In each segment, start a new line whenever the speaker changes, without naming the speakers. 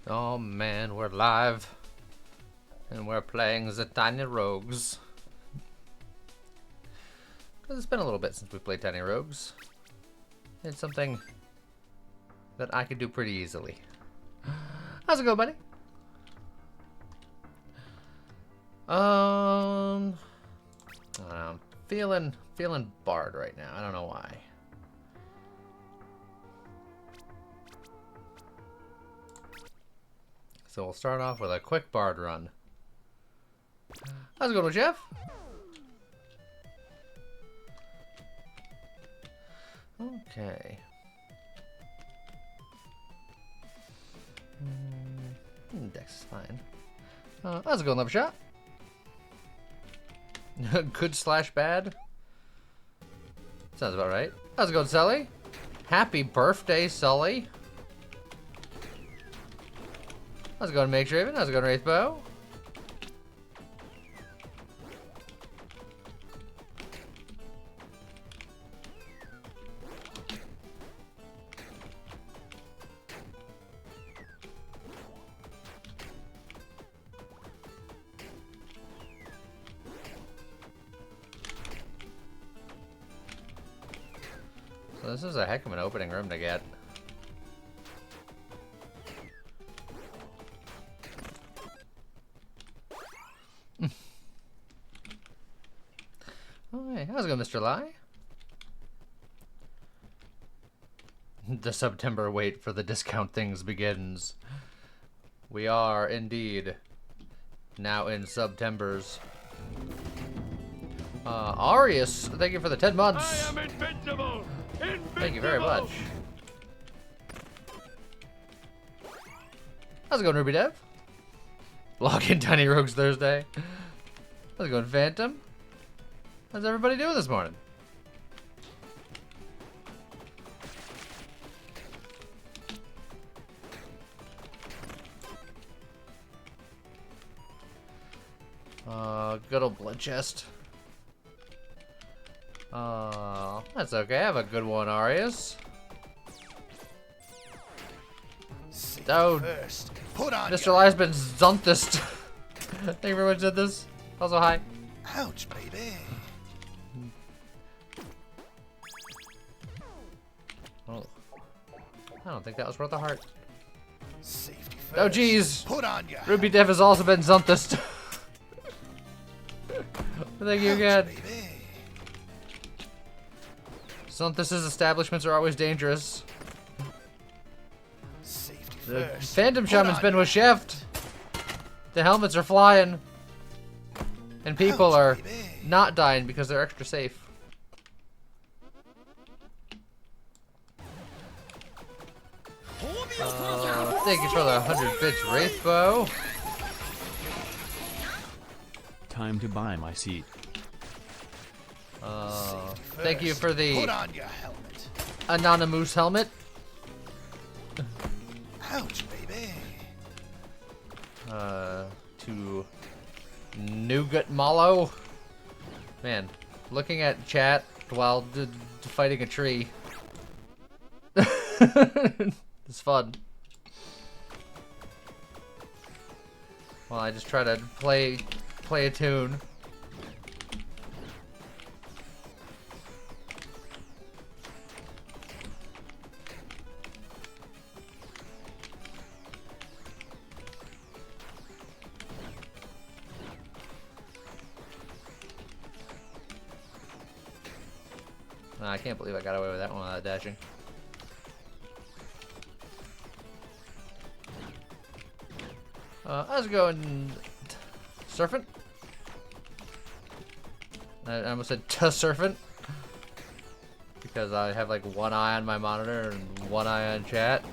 Oh man, we're live. And we're playing the Tiny Rogues. Because it's been a little bit since we played Tiny Rogues. It's something that I could do pretty easily. How's it going, buddy? I don't know, I'm feeling barred right now. I don't know why. So we'll start off with a quick bard run. How's it going, Jeff? Okay. Dex is fine. How's it going, Love Shot? Good slash bad? Sounds about right. How's it going, Sully? Happy birthday, Sully. How's it going, Mage Raven? How's it going, Wraithbow? So this is a heck of an opening room to get. Okay, how's it going, Mr. Lai? The September wait for the discount things begins. We are indeed now in Septembers. Arius, thank you for the 10 months.
I am invincible!
Thank you very much. How's it going, Ruby Dev? Log in Tiny Rogues Thursday. How's it going, Phantom? How's everybody doing this morning? Good old blood chest. That's okay. I have a good one, Arius. Oh,
First, put on
Mr. Lai's been Zunthist. Thank you very much, Zunthist. Also, hi.
Ouch, baby.
Oh. I don't think that was worth a heart.
Safety first.
Oh, geez.
Put on your
Ruby Dev has also been Zunthist. Thank you again.
baby.
Zunthist's establishments are always dangerous.
Safety
The
first.
Phantom
Put
Shaman's
on
been
your-
with Sheft. The helmets are flying. And people
Ouch,
are
baby.
not dying because they're extra safe. Thank you for the 100 bits, Wraithbow.
Time to buy my seat.
Thank you for
Put
the
on your helmet.
Anonymous helmet.
Ouch, baby.
To Nougat Mallow. Man, looking at chat while fighting a tree. It's fun. Well, I just try to play a tune. I can't believe I got away with that one without dashing. How's it going, Surfant? I almost said Surfant. Because I have like one eye on my monitor and one eye on chat.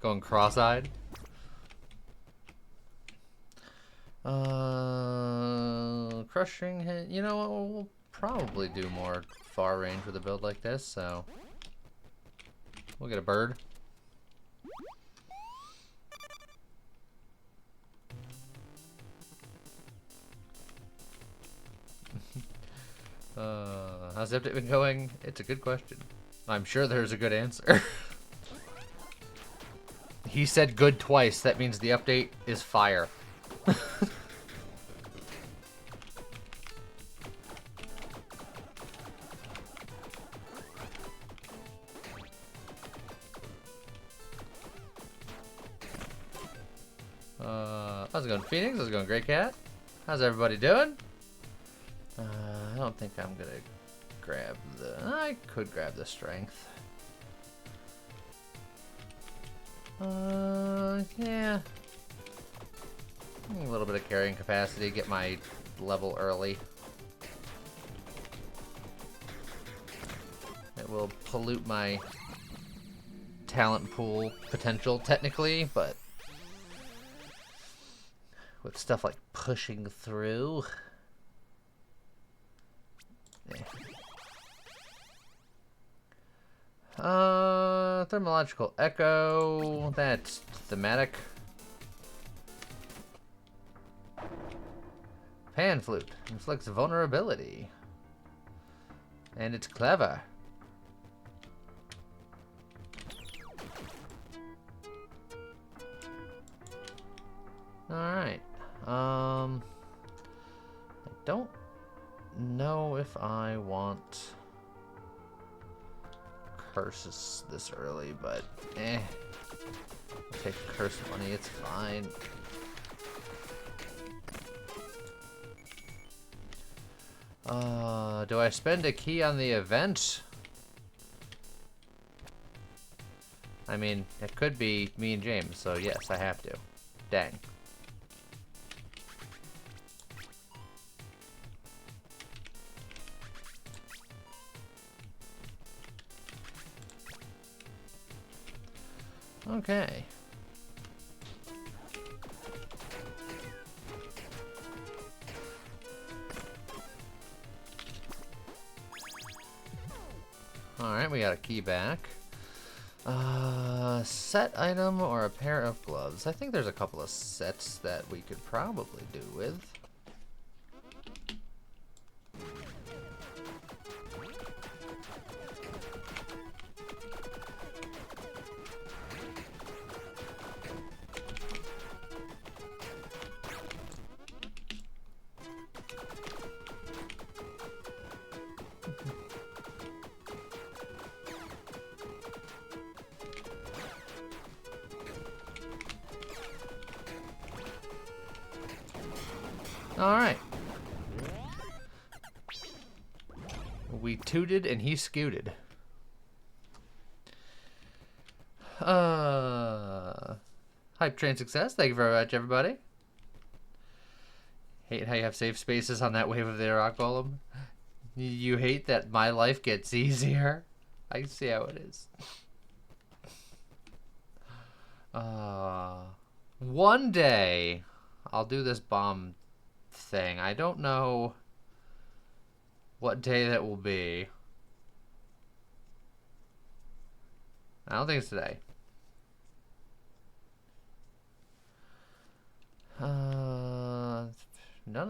Going cross-eyed. Crushing hit. You know what? We'll probably do more far range with a build like this, so we'll get a bird. How's the update been going? It's a good question. I'm sure there's a good answer. He said good twice. That means the update is fire. How's it going, Phoenix? How's it going, Great Cat? How's everybody doing? I don't think I'm gonna grab the... I could grab the strength. Yeah. A little bit of carrying capacity, get my level early. It will pollute my talent pool potential, technically, but with stuff like pushing through. Yeah. Thermological echo. That's thematic. Pan flute inflicts vulnerability, and it's clever. All right. I don't know if I want curses this early, but I'll take curse money, it's fine. Do I spend a key on the event? I mean, it could be me and James, so yes, I have to. Dang. Okay. Alright, we got a key back. Set item or a pair of gloves. I think there's a couple of sets that we could probably do with. Alright. We tooted and he scooted. Hype train success. Thank you very much, everybody. Hate how you have safe spaces on that wave of the rock golem. You hate that my life gets easier. I can see how it is. One day I'll do this bomb thing. I don't know what day that will be. I don't think it's today. None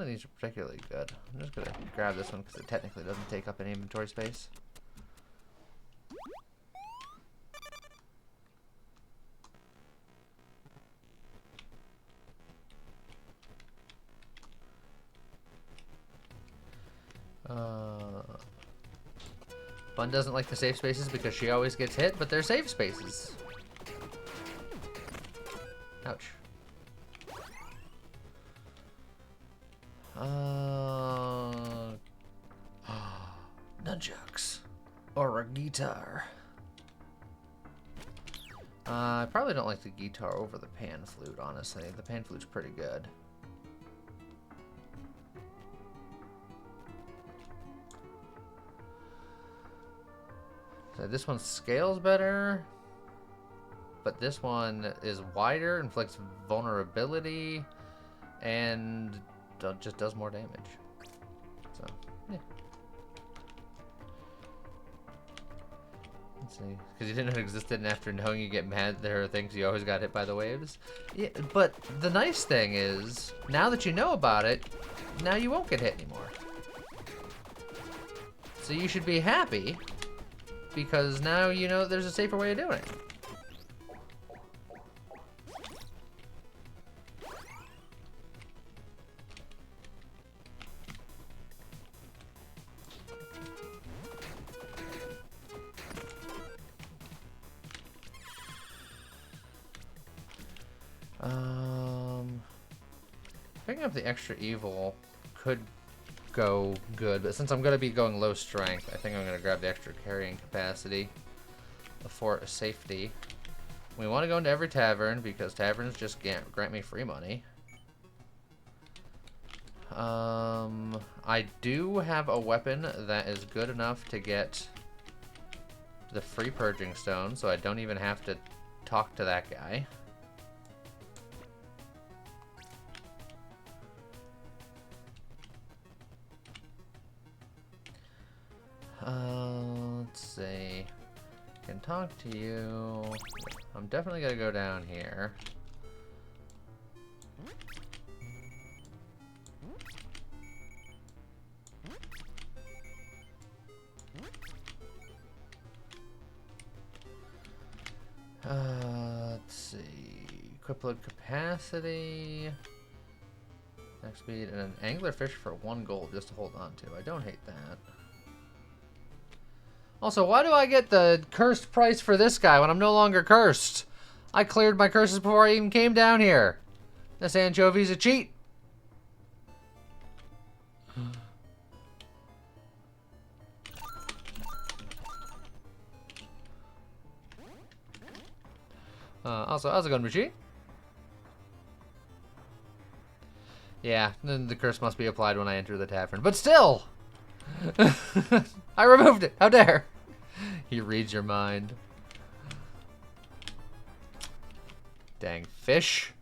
of these are particularly good. I'm just gonna grab this one because it technically doesn't take up any inventory space. Bun doesn't like the safe spaces because she always gets hit, but they're safe spaces. Ouch. Nunchucks. Or a guitar. I probably don't like the guitar over the pan flute, honestly. The pan flute's pretty good. So this one scales better, but this one is wider, inflicts vulnerability, and just does more damage. So, yeah. Let's see. Because you didn't know it existed, and after knowing you get mad, there are things you always got hit by the waves. Yeah, but the nice thing is, now that you know about it, now you won't get hit anymore. So you should be happy, because now you know there's a safer way of doing it. Picking up the extra evil could go good, but since I'm going to be going low strength, I think I'm going to grab the extra carrying capacity for safety. We want to go into every tavern because taverns just grant me free money. I do have a weapon that is good enough to get the free purging stone, so I don't even have to talk to that guy. Let's see. I can talk to you. I'm definitely gonna go down here. Let's see. Equipment capacity. Next speed and an anglerfish for 1 gold just to hold on to. I don't hate that. Also, why do I get the cursed price for this guy when I'm no longer cursed? I cleared my curses before I even came down here. This anchovy's a cheat. Also, how's it going, Richie? Yeah, then the curse must be applied when I enter the tavern. But still! I removed it. How dare? He reads your mind. Dang fish.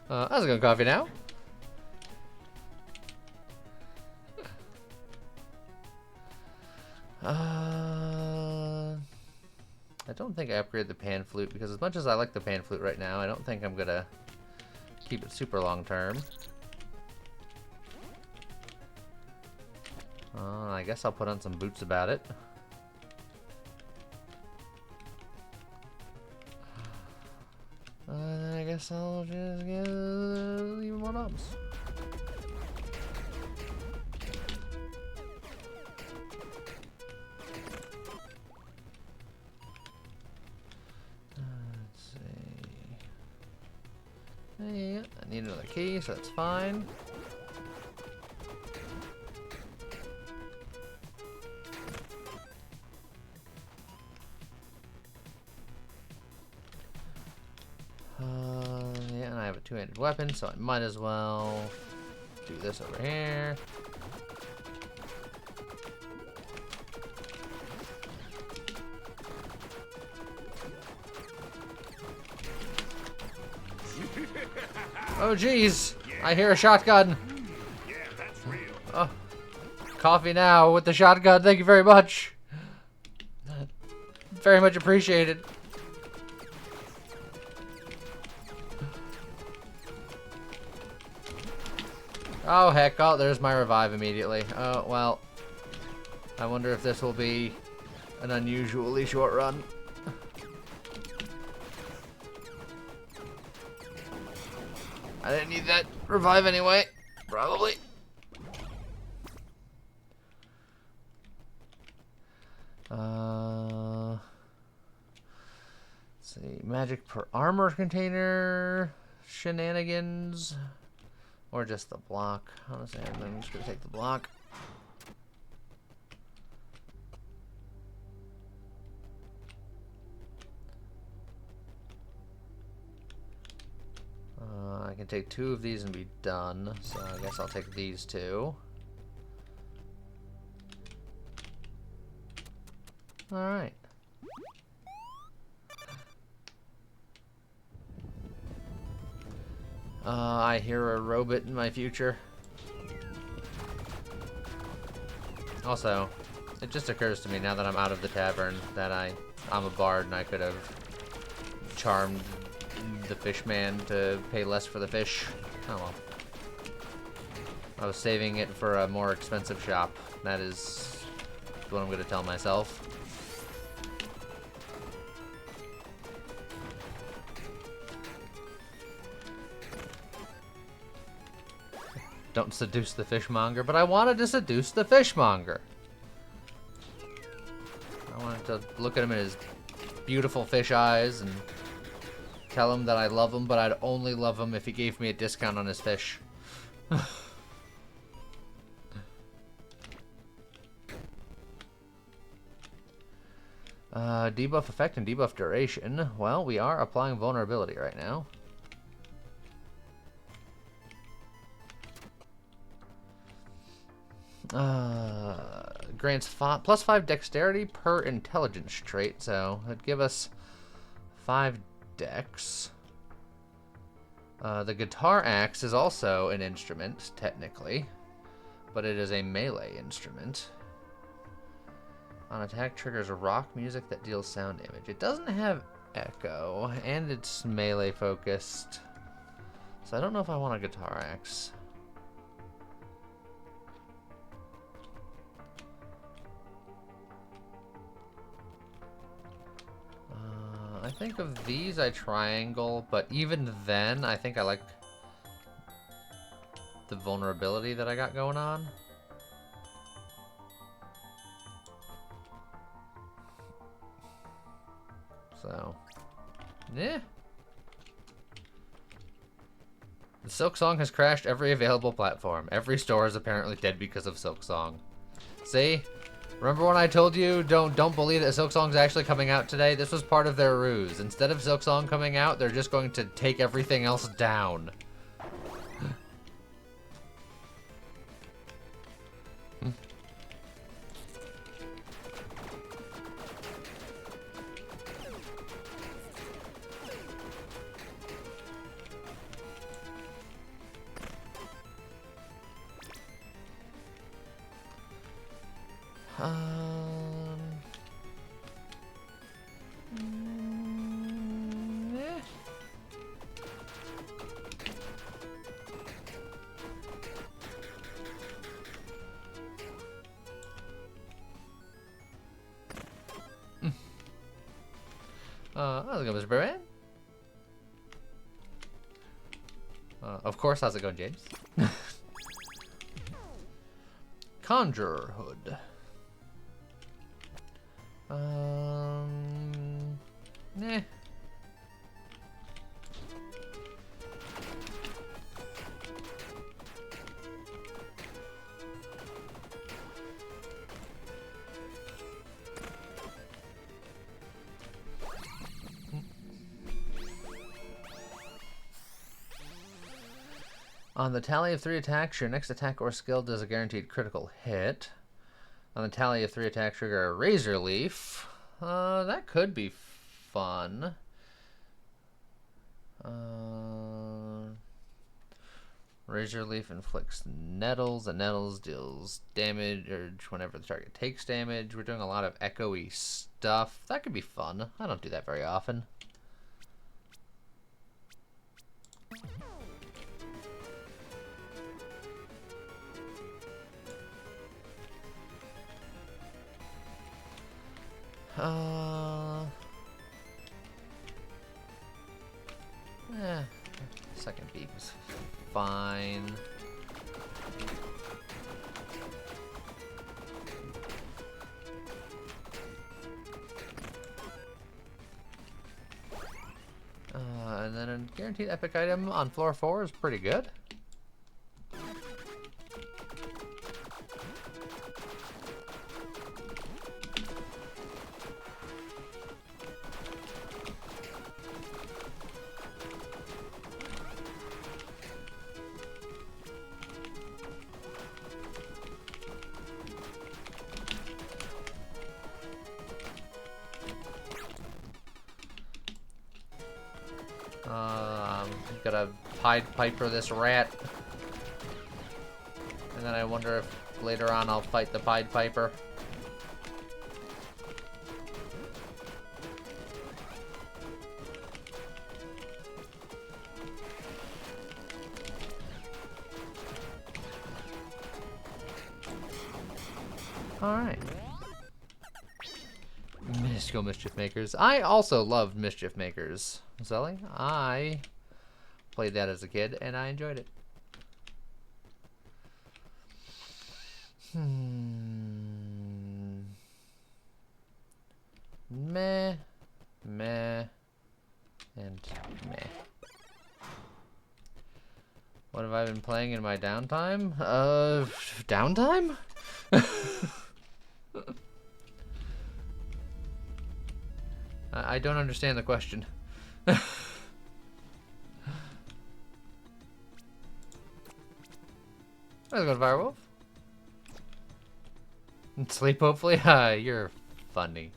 How's it going, coffee now? I don't think I upgraded the pan flute because as much as I like the pan flute right now, I don't think I'm gonna keep it super long term. I guess I'll put on some boots about it. I guess I'll just get even more bombs. Yeah, I need another key, so that's fine. Yeah, and I have a two-handed weapon, so I might as well do this over here. Oh geez, I hear a shotgun.
Yeah, that's real.
Oh, coffee now with the shotgun. Thank you very much. Very much appreciated. Oh heck, oh there's my revive immediately. Oh well, I wonder if this will be an unusually short run. I didn't need that revive anyway, probably. Let's see, magic per armor container, shenanigans, or just the block. Honestly, I'm just gonna take the block. I can take 2 of these and be done, so I guess I'll take these 2. Alright. I hear a robot in my future. Also, it just occurs to me now that I'm out of the tavern that I'm a bard and I could have charmed the fishman to pay less for the fish. Oh well. I was saving it for a more expensive shop. That is what I'm going to tell myself. Don't seduce the fishmonger, but I wanted to seduce the fishmonger. to look at him in his beautiful fish eyes and tell him that I love him, but I'd only love him if he gave me a discount on his fish. Debuff effect and debuff duration. Well, we are applying vulnerability right now. Grants +5 dexterity per intelligence trait, so it'd give us 5 dex. The guitar axe is also an instrument, technically, but it is a melee instrument. On attack, triggers rock music that deals sound damage. It doesn't have echo, and it's melee focused, so I don't know if I want a guitar axe. I think of these I triangle, but even then, I think I like the vulnerability that I got going on. So, yeah. The Silksong has crashed every available platform. Every store is apparently dead because of Silksong. See? Remember when I told you don't believe that Silksong's actually coming out today? This was part of their ruse. Instead of Silksong coming out, they're just going to take everything else down. Eh. How's it going, Mr. Birdman? Of course, how's it going, James? Conjurer Hood. Eh. On the tally of 3 attacks, your next attack or skill does a guaranteed critical hit. On the tally of 3 attacks, trigger a Razor Leaf. That could be fun. Razor Leaf inflicts nettles, and nettles deals damage whenever the target takes damage. We're doing a lot of echoey stuff. That could be fun. I don't do that very often. Second beak is fine. And then a guaranteed epic item on floor 4 is pretty good. Gotta Pied Piper this rat. And then I wonder if later on I'll fight the Pied Piper. Alright. Minuscule Mischief Makers. I also loved Mischief Makers, Zelly. I played that as a kid, and I enjoyed it. Meh, meh, and meh. What have I been playing in my downtime? Downtime? I don't understand the question. Let's go to Firewolf. And sleep, hopefully. You're funny.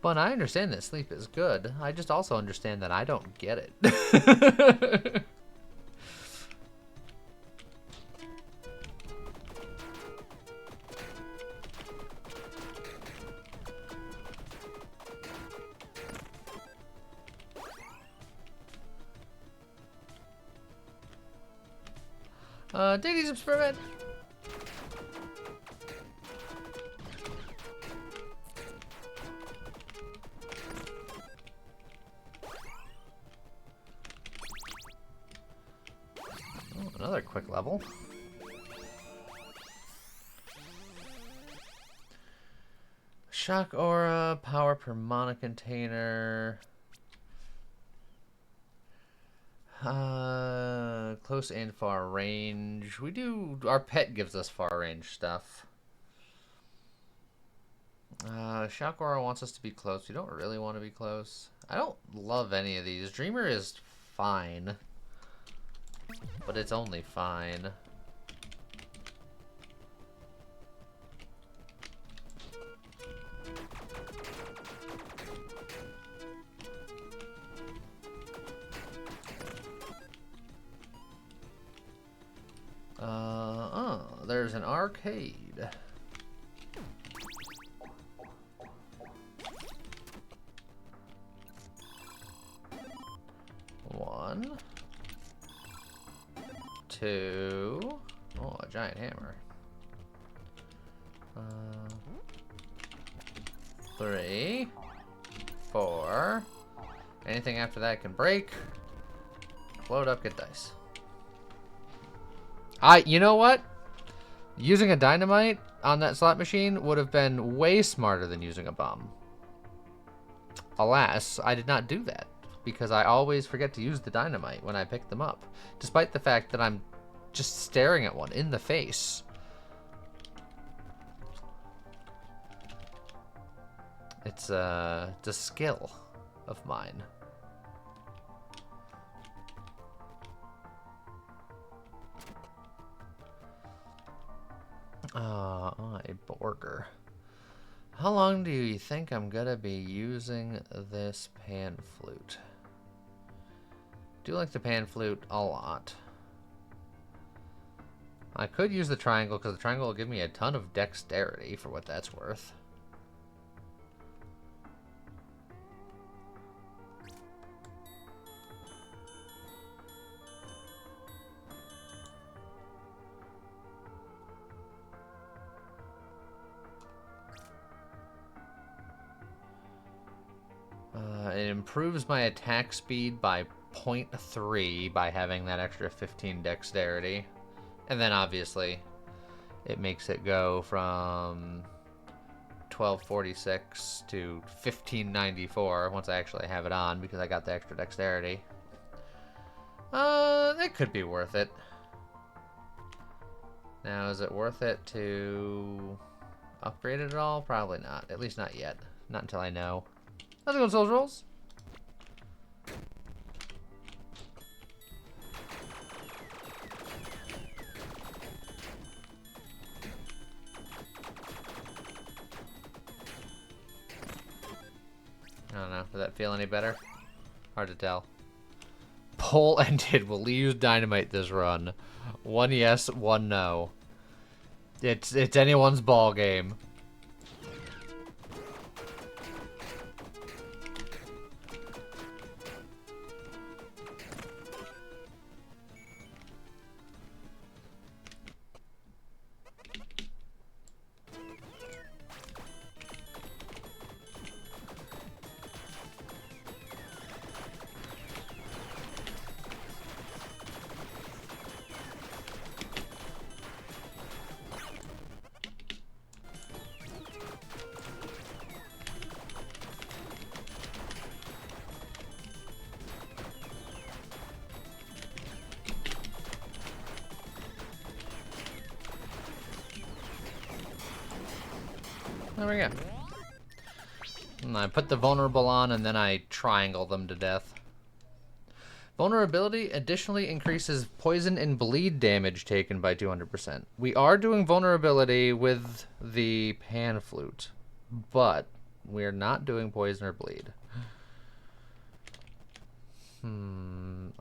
But I understand that sleep is good. I just also understand that I don't get it. Dig some spearmint. Another quick level. Shock aura, power per mana container. Close and far range. We do. Our pet gives us far range stuff. Shock aura wants us to be close. We don't really want to be close. I don't love any of these. Dreamer is fine. But it's only fine. Oh, there's an arcade. One. Two. Oh, a giant hammer. Three. Four. Anything after that can break. Load up, get dice. You know what? Using a dynamite on that slot machine would have been way smarter than using a bomb. Alas, I did not do that because I always forget to use the dynamite when I pick them up, despite the fact that I'm just staring at one in the face. It's a skill of mine. A border. How long do you think I'm gonna be using this pan flute? Do like the pan flute a lot. I could use the triangle because the triangle will give me a ton of dexterity for what that's worth. It improves my attack speed by 0.3 by having that extra 15 dexterity. And then obviously it makes it go from 1246 to 1594 once I actually have it on because I got the extra dexterity. That could be worth it. Now, is it worth it to upgrade it at all? Probably not. At least not yet. Not until I know. How's it going, Souls Rolls? I don't know. Does that feel any better? Hard to tell. Poll ended. Will we use dynamite this run? One yes, one no. It's anyone's ball game. There we go. And I put the vulnerable on, and then I triangle them to death. Vulnerability additionally increases poison and bleed damage taken by 200%. We are doing vulnerability with the pan flute, but we're not doing poison or bleed.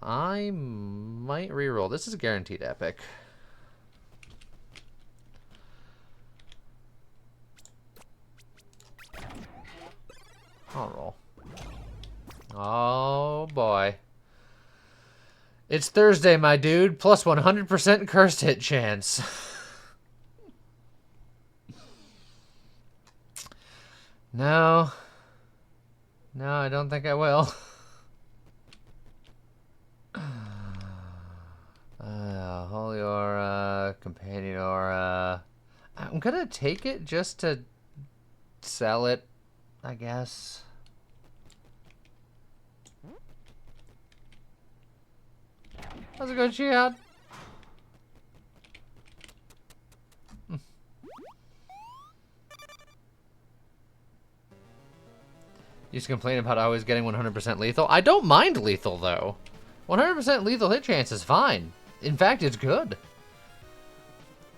I might reroll. This is guaranteed epic. I'll roll. Oh boy. It's Thursday, my dude. Plus 100% cursed hit chance. No. No, I don't think I will. Holy Aura, Companion Aura. I'm gonna take it just to sell it, I guess. How's it going, Jihad? Used to complain about always getting 100% lethal. I don't mind lethal, though. 100% lethal hit chance is fine. In fact, it's good.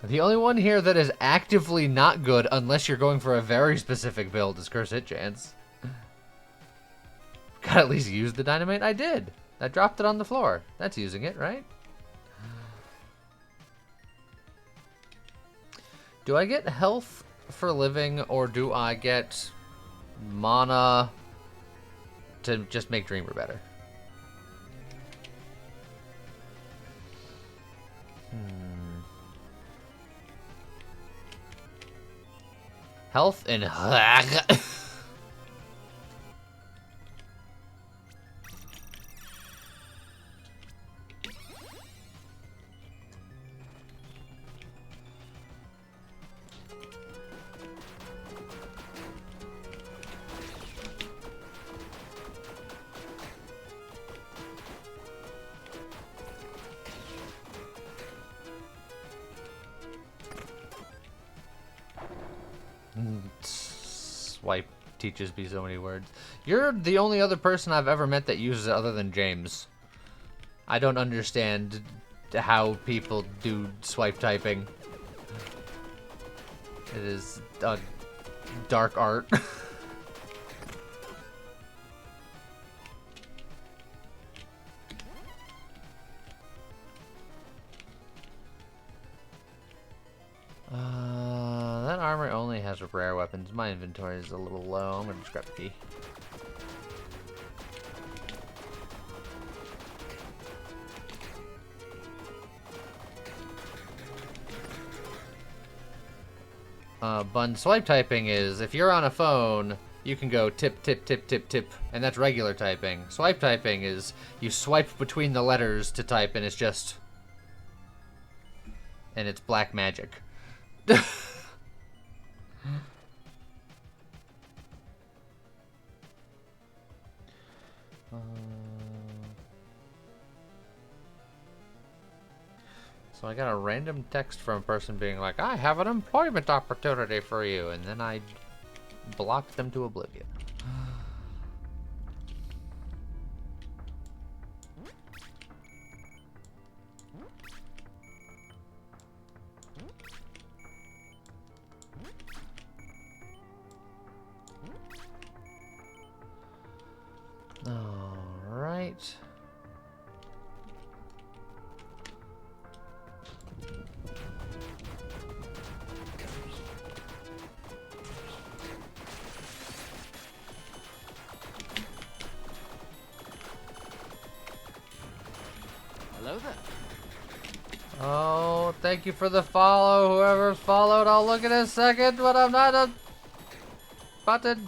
The only one here that is actively not good, unless you're going for a very specific build, is Curse Hit Chance. Gotta at least use the dynamite? I did. I dropped it on the floor. That's using it, right? Do I get health for living, or do I get mana to just make Dreamer better? Health and Swipe teaches me so many words. You're the only other person I've ever met that uses it other than James. I don't understand how people do swipe typing. It is a dark art. That armor only has rare weapons. My inventory is a little low. I'm gonna just grab the key. Bun swipe typing is, if you're on a phone, you can go tip, tip, tip, tip, tip, and that's regular typing. Swipe typing is, you swipe between the letters to type, and it's just... and it's black magic. So I got a random text from a person being like, I have an employment opportunity for you, and then I blocked them to oblivion. All right.
Hello there.
Oh, thank you for the follow. Whoever followed, I'll look in a second, but I'm not about to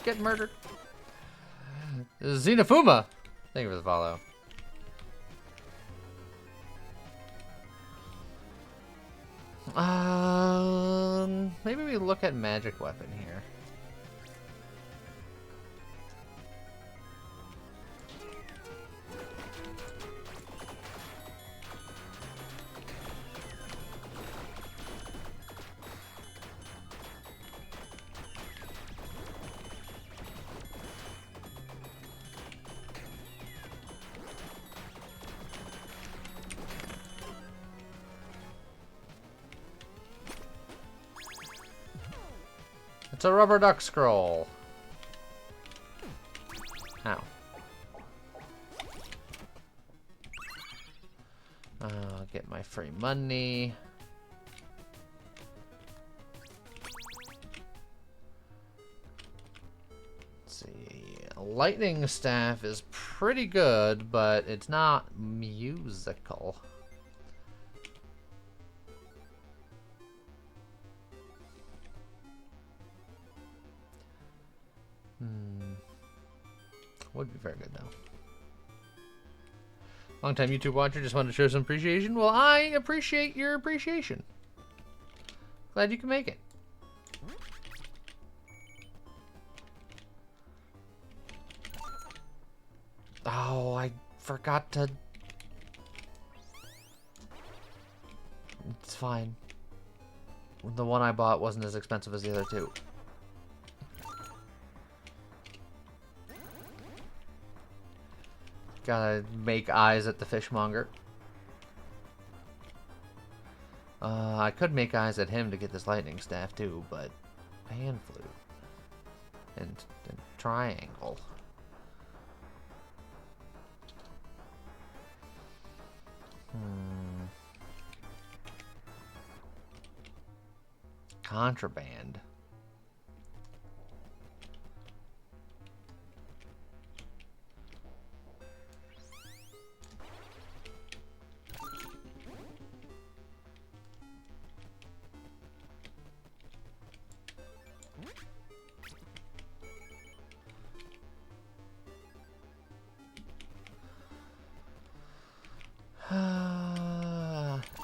get murdered. Xenofuma, thank you for the follow. Maybe we look at magic weapon here. It's a rubber duck scroll. Ow. I'll get my free money. Let's see. Lightning staff is pretty good, but it's not musical. Would be very good, though. Long-time YouTube watcher, just wanted to show some appreciation. Well, I appreciate your appreciation. Glad you can make it. Oh, I forgot to... It's fine. The one I bought wasn't as expensive as the other two. Gotta make eyes at the fishmonger. I could make eyes at him to get this lightning staff too, but pan flute and triangle. Contraband.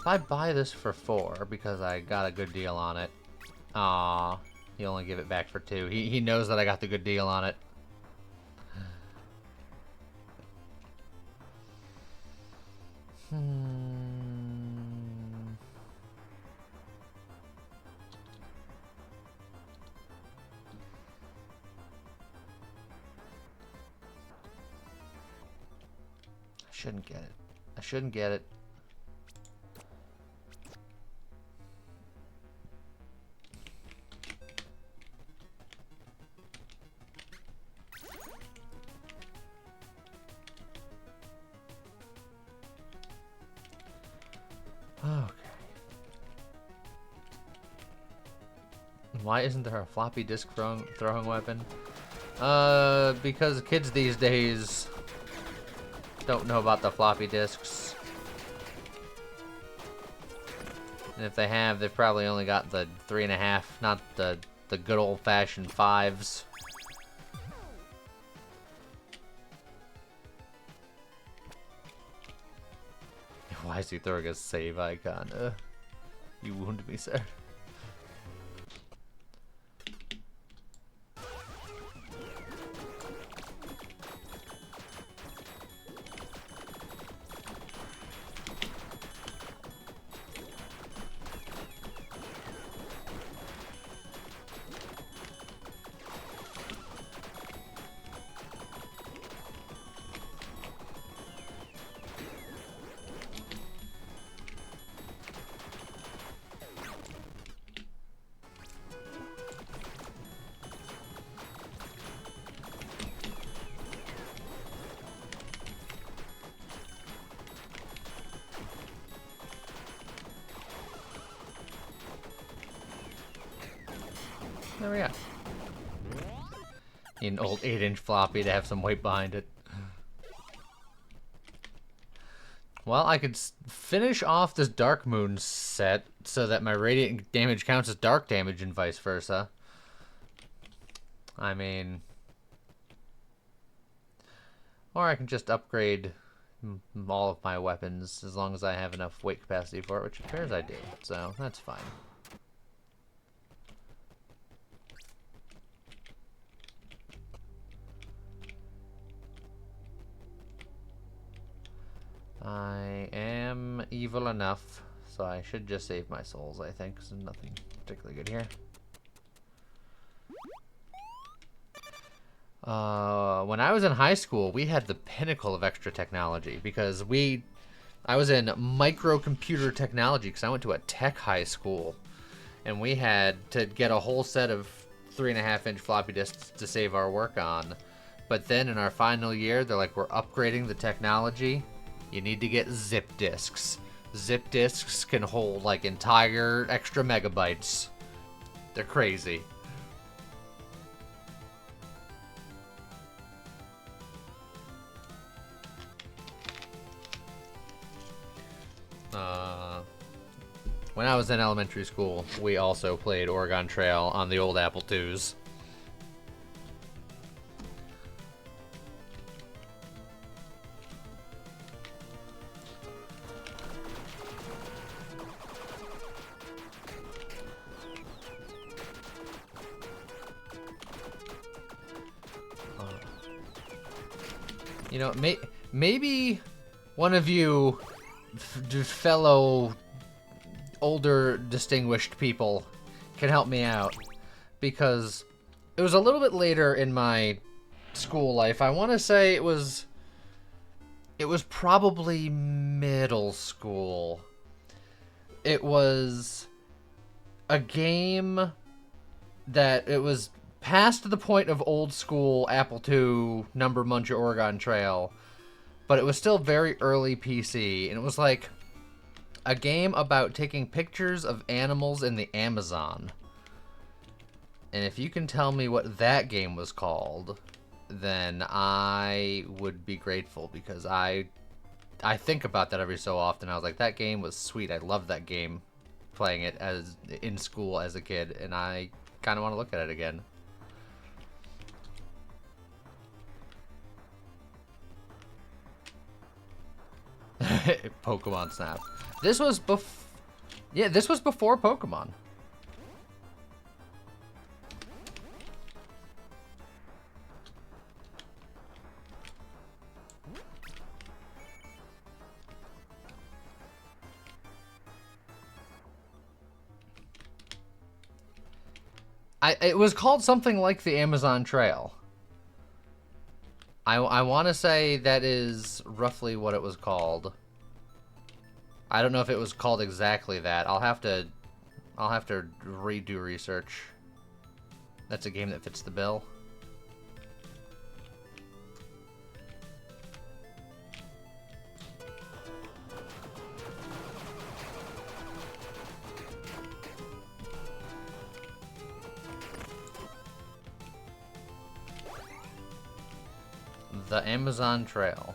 If I buy this for 4 because I got a good deal on it, he only give it back for 2. He knows that I got the good deal on it. I shouldn't get it. I shouldn't get it. Okay. Why isn't there a floppy disk throwing weapon? Because kids these days don't know about the floppy disks. And if they have, they've probably only got the 3.5, not the good old-fashioned 5s. Why is he throwing a save icon? You wounded me, sir. There we go. Need an old 8-inch floppy to have some weight behind it. Well, I could finish off this Dark Moon set so that my radiant damage counts as dark damage and vice versa. I mean... Or I can just upgrade all of my weapons as long as I have enough weight capacity for it, which it appears I do, so that's fine. I am evil enough, so I should just save my souls, I think, because there's nothing particularly good here. When I was in high school, we had the pinnacle of extra technology, because I was in microcomputer technology, because I went to a tech high school, and we had to get a whole set of 3.5-inch floppy disks to save our work on. But then in our final year, they're like, we're upgrading the technology. You need to get zip disks. Zip disks can hold like entire extra megabytes. They're crazy. When I was in elementary school, we also played Oregon Trail on the old Apple IIs. You know, maybe one of you fellow older distinguished people can help me out, because it was a little bit later in my school life. I want to say it was probably middle school. It was a game that it was past the point of old school Apple II Number Muncher Oregon Trail, but it was still very early PC, and it was like a game about taking pictures of animals in the Amazon. And if you can tell me what that game was called, then I would be grateful, because I think about that every so often. I was like, that game was sweet. I loved that game, playing it as in school as a kid, and I kind of want to look at it again. Pokemon Snap. This was this was before Pokemon. It was called something like the Amazon Trail. I want to say that is roughly what it was called. I don't know if it was called exactly that. I'll have to redo research. That's a game that fits the bill. The Amazon Trail.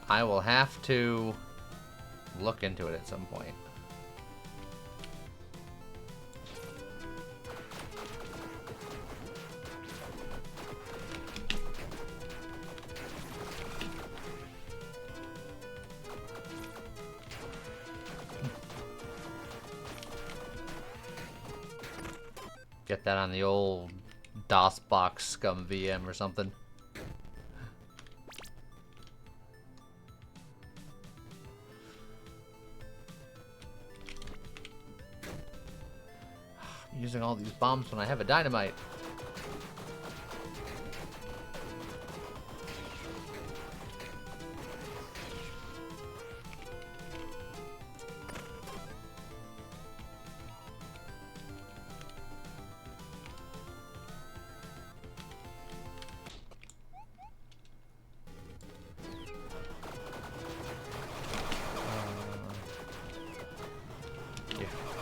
I will have to look into it at some point. Get that on the old DOSBox scum VM or something. Using all these bombs when I have a dynamite.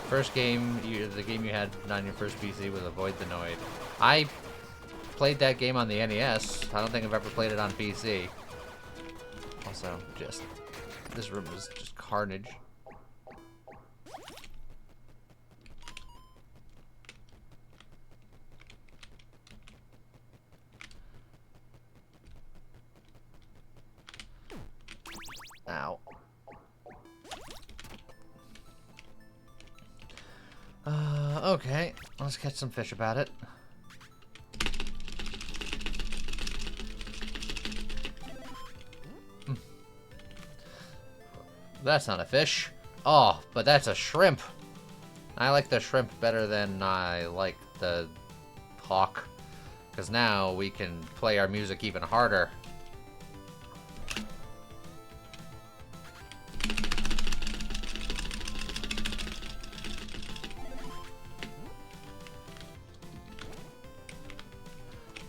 First game, the game you had on your first PC was Avoid the Noid. I played that game on the NES. I don't think I've ever played it on PC. Also, this room is just carnage. Ow. Okay, let's catch some fish about it. That's not a fish. Oh, but that's a shrimp. I like the shrimp better than I like the hawk, because now we can play our music even harder.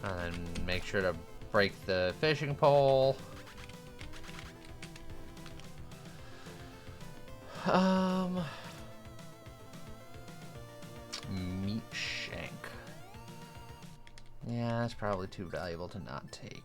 And then make sure to break the fishing pole. Meat shank. Yeah, that's probably too valuable to not take.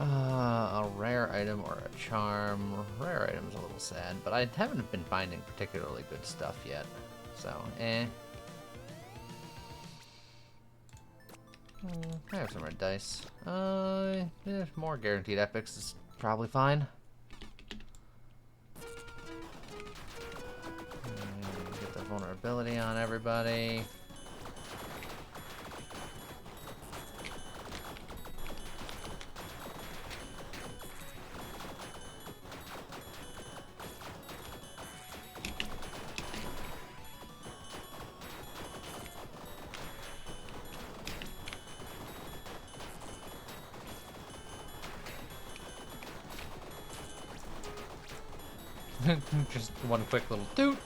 A rare item or a charm. Rare item's a little sad, but I haven't been finding particularly good stuff yet. So, I have some red dice. There's more guaranteed epics. Is probably fine. Get the vulnerability on everybody. Just one quick little toot.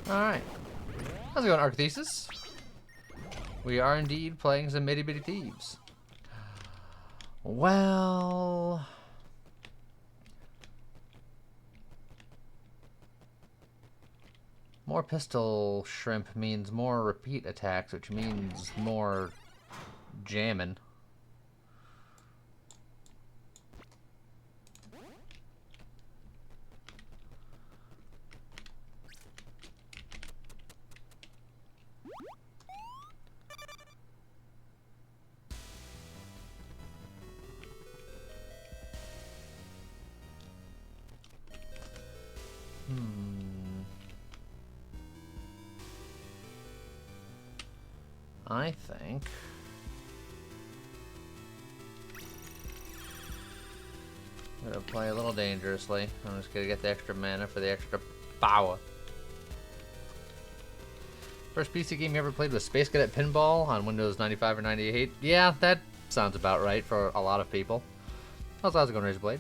Alright. How's it going, Archthesis? We are indeed playing some Itty Bitty Thieves. Well... more pistol shrimp means more repeat attacks, which means more jamming. I think I'm gonna play a little dangerously. I'm just gonna get the extra mana for the extra power. First PC game you ever played was Space Cadet Pinball on Windows 95 or 98. Yeah, that sounds about right for a lot of people. How's it going, Razorblade?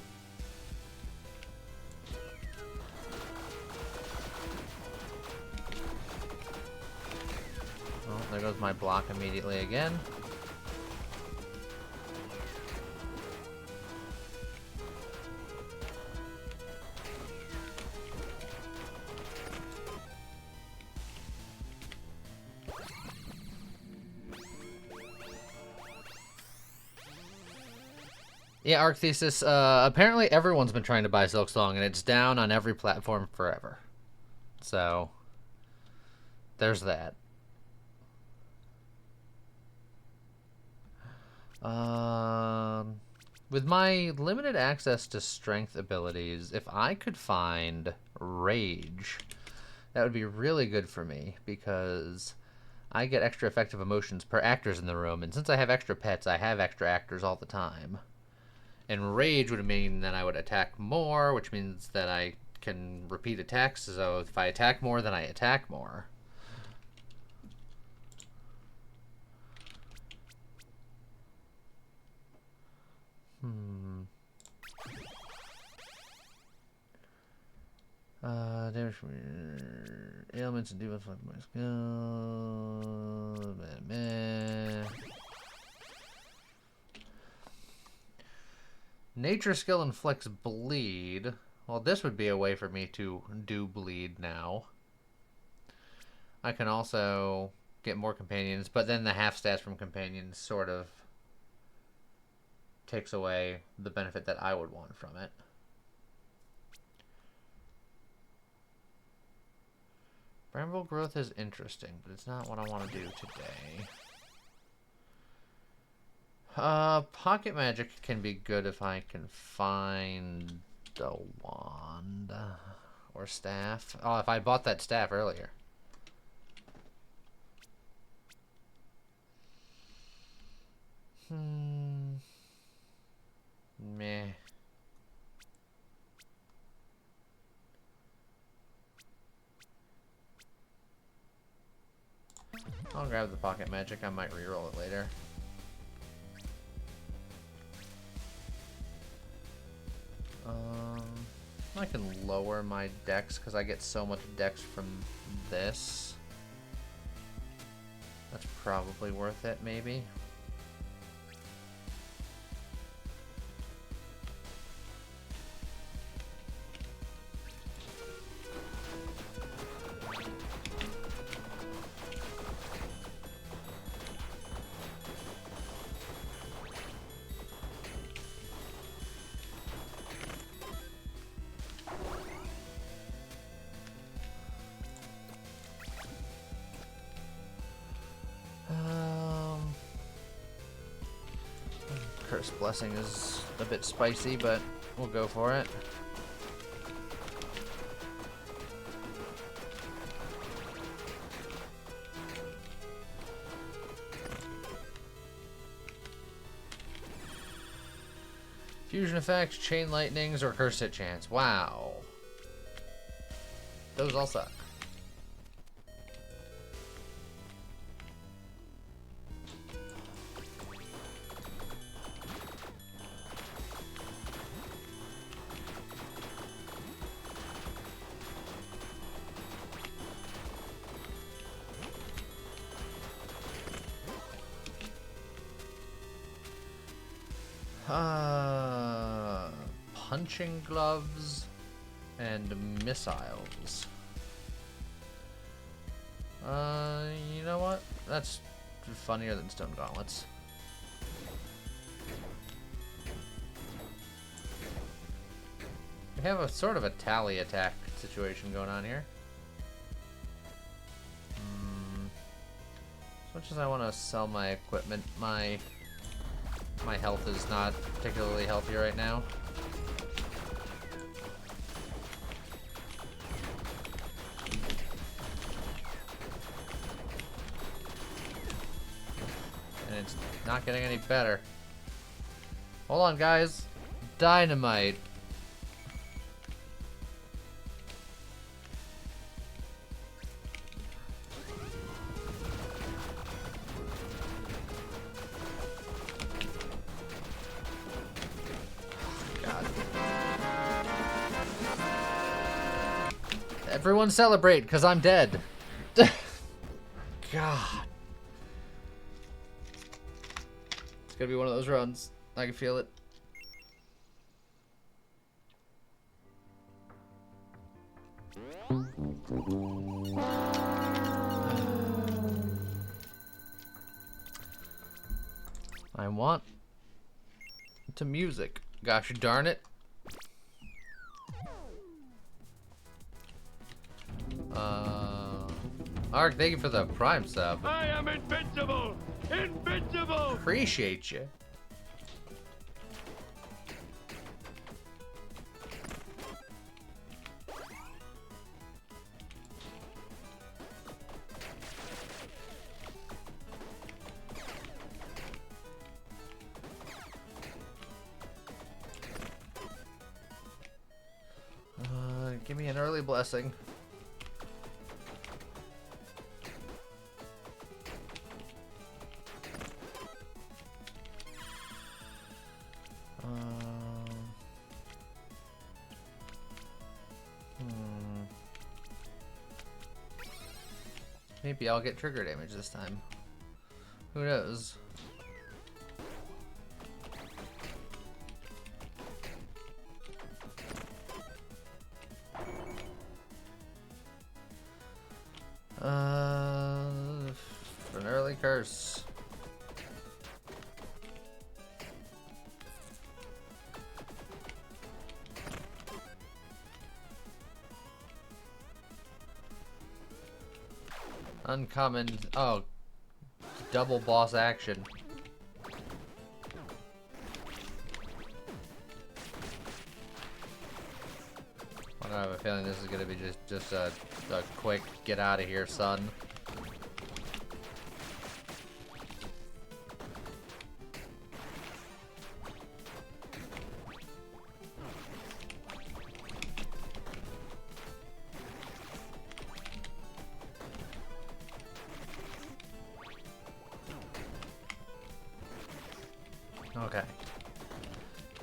Oh, there goes my block immediately again. Yeah, Archthesis, apparently everyone's been trying to buy Silksong, and it's down on every platform forever. So, there's that. With my limited access to strength abilities, if I could find Rage, that would be really good for me, because I get extra effective emotions per actors in the room, and since I have extra pets, I have extra actors all the time. And Rage would mean that I would attack more, which means that I can repeat attacks, so if I attack more, then I attack more. Damage from ailments and debuffs like my skill. Nature skill inflicts bleed, Well, this would be a way for me to do bleed now. I can also get more companions, but then the half stats from companions sort of takes away the benefit that I would want from it. Bramble growth is interesting, but it's not what I want to do today. Pocket magic can be good if I can find the wand or staff. Oh, if I bought that staff earlier. Meh. I'll grab the pocket magic. I might reroll it later. I can lower my dex because I get so much dex from this. That's probably worth it, maybe. Curse Blessing is a bit spicy, but we'll go for it. Fusion effects, chain lightnings, or curse hit chance. Wow. Those all suck. Punching gloves and missiles. You know what? That's funnier than stone gauntlets. We have a sort of a tally attack situation going on here. As much as I want to sell my equipment, my health is not particularly healthy right now. And it's not getting any better. Hold on, guys. Dynamite. Everyone celebrate, because I'm dead. God. It's gonna be one of those runs. I can feel it. I want to music. Gosh darn it. Ark, thank you for the Prime sub.
I am invincible! Invincible!
Appreciate you. Give me an early blessing. Maybe I'll get trigger damage this time. Who knows? An early curse. Uncommon. Oh, double boss action. I have a feeling this is gonna be just a quick get out of here, son. Okay.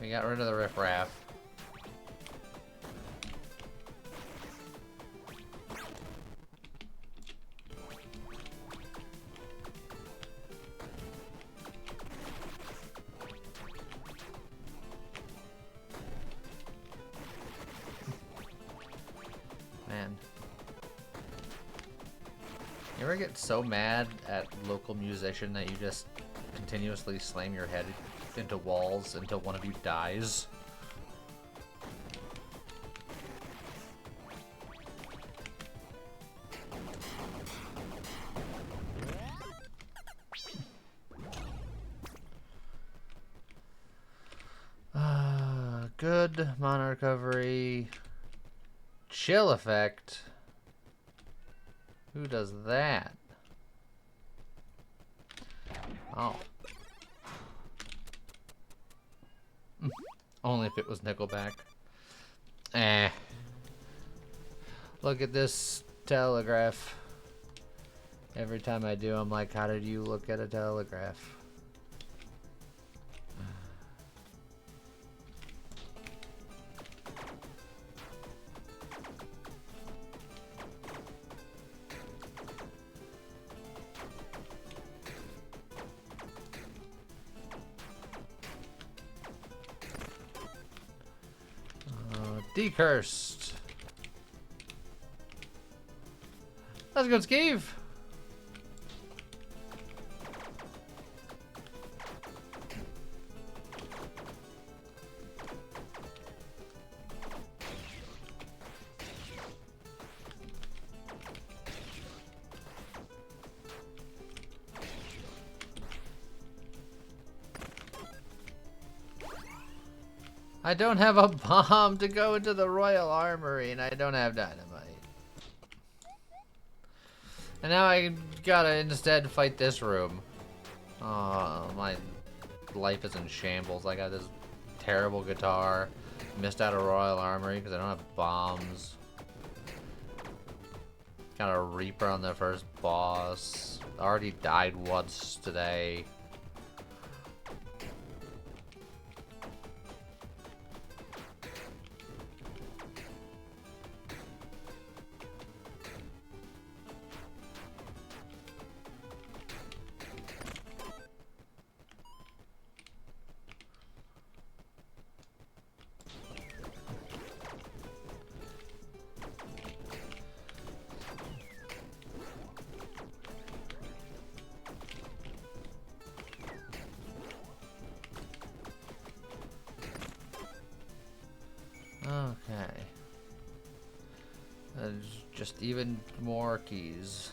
We got rid of the riffraff. Man. You ever get so mad at local musician that you just continuously slam your head into walls until one of you dies? Good mana recovery. Chill effect. Who does that? Oh. Only if it was Nickelback. Eh. Look at this telegraph. Every time I do, I'm like, how did you look at a telegraph? Decursed. Let's go, Skeeve. I don't have a bomb to go into the Royal Armory, and I don't have dynamite. And now I gotta instead fight this room. Oh, my life is in shambles. I got this terrible guitar. Missed out a Royal Armory because I don't have bombs. Got a Reaper on the first boss. Already died once today. Okay. There's just even more keys.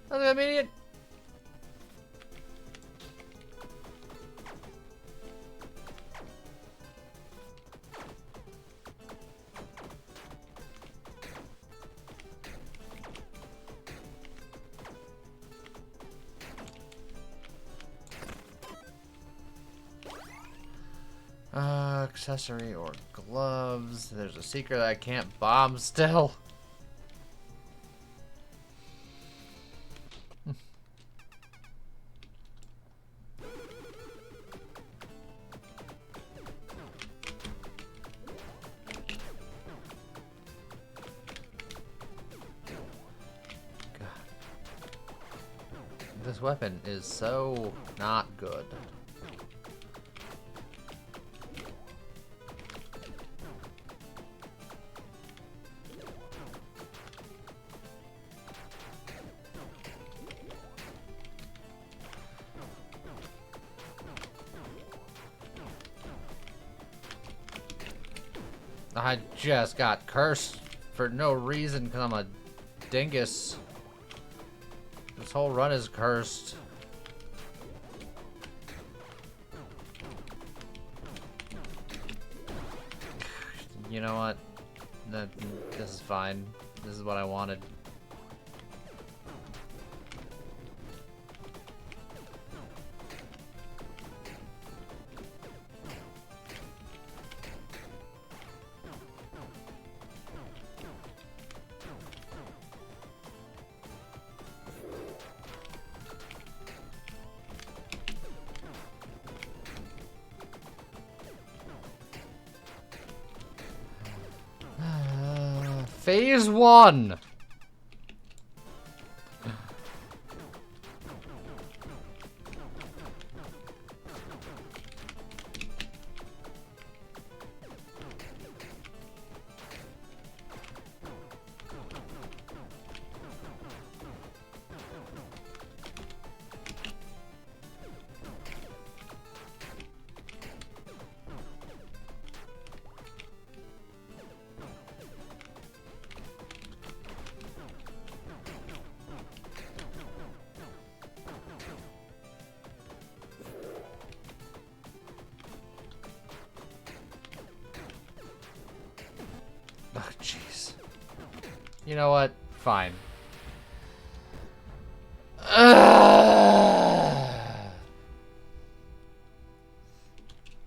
Look at that idiot! Accessory or gloves. There's a secret I can't bomb still. God. This weapon is so not good. I just got cursed for no reason because I'm a dingus. This whole run is cursed. You know what? This is fine. This is what I wanted. Phase 1! Oh, jeez. You know what? Fine.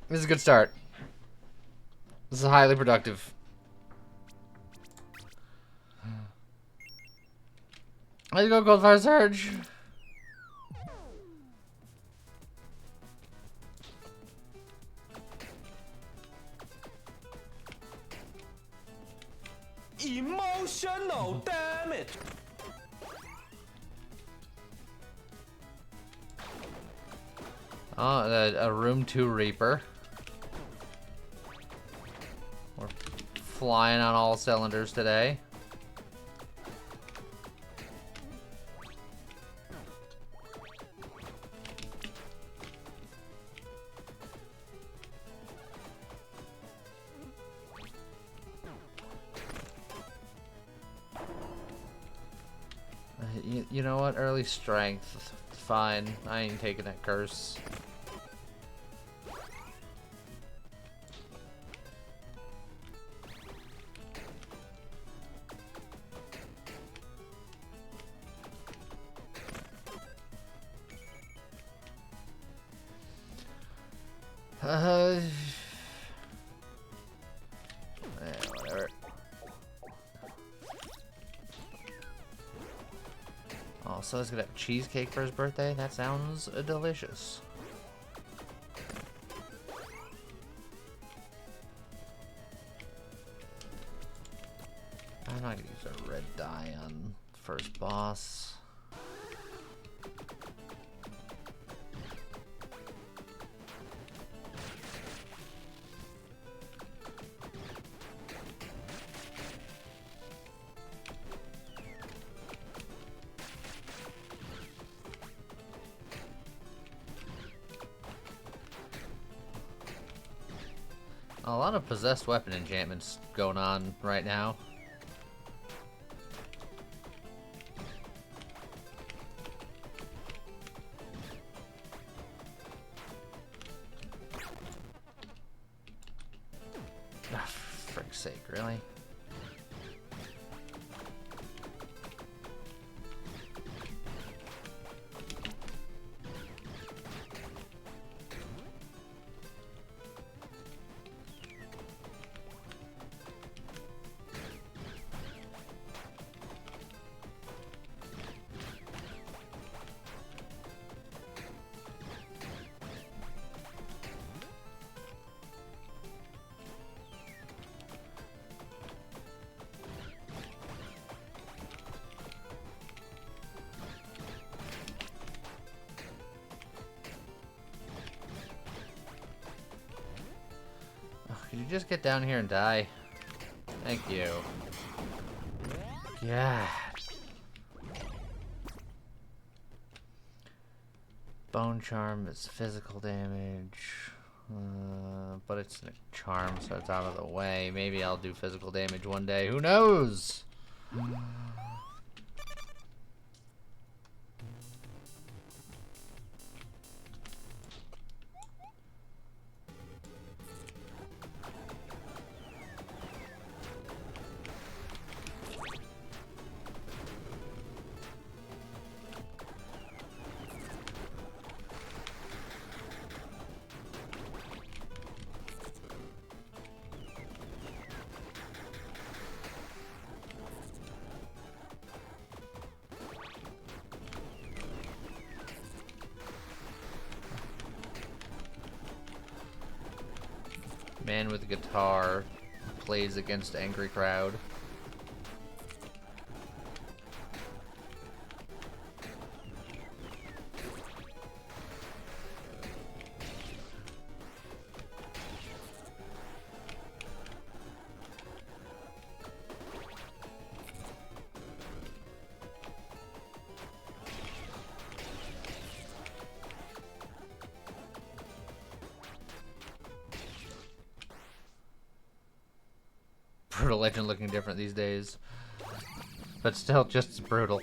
This is a good start. This is highly productive. Let's go, Coldfire Surge.
Emotional damage.
Oh, a Room 2 Reaper. We're flying on all cylinders today. You know what? Early strength. Fine. I ain't taking that curse. Whatever. Oh, so he's gonna have cheesecake for his birthday? That sounds delicious. I'm not gonna use a red dye on first boss. A lot of possessed weapon enchantments going on right now. Ah, for frick's sake, really? just get down here and die? Thank you. Yeah. Bone charm is physical damage. But it's a charm, so it's out of the way. Maybe I'll do physical damage one day. Who knows? Man with a guitar plays against angry crowd. Brutal Legend looking different these days, but still just as brutal.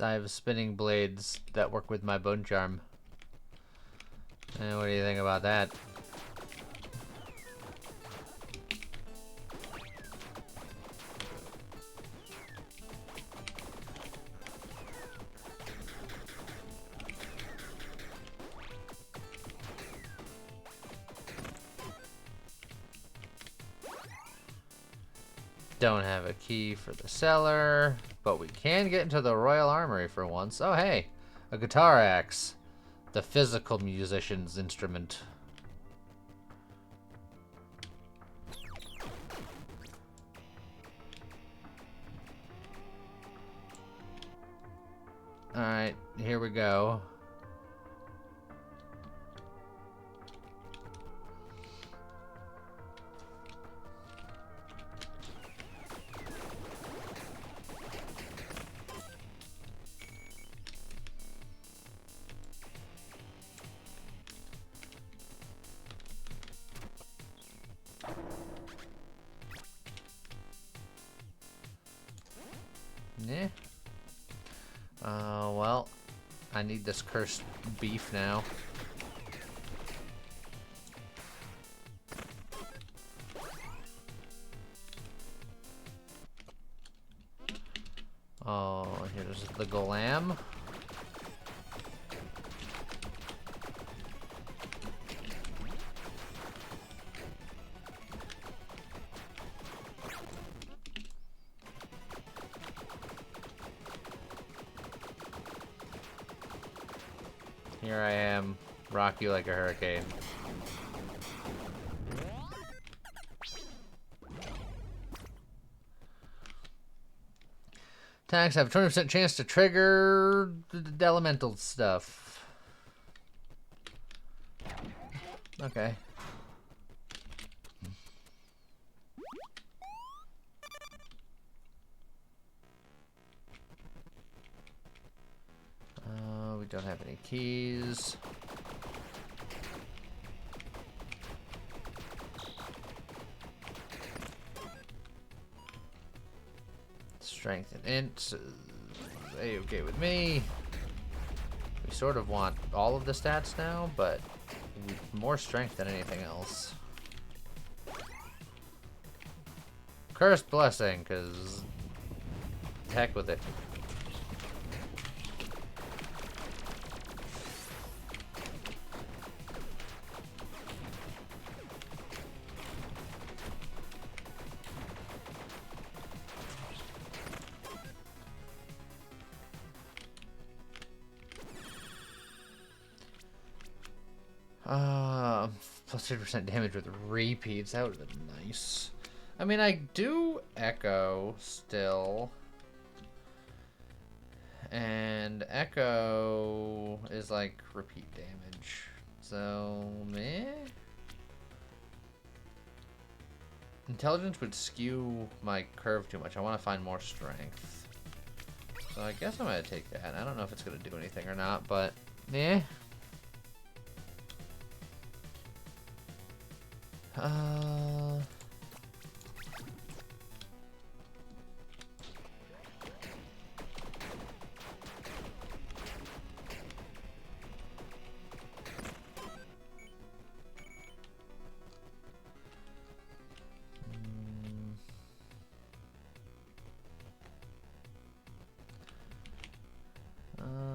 I have spinning blades that work with my bone charm. What do you think about that? Don't have a key for the cellar, but we can get into the Royal Armory for once. Oh, hey, a guitar axe, the physical musician's instrument. All right, here we go. Yeah. Well, I need this cursed beef now. Oh, here's the golem. Here I am, rock you like a hurricane. Attacks have a 20% chance to trigger the elemental stuff. Okay. We don't have any keys. Strength and int. Okay with me. We sort of want all of the stats now, but more strength than anything else. Cursed blessing, because heck with it. Plus 50% damage with repeats. That would have been nice. I mean, I do Echo still. And Echo is like repeat damage. So, meh? Intelligence would skew my curve too much. I want to find more strength. So I guess I'm going to take that. I don't know if it's going to do anything or not, but yeah.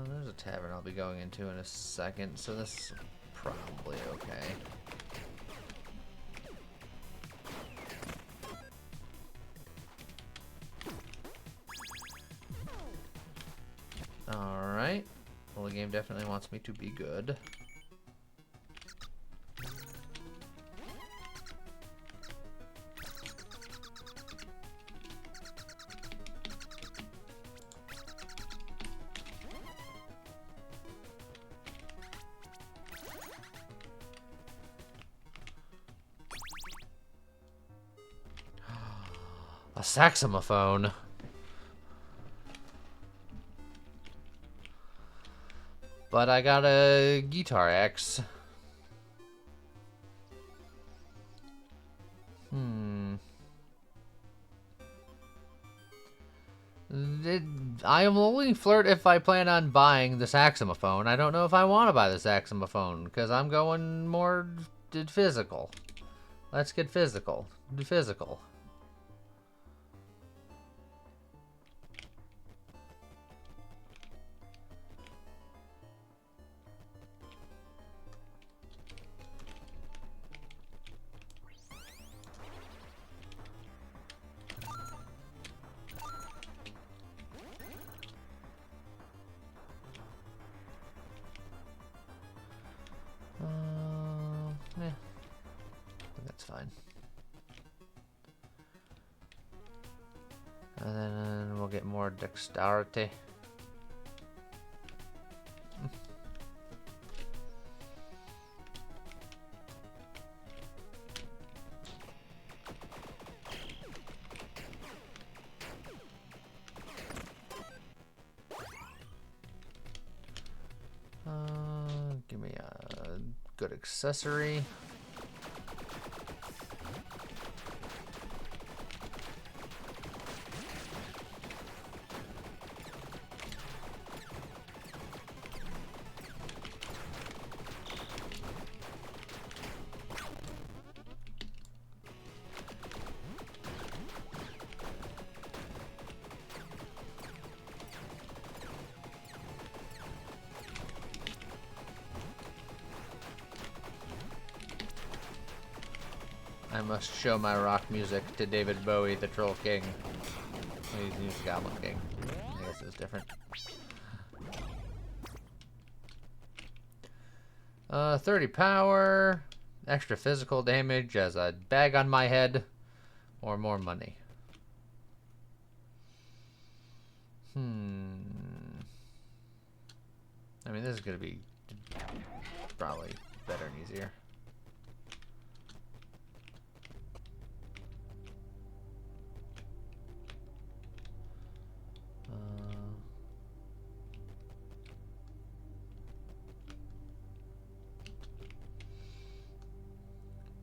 There's a tavern I'll be going into in a second, so this is probably okay. Alright. Well, the game definitely wants me to be good. A saxophone. But I got a Guitar X. I will only flirt if I plan on buying the saxophone. I don't know if I want to buy the saxophone, because I'm going more physical. Let's get physical. Physical. Yeah, I think that's fine. And then we'll get more dexterity. Give me a good accessory. I must show my rock music to David Bowie, the Troll King. He's Goblin King. I guess it's different. 30 power, extra physical damage as a bag on my head, or more money. I mean, this is going to be probably better and easier.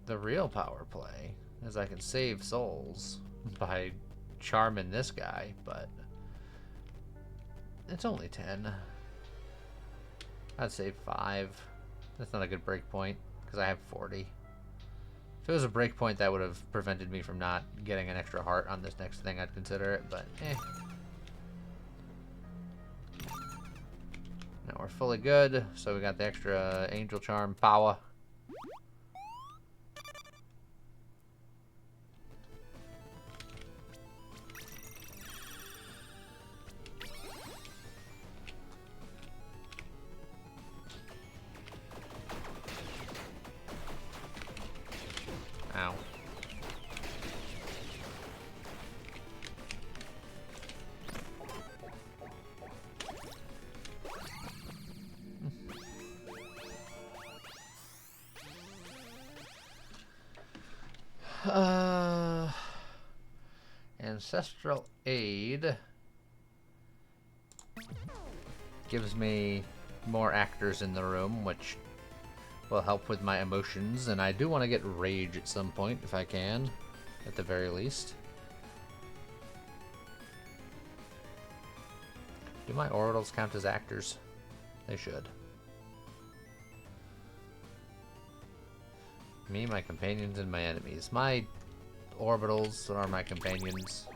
The real power play is I can save souls by charming this guy, but it's only 10. I'd save 5. That's not a good break point because I have 40. If it was a break point, that would have prevented me from not getting an extra heart on this next thing. I'd consider it, but eh. Now we're fully good, so we got the extra angel charm power. Ancestral Aid gives me more actors in the room, which will help with my emotions, and I do want to get Rage at some point, if I can, at the very least. Do my orbitals count as actors? They should. Me, my companions, and my enemies. My orbitals are my companions.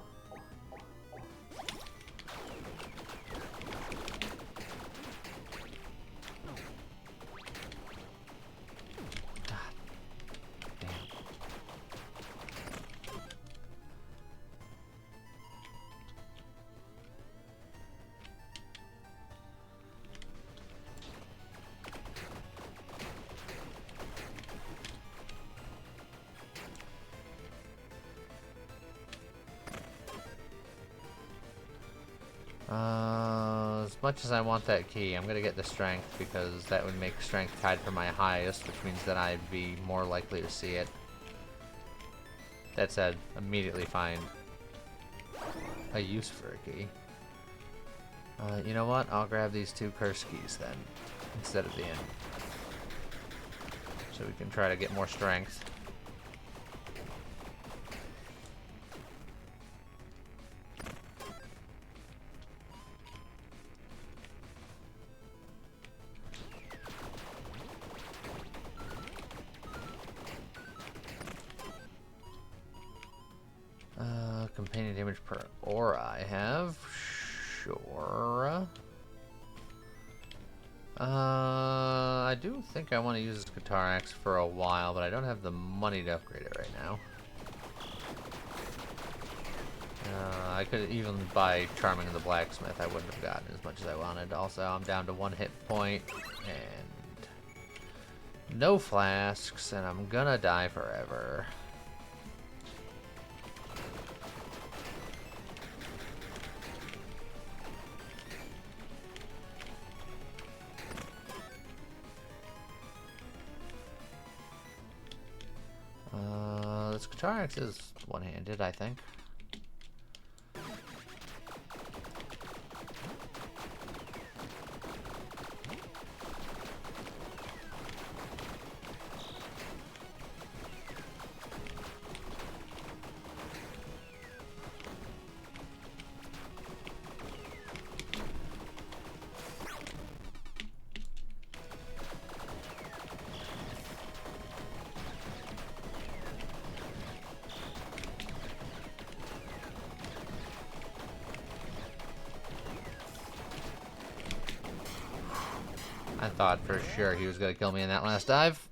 As much as I want that key, I'm gonna get the strength because that would make strength tied for my highest, which means that I'd be more likely to see it. That said, immediately find a use for a key. You know what? I'll grab these 2 curse keys then, instead of the inn. So we can try to get more strength. Companion damage per aura I have. Sure. I do think I want to use this guitar axe for a while, but I don't have the money to upgrade it right now. I could even buy Charming the Blacksmith. I wouldn't have gotten as much as I wanted. Also, I'm down to 1 hit point and no flasks, and I'm gonna die forever. This guitar axe is one-handed, I think. I thought for sure he was going to kill me in that last dive.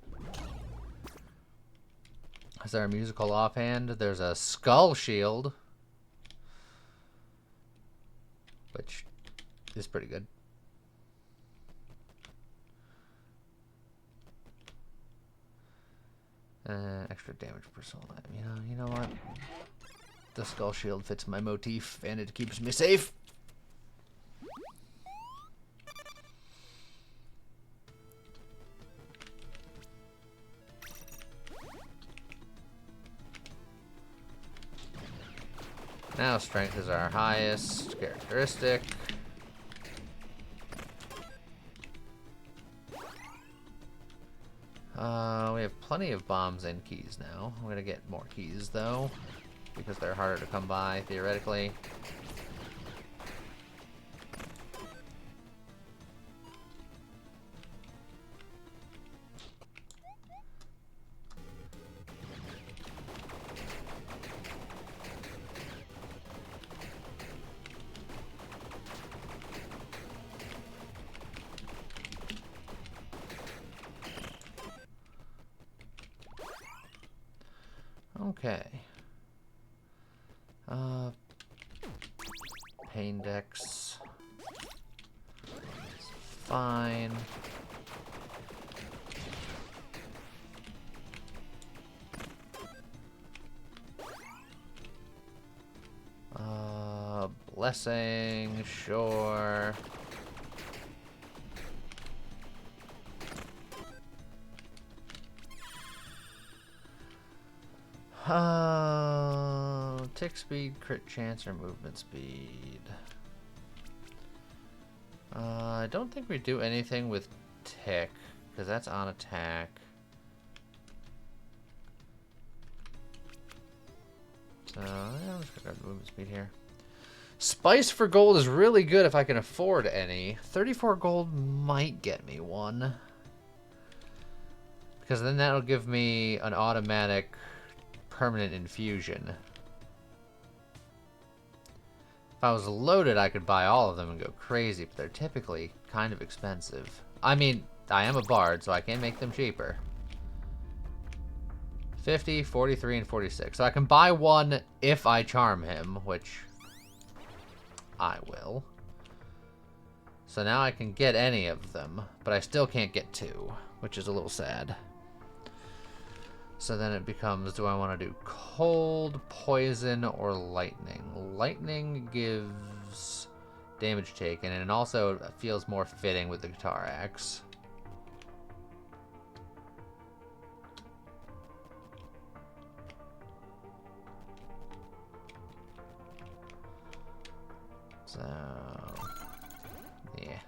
Is there a musical offhand? There's a skull shield, which is pretty good. Extra damage per soul. You know what? The skull shield fits my motif, and it keeps me safe. Now strength is our highest characteristic. We have plenty of bombs and keys now. I'm gonna get more keys though, because they're harder to come by theoretically. Okay. Pain Dex. It's fine. Blessing, sure. Tick speed, crit chance, or movement speed. I don't think we do anything with tick, because that's on attack. So, yeah, I'm just gonna grab the movement speed here. Spice for gold is really good if I can afford any. 34 gold might get me one. Because then that'll give me an automatic permanent infusion. If I was loaded, I could buy all of them and go crazy, but they're typically kind of expensive. I mean, I am a bard, so I can make them cheaper. 50, 43, and 46. So I can buy one if I charm him, which I will. So now I can get any of them, but I still can't get two, which is a little sad. So then it becomes, do I want to do cold, poison, or lightning? Lightning gives damage taken, and it also feels more fitting with the guitar axe. So, yeah.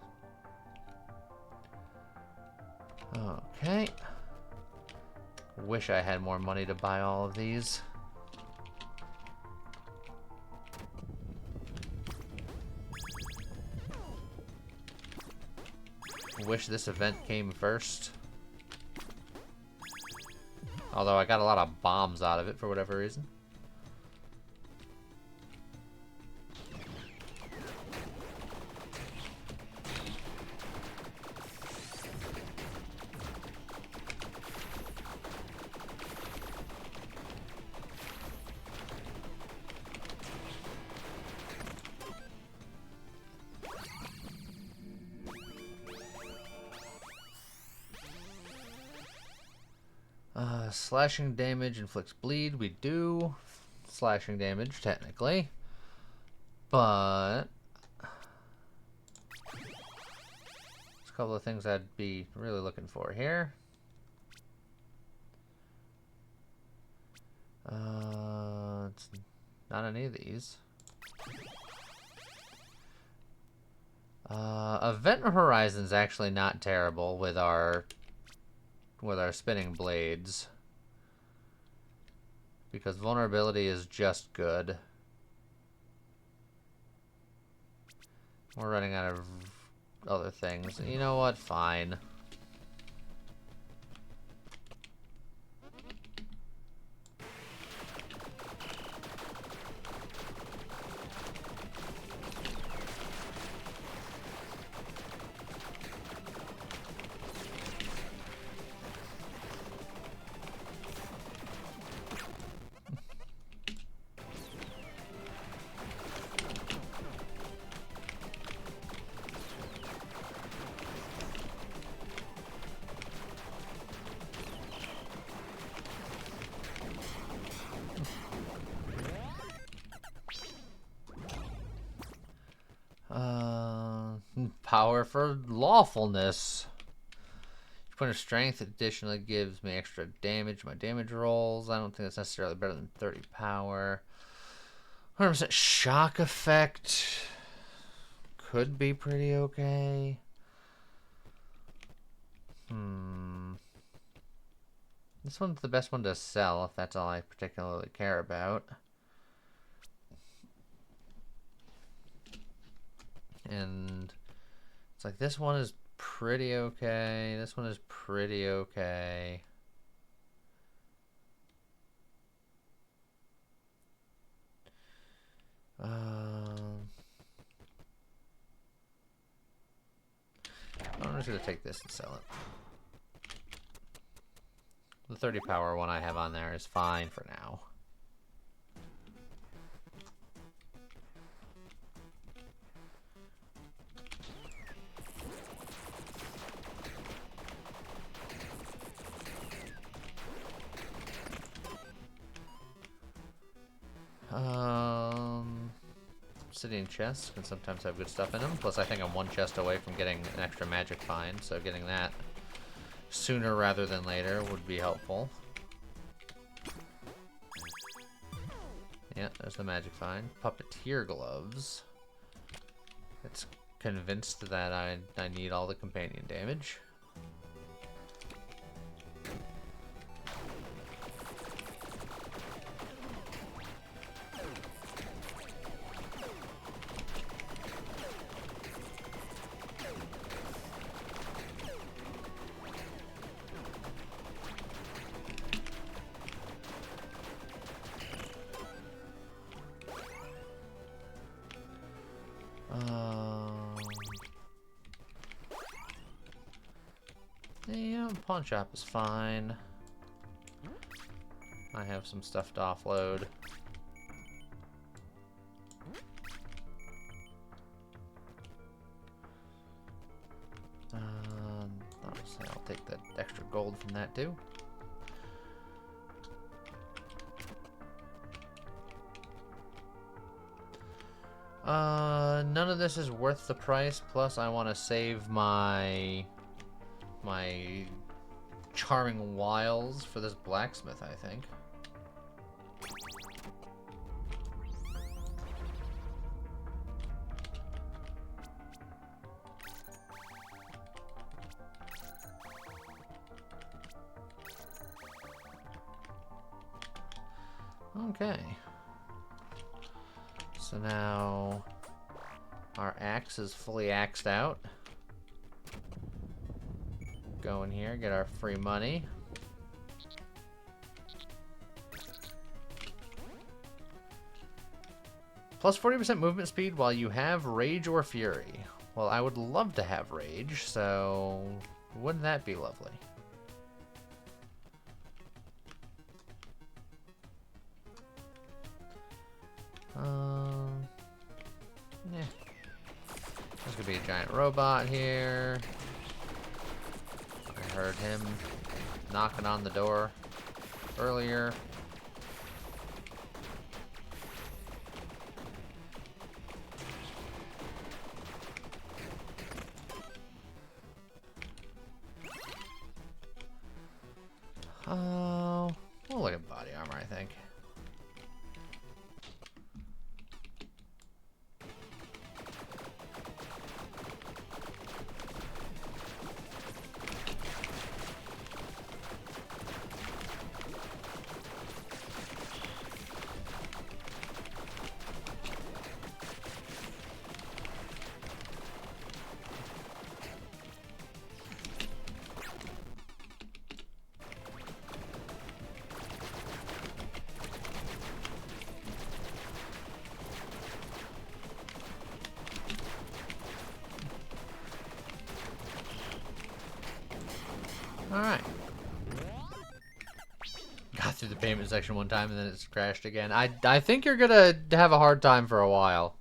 Okay. Wish I had more money to buy all of these. Wish this event came first. Although I got a lot of bombs out of it for whatever reason. Slashing damage inflicts bleed. We do slashing damage, technically. But there's a couple of things I'd be really looking for here. It's not any of these. Event Horizon's actually not terrible with our spinning blades, because vulnerability is just good. We're running out of other things. You know what? Fine. Power for lawfulness. Point of strength additionally gives me extra damage. My damage rolls. I don't think that's necessarily better than 30 power. 100% shock effect could be pretty okay. This one's the best one to sell if that's all I particularly care about. And it's like this one is pretty okay. This one is pretty okay. I'm just gonna take this and sell it. The 30 power one I have on there is fine for now. Obsidian chests can sometimes have good stuff in them. Plus, I think I'm one chest away from getting an extra magic find, so getting that sooner rather than later would be helpful. Yeah, there's the magic find. Puppeteer gloves. It's convinced that I need all the companion damage. Yeah, pawn shop is fine. I have some stuff to offload. Honestly, I'll take the extra gold from that too. None of this is worth the price. Plus, I want to save my charming wiles for this blacksmith, I think. Okay. So now our axe is fully axed out. Go in here, get our free money. Plus 40% movement speed while you have Rage or Fury. Well, I would love to have Rage, so wouldn't that be lovely? Yeah. There's gonna be a giant robot here. I heard him knocking on the door earlier. We'll look at body armor, I think. Alright. Got through the payment section one time and then it's crashed again. I think you're gonna have a hard time for a while.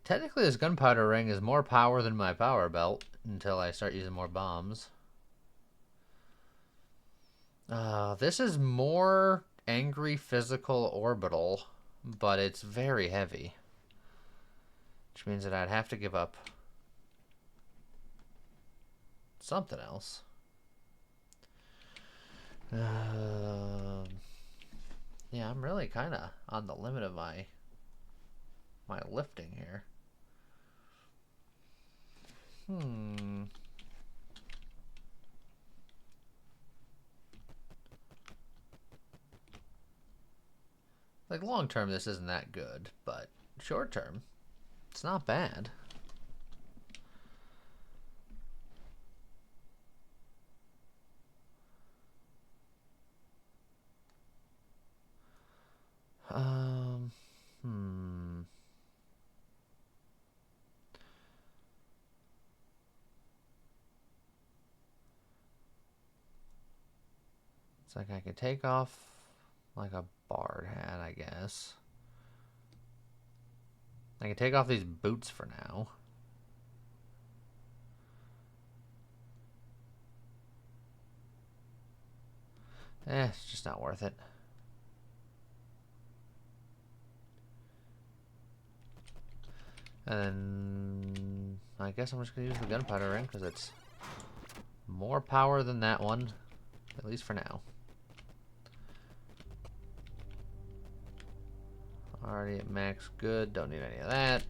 Technically this gunpowder ring is more power than my power belt until I start using more bombs. This is more angry physical orbital, but it's very heavy. Which means that I'd have to give up something else. Yeah, I'm really kind of on the limit of my lifting here. Like, long term, this isn't that good, but short term, it's not bad. It's like I could take off like a bard hat, I guess. I can take off these boots for now. It's just not worth it. And then I guess I'm just gonna use the gunpowder ring because it's more power than that one, at least for now. Already at max good. Don't need any of that.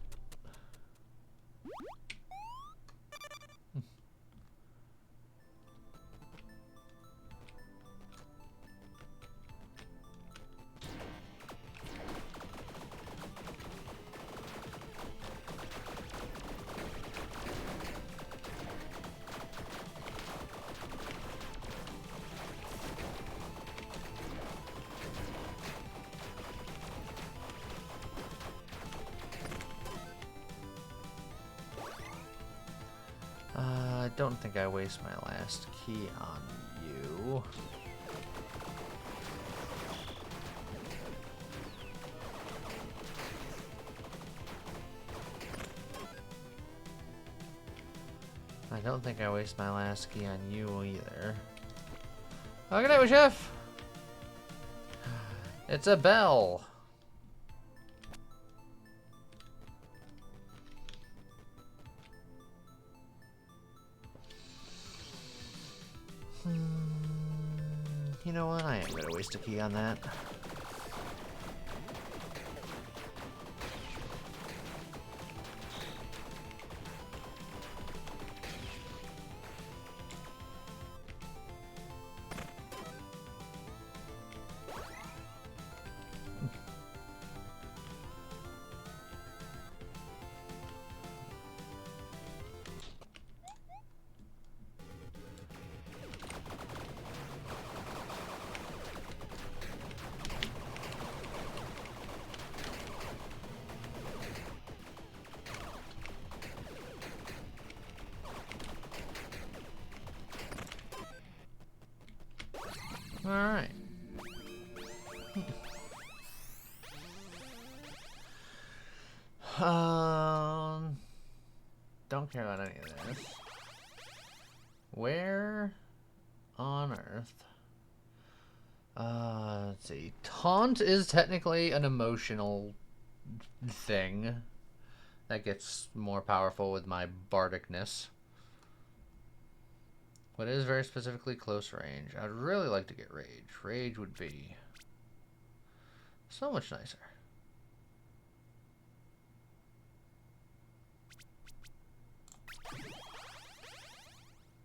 I don't think I waste my last key on you. I don't think I waste my last key on you either. Oh, good night, Chef! It's a bell! You know what? I am gonna waste a key on that. Alright. Don't care about any of this. Where on earth? Let's see. Taunt is technically an emotional thing that gets more powerful with my bardicness. But it is very specifically close range. I'd really like to get Rage. Rage would be so much nicer.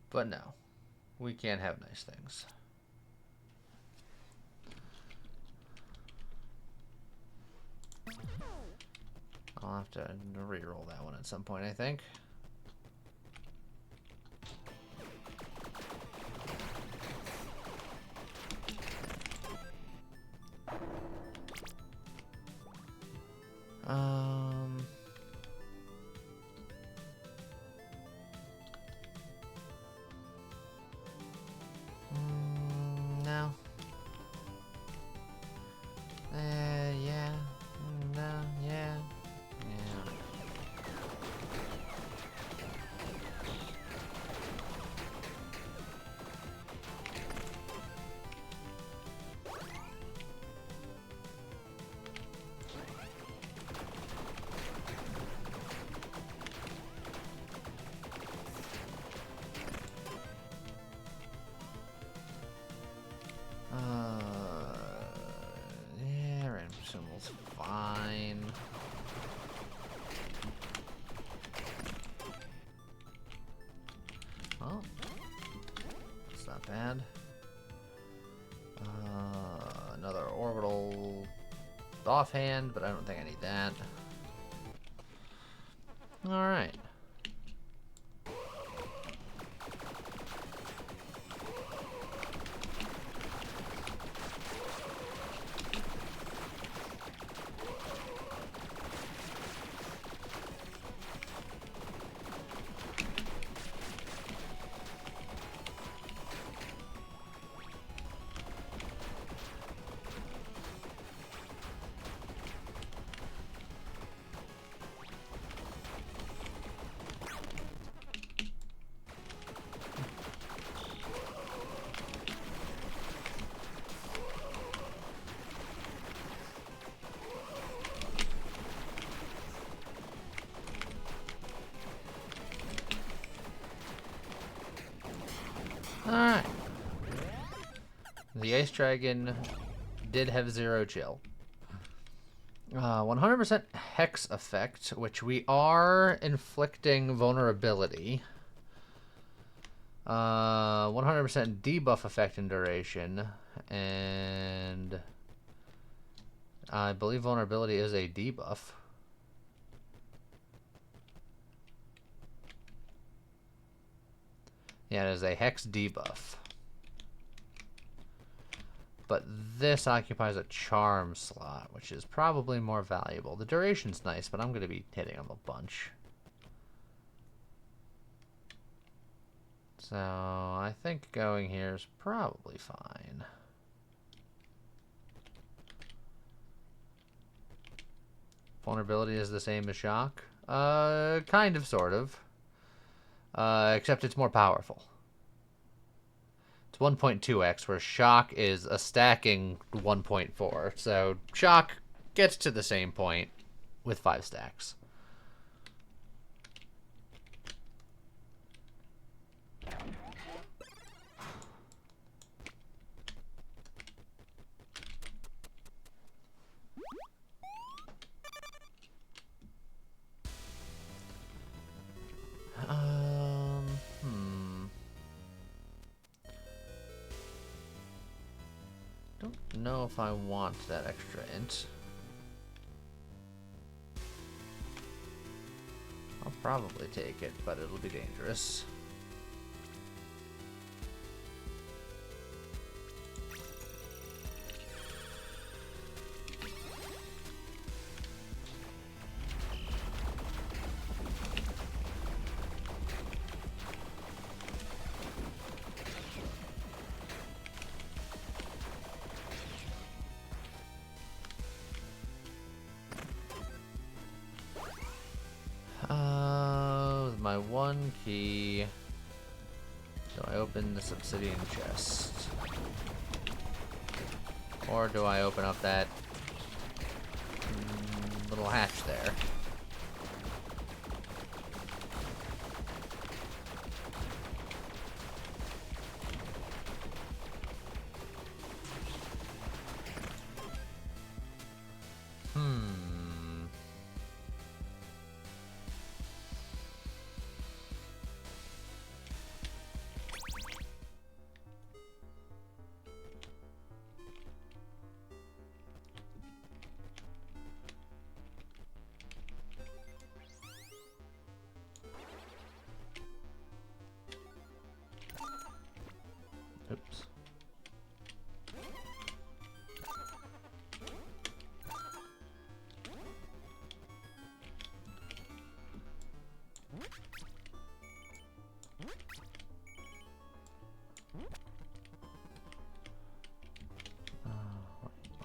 But no, we can't have nice things. I'll have to re-roll that one at some point, I think. No. Yeah. No, yeah. Yeah. Yeah, random symbols, fine. Oh, it's not bad. Another orbital offhand, but I don't think I need that. All right. Alright. The Ice Dragon did have 0 chill. 100% Hex effect, which we are inflicting vulnerability. 100% debuff effect and duration, and I believe vulnerability is a debuff. Yeah, it is a Hex debuff. But this occupies a charm slot, which is probably more valuable. The duration's nice, but I'm going to be hitting them a bunch. So I think going here is probably fine. Vulnerability is the same as shock. Kind of, sort of. Except it's more powerful. It's 1.2x, where shock is a stacking 1.4. So shock gets to the same point with 5 stacks. Don't know if I want that extra int. I'll probably take it, but it'll be dangerous. With my one key, do I open this obsidian chest? Or do I open up that little hatch there? Oops.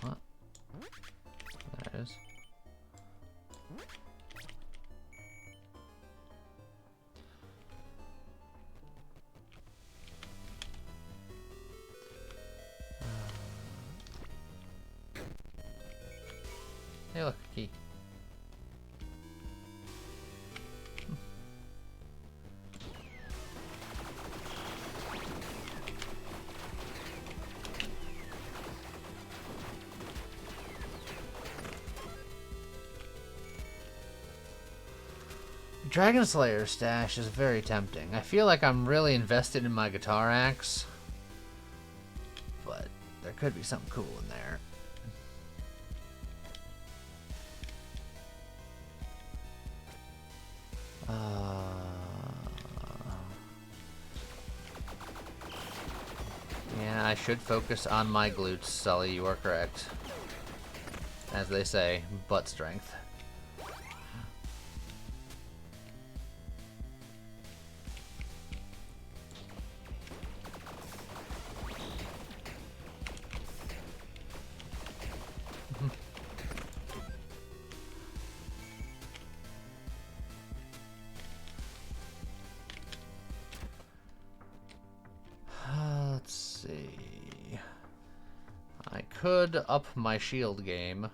What? There it is. Hey, look, key. Dragon Slayer stash is very tempting. I feel like I'm really invested in my guitar axe, but there could be something cool in there. Yeah, I should focus on my glutes, Sully. You are correct. As they say, butt strength. Let's see. I could up my shield game.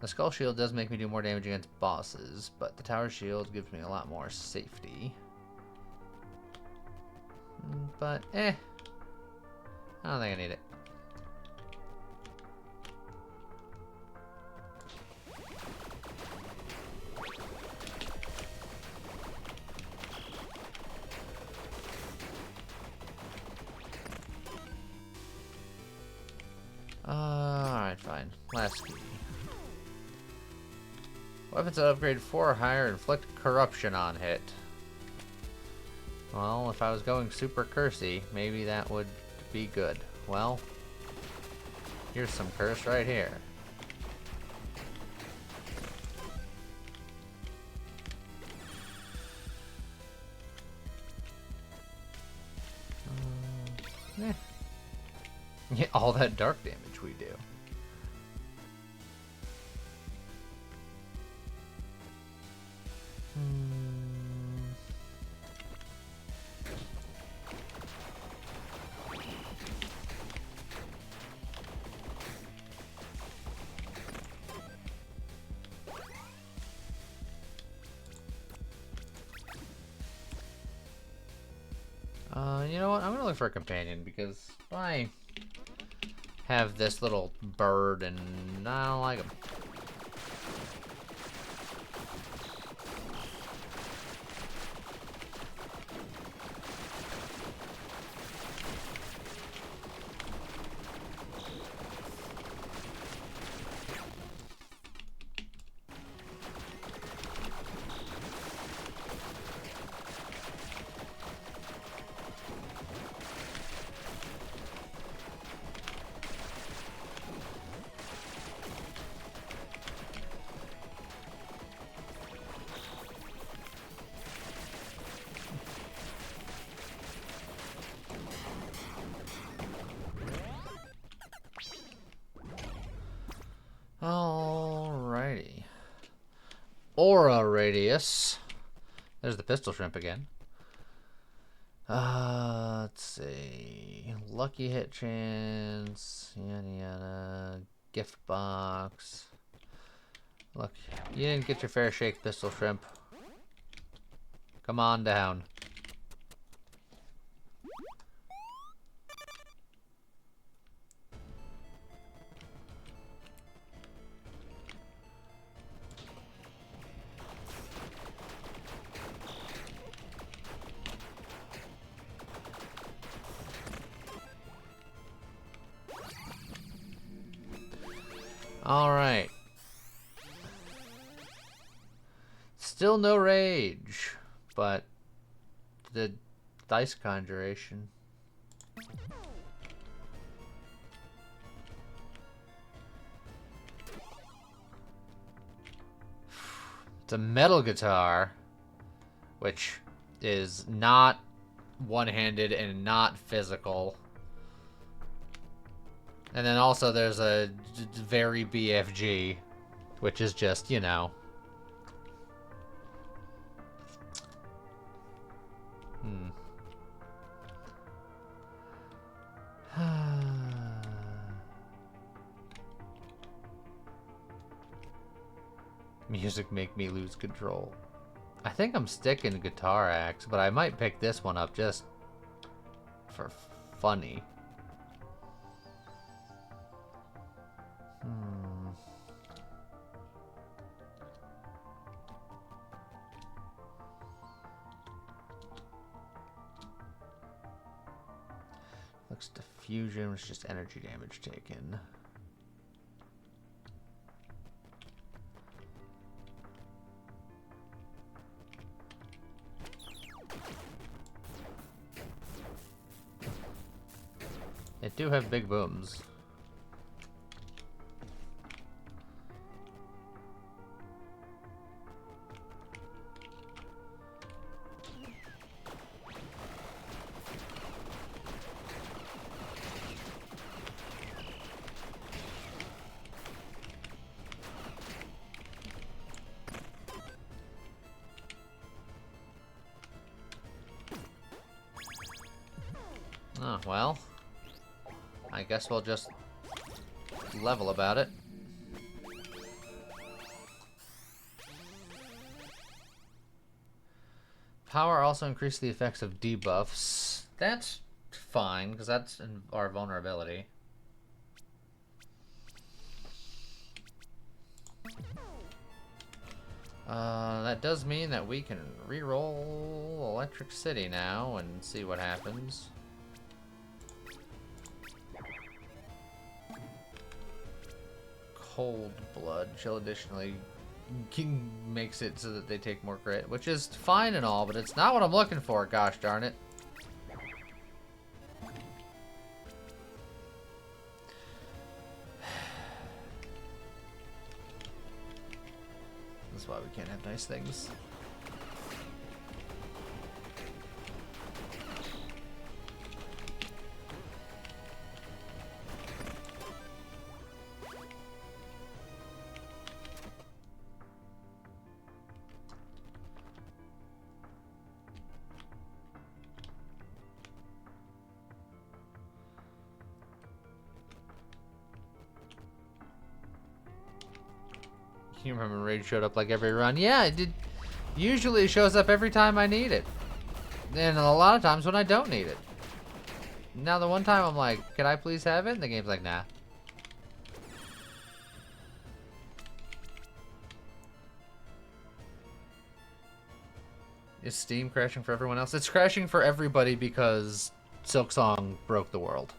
The skull shield does make me do more damage against bosses, but the tower shield gives me a lot more safety. But, I don't think I need it. Last key. Weapons at upgrade 4 or higher inflict corruption on hit. Well, if I was going super cursey, maybe that would be good. Well, here's some curse right here. Eh. Yeah, all that dark damage we do. You know what? I'm gonna look for a companion because I have this little bird and I don't like him. Alrighty. Aura radius. There's the pistol shrimp again. Let's see. Lucky hit chance. Yada yada. Gift box. Look, you didn't get your fair shake, pistol shrimp. Come on down. Alright. Still no rage, but the dice conjuration. It's a metal guitar, which is not one-handed and not physical. And then also there's a very BFG, which is just, you know. Music make me lose control. I think I'm sticking Guitar Axe, but I might pick this one up just for funny. Looks diffusion, which is just energy damage taken. They do have big booms. Oh, well. I guess we'll just level about it. Power also increases the effects of debuffs. That's fine, because that's our vulnerability. That does mean that we can re-roll Electric City now and see what happens. cold blood. Chill additionally makes it so that they take more crit, which is fine and all, but it's not what I'm looking for, gosh darn it. That's why we can't have nice things. You remember Raid showed up like every run? Yeah, it did. Usually it shows up every time I need it. And a lot of times when I don't need it. Now the one time I'm like, can I please have it? And the game's like, nah. Is Steam crashing for everyone else? It's crashing for everybody because Silksong broke the world.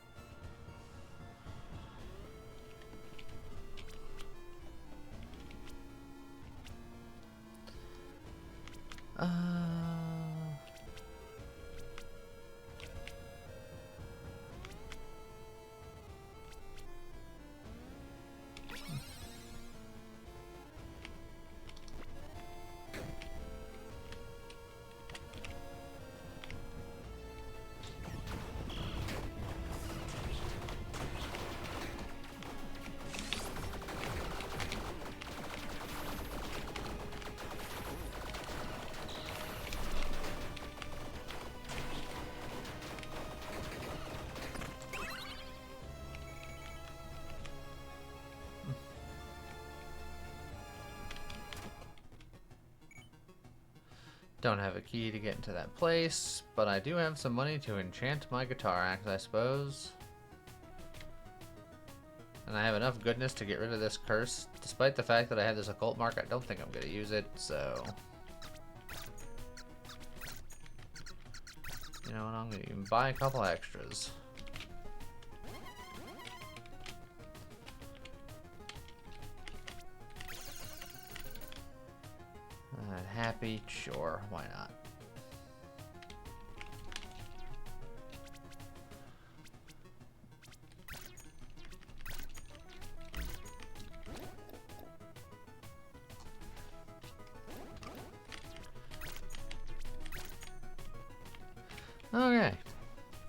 Don't have a key to get into that place, but I do have some money to enchant my guitar axe, I suppose. And I have enough goodness to get rid of this curse. Despite the fact that I have this occult mark, I don't think I'm going to use it, so... You know what, I'm going to even buy a couple extras. Happy? Sure, why not? Okay.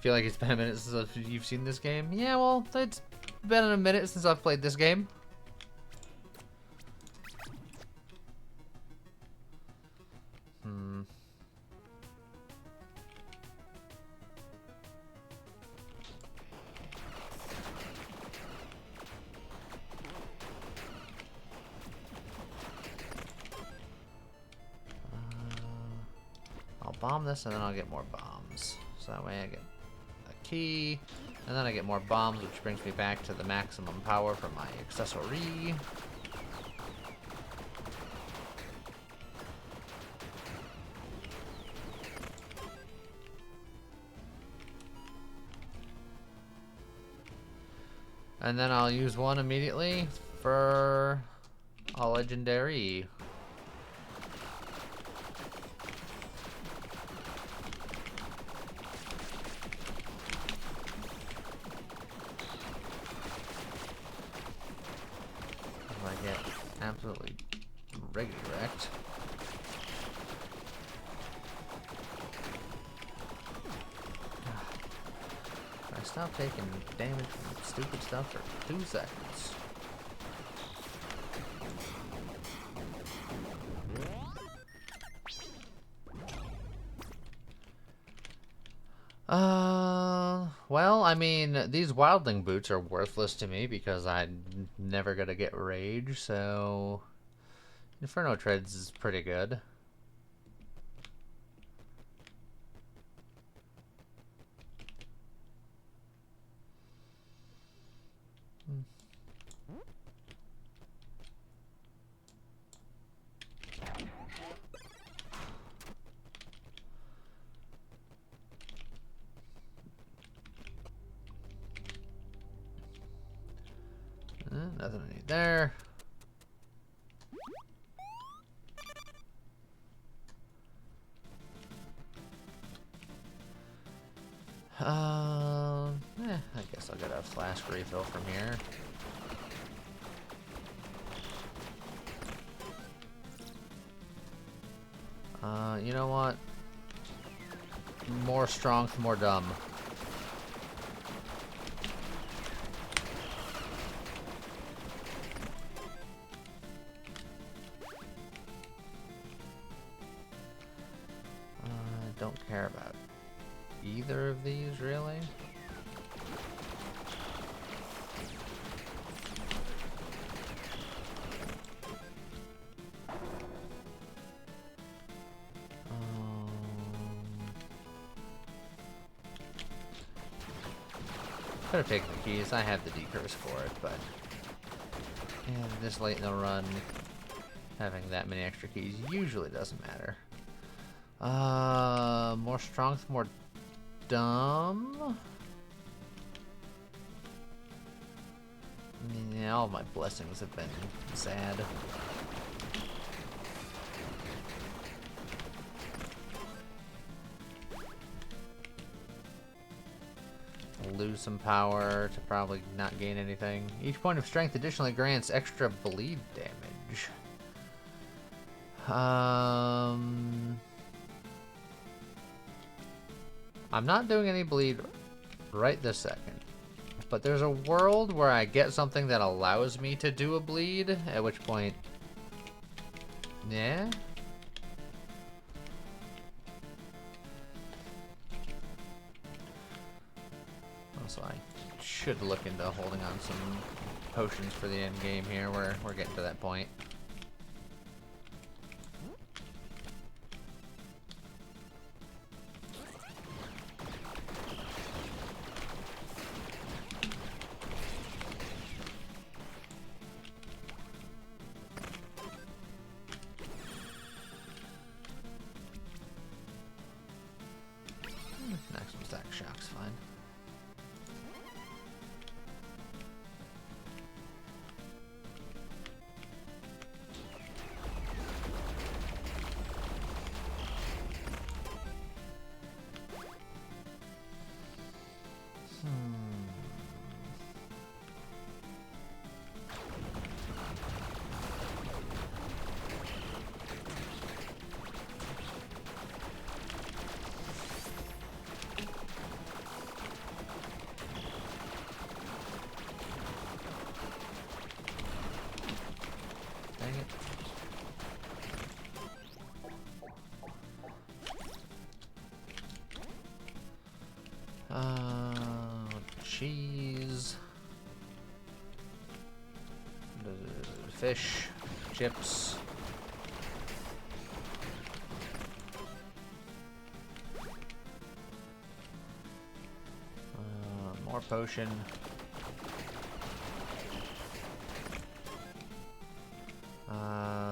Feel like it's been a minute since you've seen this game? Yeah, well, it's been a minute since I've played this game. Bomb this and then I'll get more bombs. So that way I get a key and then I get more bombs, which brings me back to the maximum power for my accessory. And then I'll use one immediately for a legendary. I get absolutely regular wrecked. I stopped taking damage from stupid stuff for 2 seconds. Well, I mean, these wildling boots are worthless to me because I'm never gonna get rage, so Inferno Treads is pretty good. Nothing I need there. I guess I'll get a flask refill from here. You know what? More strong, more dumb. Don't care about either of these, really. Could have taken the keys. I have the decurse for it, but yeah, this late in the run, having that many extra keys usually doesn't matter. More strength, more dumb. Yeah, all my blessings have been sad. Lose some power to probably not gain anything. Each point of strength additionally grants extra bleed damage. I'm not doing any bleed right this second, but there's a world where I get something that allows me to do a bleed, at which point, yeah. Also, I should look into holding on some potions for the end game here. We're getting to that point. Maximum stack shock's fine. Dang it. Cheese. Fish. Chips. More potion.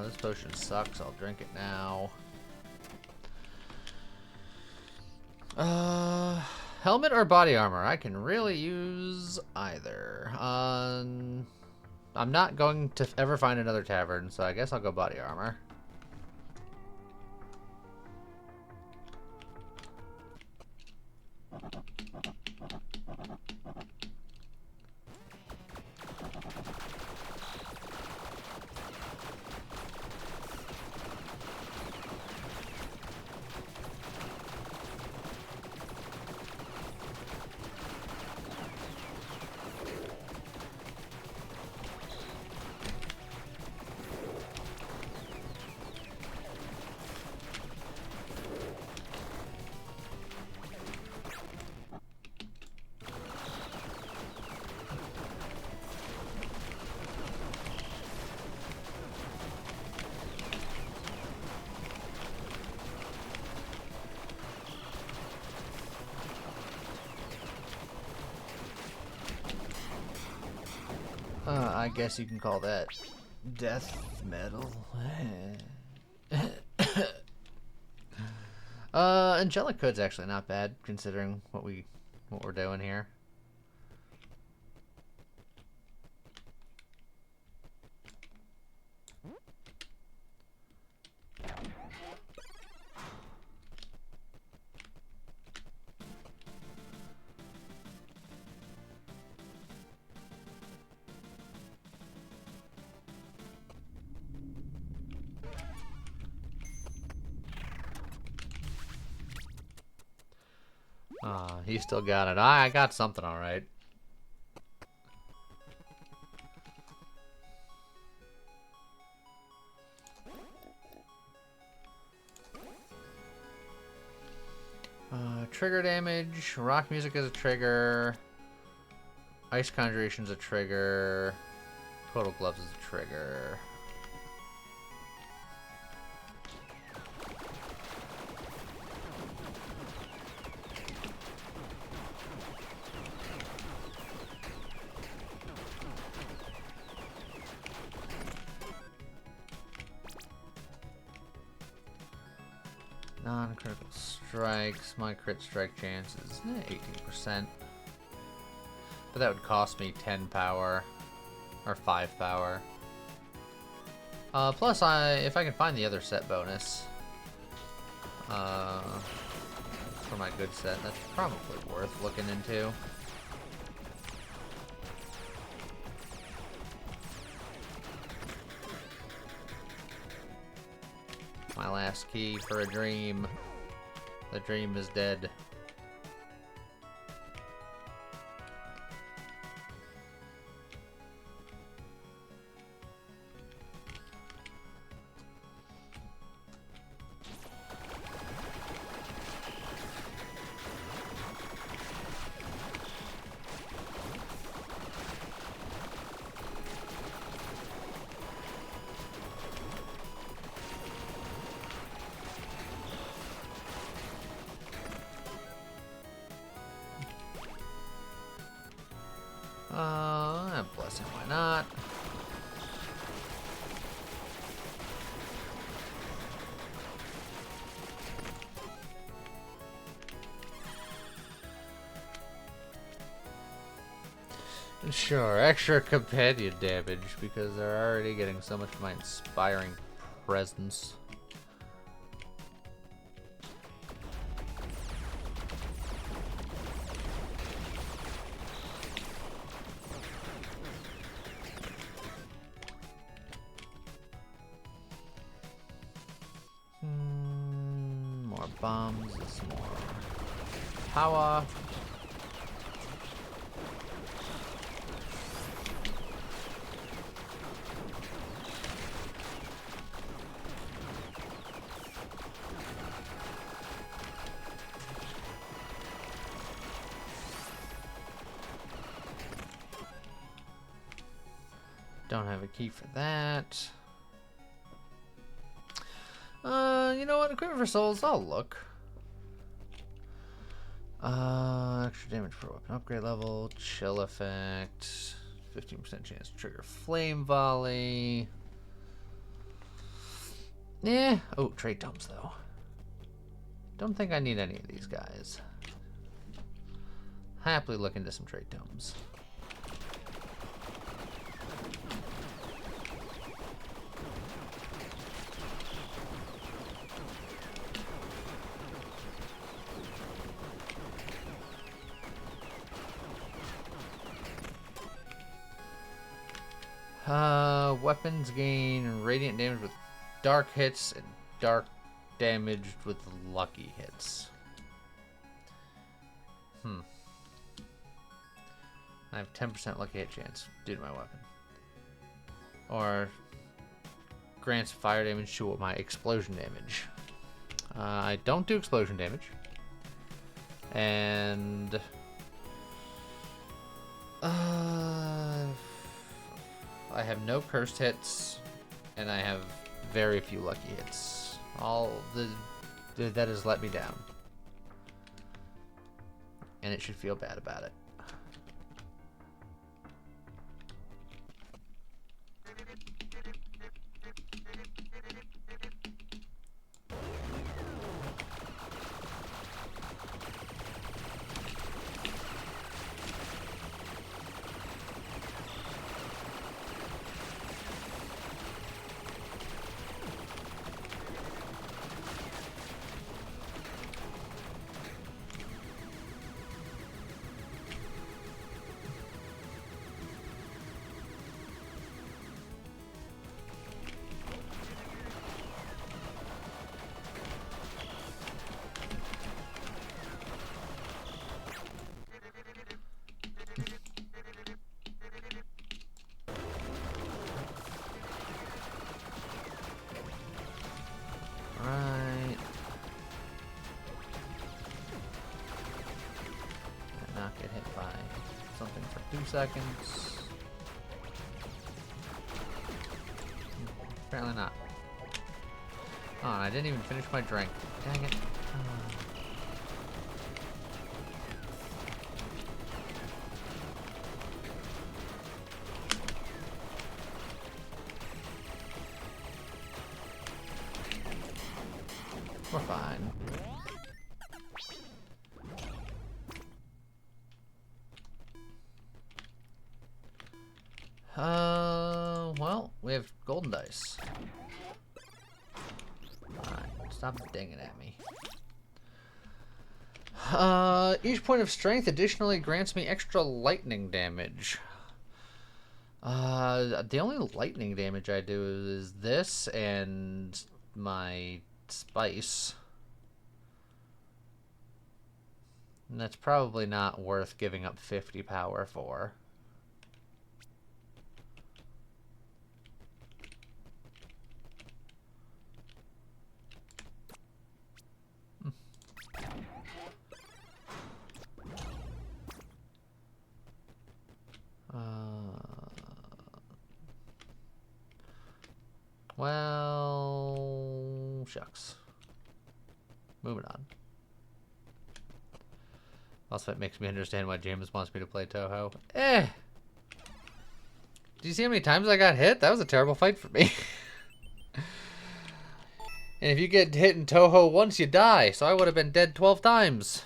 This potion sucks. I'll drink it now. Helmet or body armor? I can really use either. I'm not going to ever find another tavern, so I guess I'll go body armor. I guess you can call that death metal. Angelic Hood's actually not bad considering what we're doing here. Ah, he still got it. I got something all right. Trigger damage. Rock music is a trigger. Ice conjuration is a trigger. Total gloves is a trigger. Non-critical strikes. My crit strike chance is 18%. But that would cost me 10 power. Or 5 power. Plus, if I can find the other set bonus. For my good set, that's probably worth looking into. My last key for a dream. The dream is dead. Blessing, why not? Sure, extra companion damage because they're already getting so much of my inspiring presence. More bombs, some more power. Don't have a key for that. You know what? Equipment for souls, I'll look. Extra damage per weapon upgrade level, chill effect, 15% chance to trigger flame volley. Yeah. Oh, trade tomes though. Don't think I need any of these guys. Happily look into some trade tomes. Weapons gain radiant damage with dark hits and dark damage with lucky hits. I have 10% lucky hit chance due to my weapon. Or grants fire damage to my explosion damage. I don't do explosion damage. And I have no cursed hits, and I have very few lucky hits. That has let me down, and it should feel bad about it. 2 seconds. Apparently not. Oh, and I didn't even finish my drink. Dang it. We're fine. Well, we have golden dice. Alright, stop dinging at me. Each point of strength additionally grants me extra lightning damage. The only lightning damage I do is this and my spice. And that's probably not worth giving up 50 power for. Well, shucks. Moving on. Also, it makes me understand why James wants me to play Touhou. Do you see how many times I got hit? That was a terrible fight for me. And if you get hit in Touhou once, you die. So I would have been dead 12 times.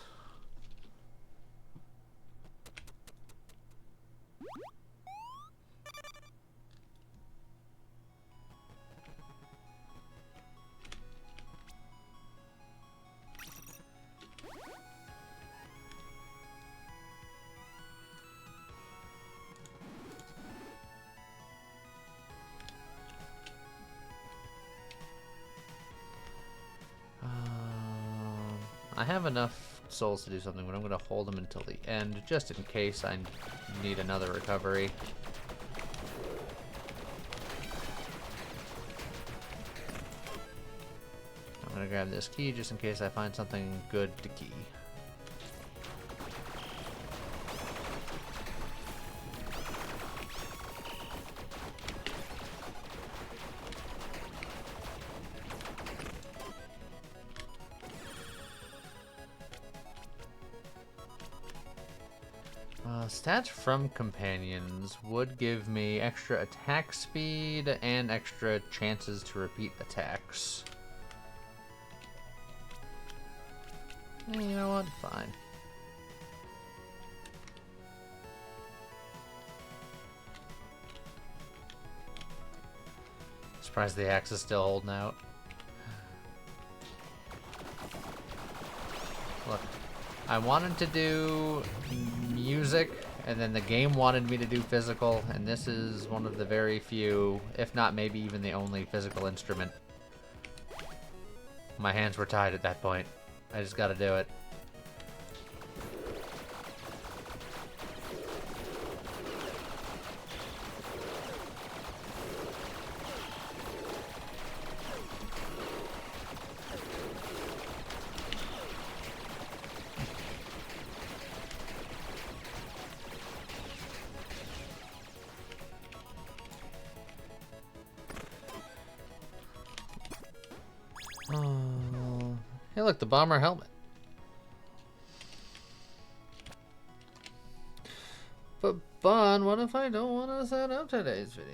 I have enough souls to do something, but I'm going to hold them until the end, just in case I need another recovery. I'm going to grab this key just in case I find something good to key. Stats from companions would give me extra attack speed and extra chances to repeat attacks. You know what? Fine. Surprised the axe is still holding out. Look, I wanted to do music, and then the game wanted me to do physical, and this is one of the very few, if not maybe even the only physical instrument. My hands were tied at that point. I just gotta do it. Oh, hey look, the bomber helmet. But Bon, what if I don't want to set up today's video?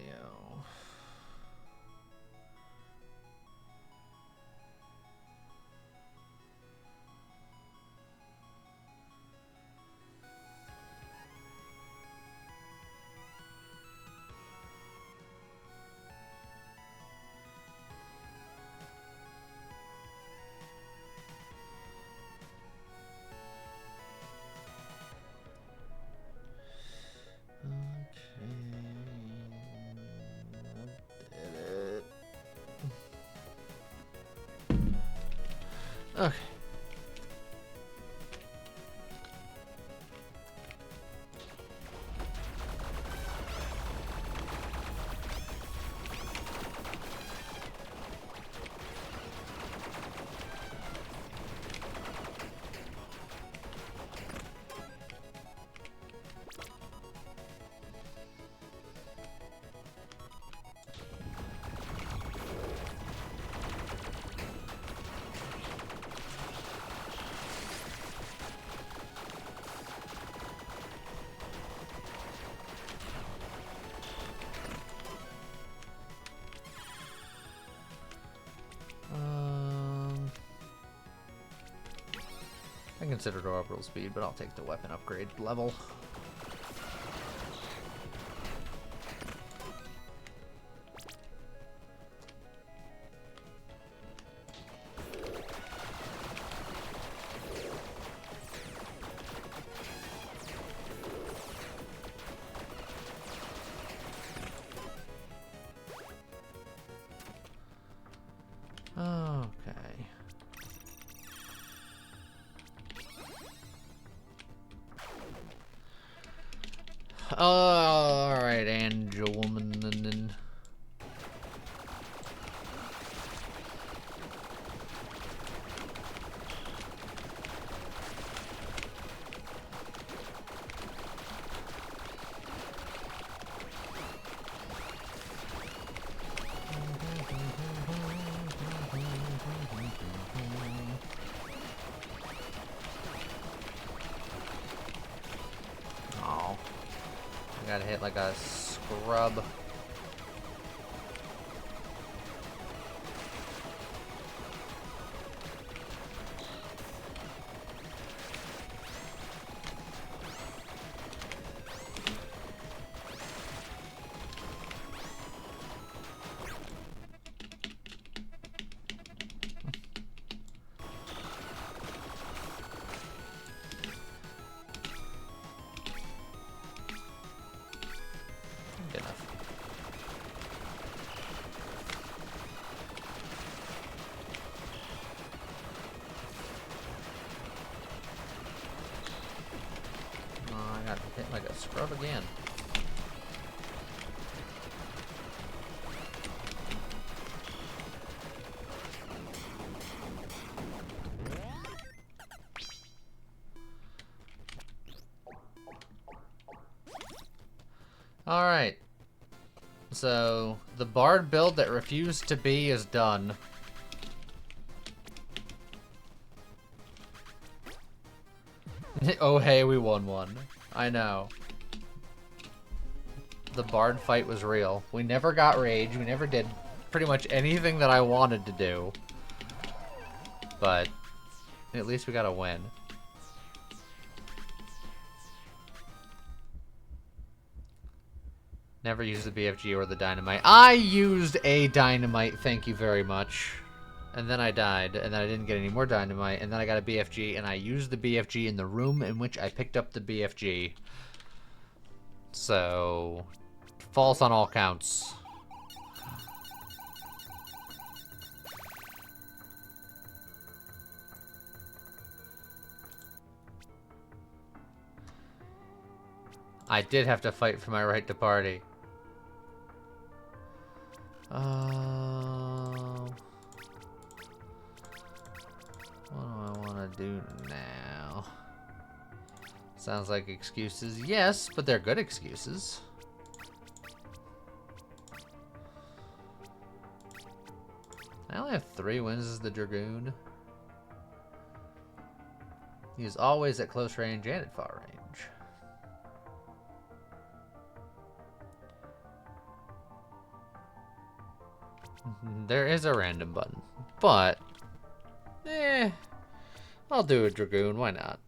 Okay. I considered orbital speed, but I'll take the weapon upgrade level. Okay. Alright, Angel Woman, and then... Oh. I got hit like a scrub. Good enough. Oh, I got hit like a scrub again. Alright. So, the Bard build that refused to be is done. Oh hey, we won one. I know. The Bard fight was real. We never got rage, we never did pretty much anything that I wanted to do. But, at least we got a win. Never used the BFG or the dynamite. I used a dynamite, thank you very much. And then I died, and then I didn't get any more dynamite, and then I got a BFG, and I used the BFG in the room in which I picked up the BFG. So, false on all counts. I did have to fight for my right to party. What do I want to do now? Sounds like excuses. Yes, but they're good excuses. I only have 3 wins as the Dragoon. He is always at close range and at far range. There is a random button, but I'll do a Dragoon, why not?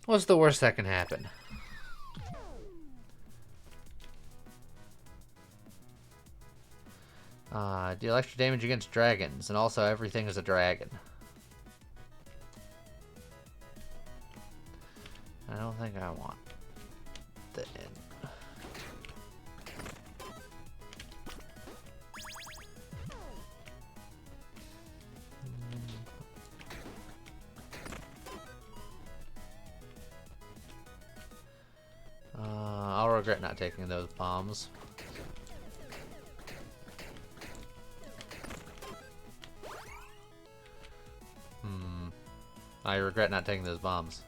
What's the worst that can happen? Deal extra damage against dragons, and also everything is a dragon. I don't think I want the end. I'll regret not taking those bombs. I regret not taking those bombs.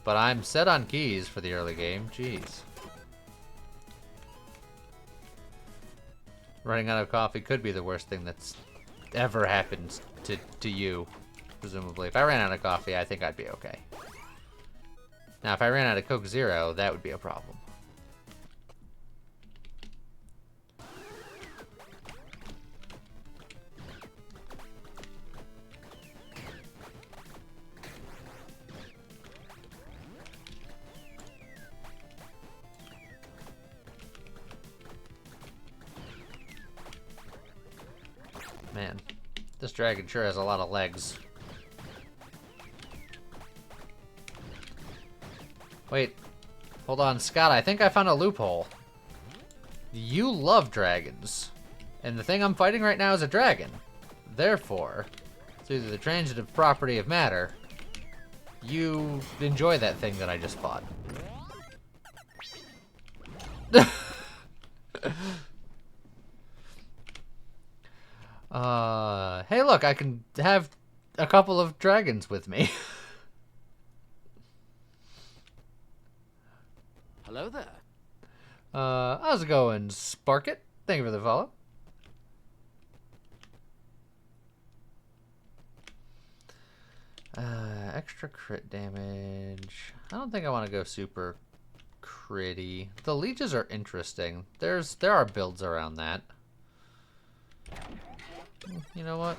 But I'm set on keys for the early game. Jeez. Running out of coffee could be the worst thing that's ever happened to you, presumably. If I ran out of coffee, I think I'd be okay. Now, if I ran out of Coke Zero, that would be a problem. This dragon sure has a lot of legs. Wait. Hold on, Scott, I think I found a loophole. You love dragons. And the thing I'm fighting right now is a dragon. Therefore, through the transitive property of matter, you enjoy that thing that I just fought. Hey look, I can have a couple of dragons with me.
Hello there.
How's it going, Sparkit? Thank you for the follow. Extra crit damage. I don't think I want to go super critty. The leeches are interesting. There are builds around that. You know what?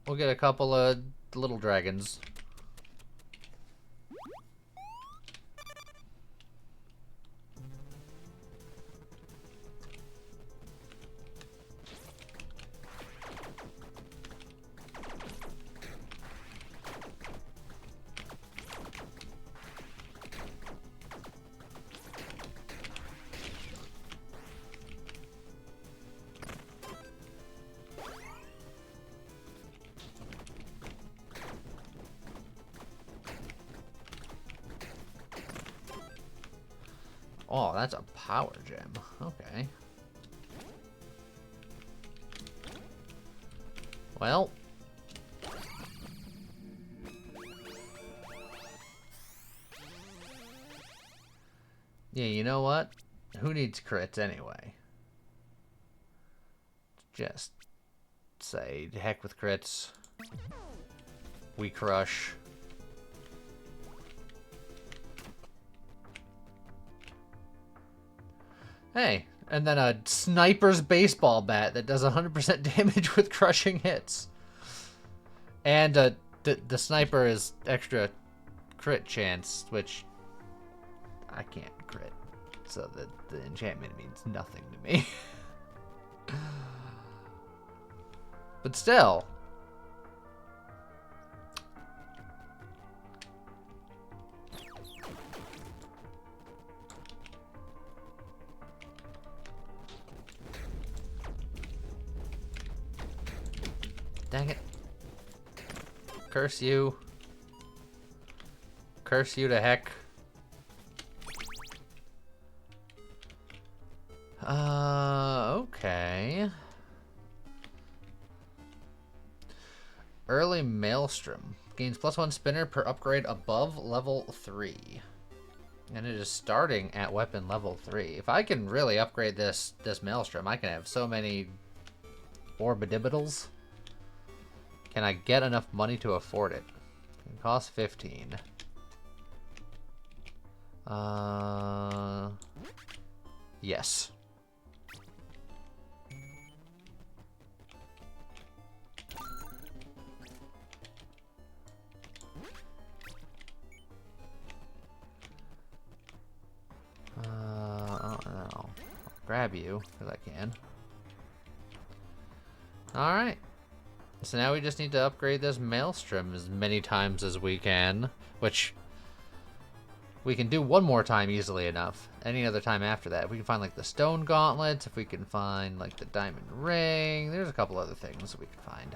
We'll get a couple of little dragons. Oh, that's a power gem. Okay. Well. Yeah, you know what? Who needs crits anyway? Just say, heck with crits. We crush. Hey, and then a sniper's baseball bat that does 100% damage with crushing hits. And the sniper is extra crit chance, which I can't crit. So the enchantment means nothing to me. But still. Dang it. Curse you. Curse you to heck. Okay. Early Maelstrom. Gains +1 spinner per upgrade above level 3. And it is starting at weapon level 3. If I can really upgrade this Maelstrom, I can have so many Orbidibitals. Can I get enough money to afford it? It costs 15. Yes. I don't know. I'll grab you if I can. Alright. So now we just need to upgrade this Maelstrom as many times as we can, which we can do one more time easily enough. Any other time after that. If we can find like the stone gauntlets, if we can find like the diamond ring, there's a couple other things that we can find.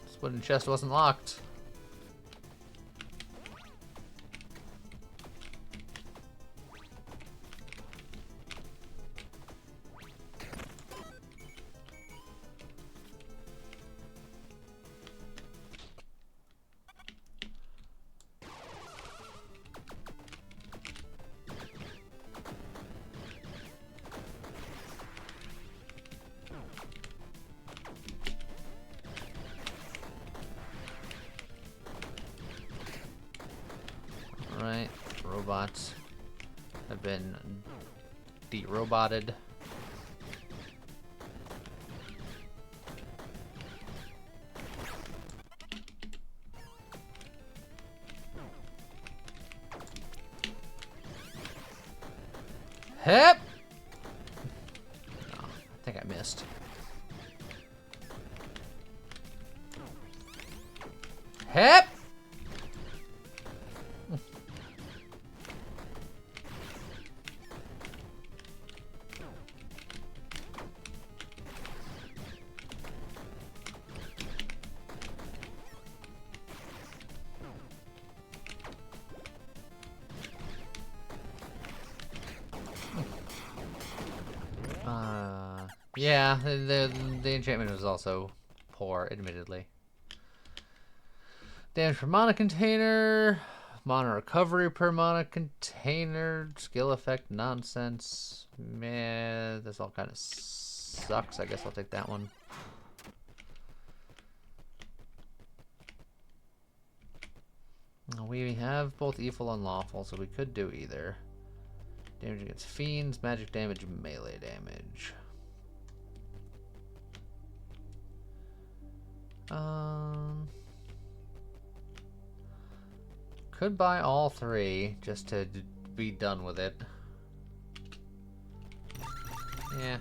This wooden chest wasn't locked. Right, robots have been de-roboted. Hep! No, I think I missed. Hep! Yeah, the enchantment was also poor, admittedly. Damage per mana container, mana recovery per mana container, skill effect nonsense. Man, this all kind of sucks. I guess I'll take that one. We have both evil and lawful, so we could do either. Damage against fiends, magic damage, melee damage. Could buy all three just to be done with it. Yeah.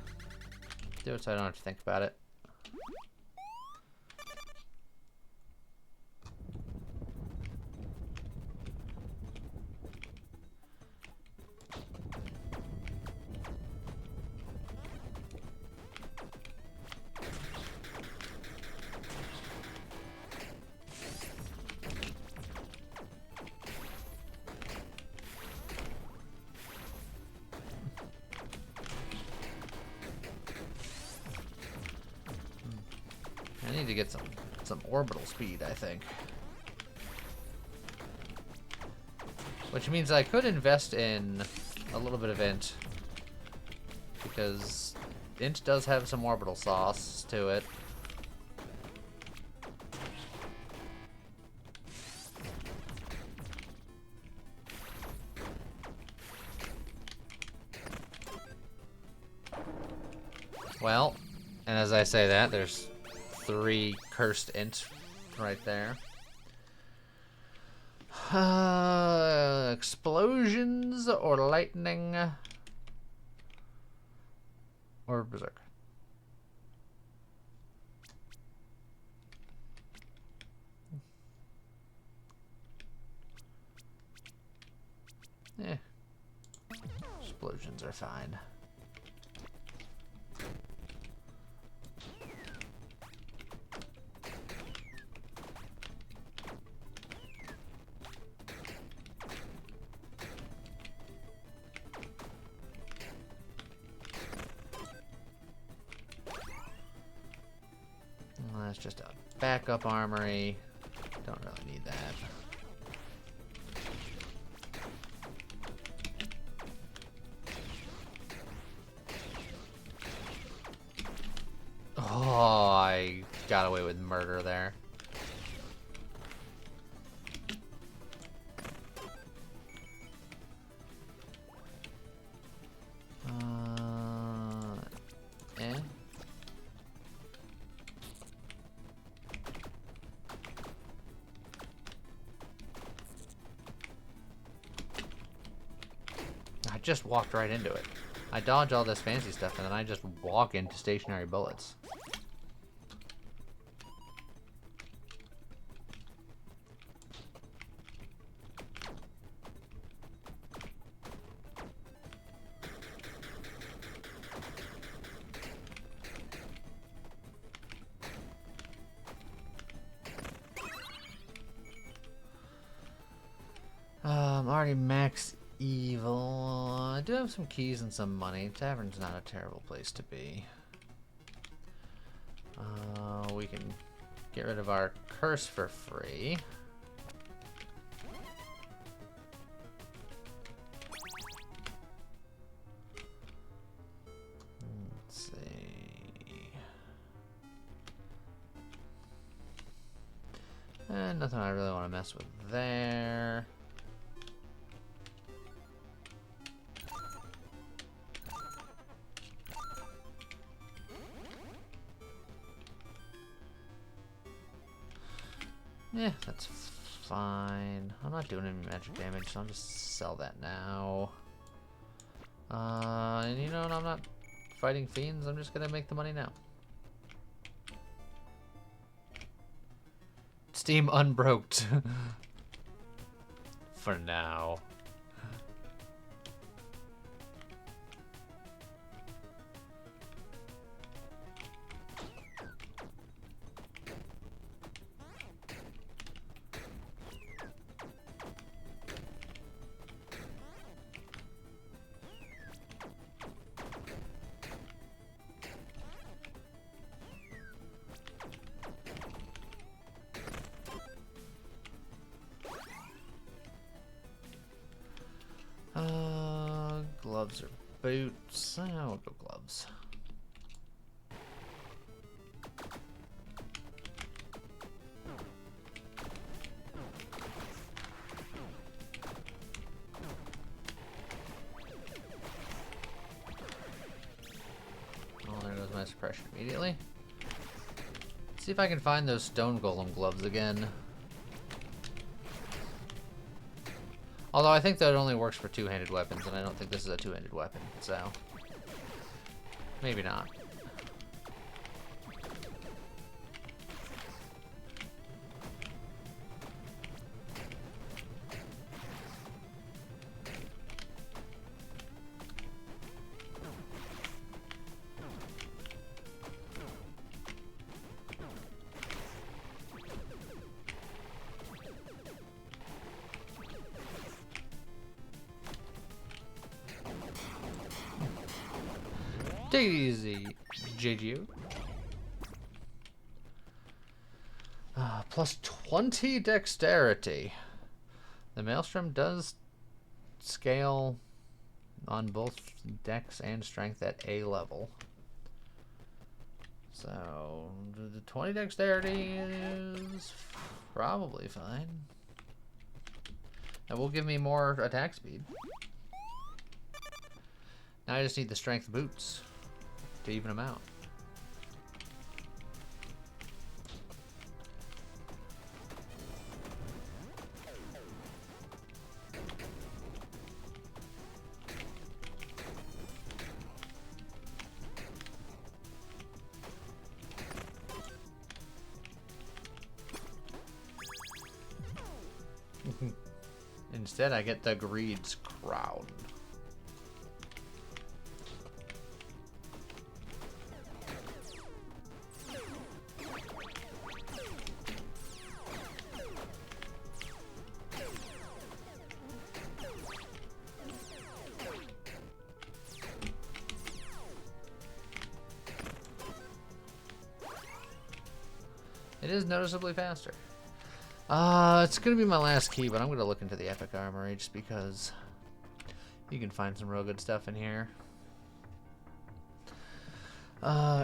Do it so I don't have to think about it. I need to get some orbital speed, I think. Which means I could invest in a little bit of int, because int does have some orbital sauce to it. Well, and as I say that, there's 3 cursed int right there. Explosions or lightning or berserk. Explosions are fine. That's just a backup armory. Don't really need that. Oh, I got away with murder there. I just walked right into it. I dodge all this fancy stuff and then I just walk into stationary bullets. I'm already max evil. I do have some keys and some money. Tavern's not a terrible place to be. We can get rid of our curse for free. Let's see. And nothing I really want to mess with there. Yeah, that's fine. I'm not doing any magic damage, so I'll just sell that now. And you know what? I'm not fighting fiends. I'm just gonna make the money now. Steam unbroked. For now. Gloves or boots? I'll go gloves. Oh, there goes my suppression immediately. Let's see if I can find those stone golem gloves again. Although I think that it only works for two-handed weapons, and I don't think this is a two-handed weapon, so maybe not. Daisy JGU. Plus 20 dexterity. The Maelstrom does scale on both dex and strength at A level. So the 20 dexterity is probably fine. That will give me more attack speed. Now I just need the strength boots to even them out. Instead, I get the Greed's Crown. It is noticeably faster. It's gonna be my last key, but I'm gonna look into the Epic Armory just because you can find some real good stuff in here.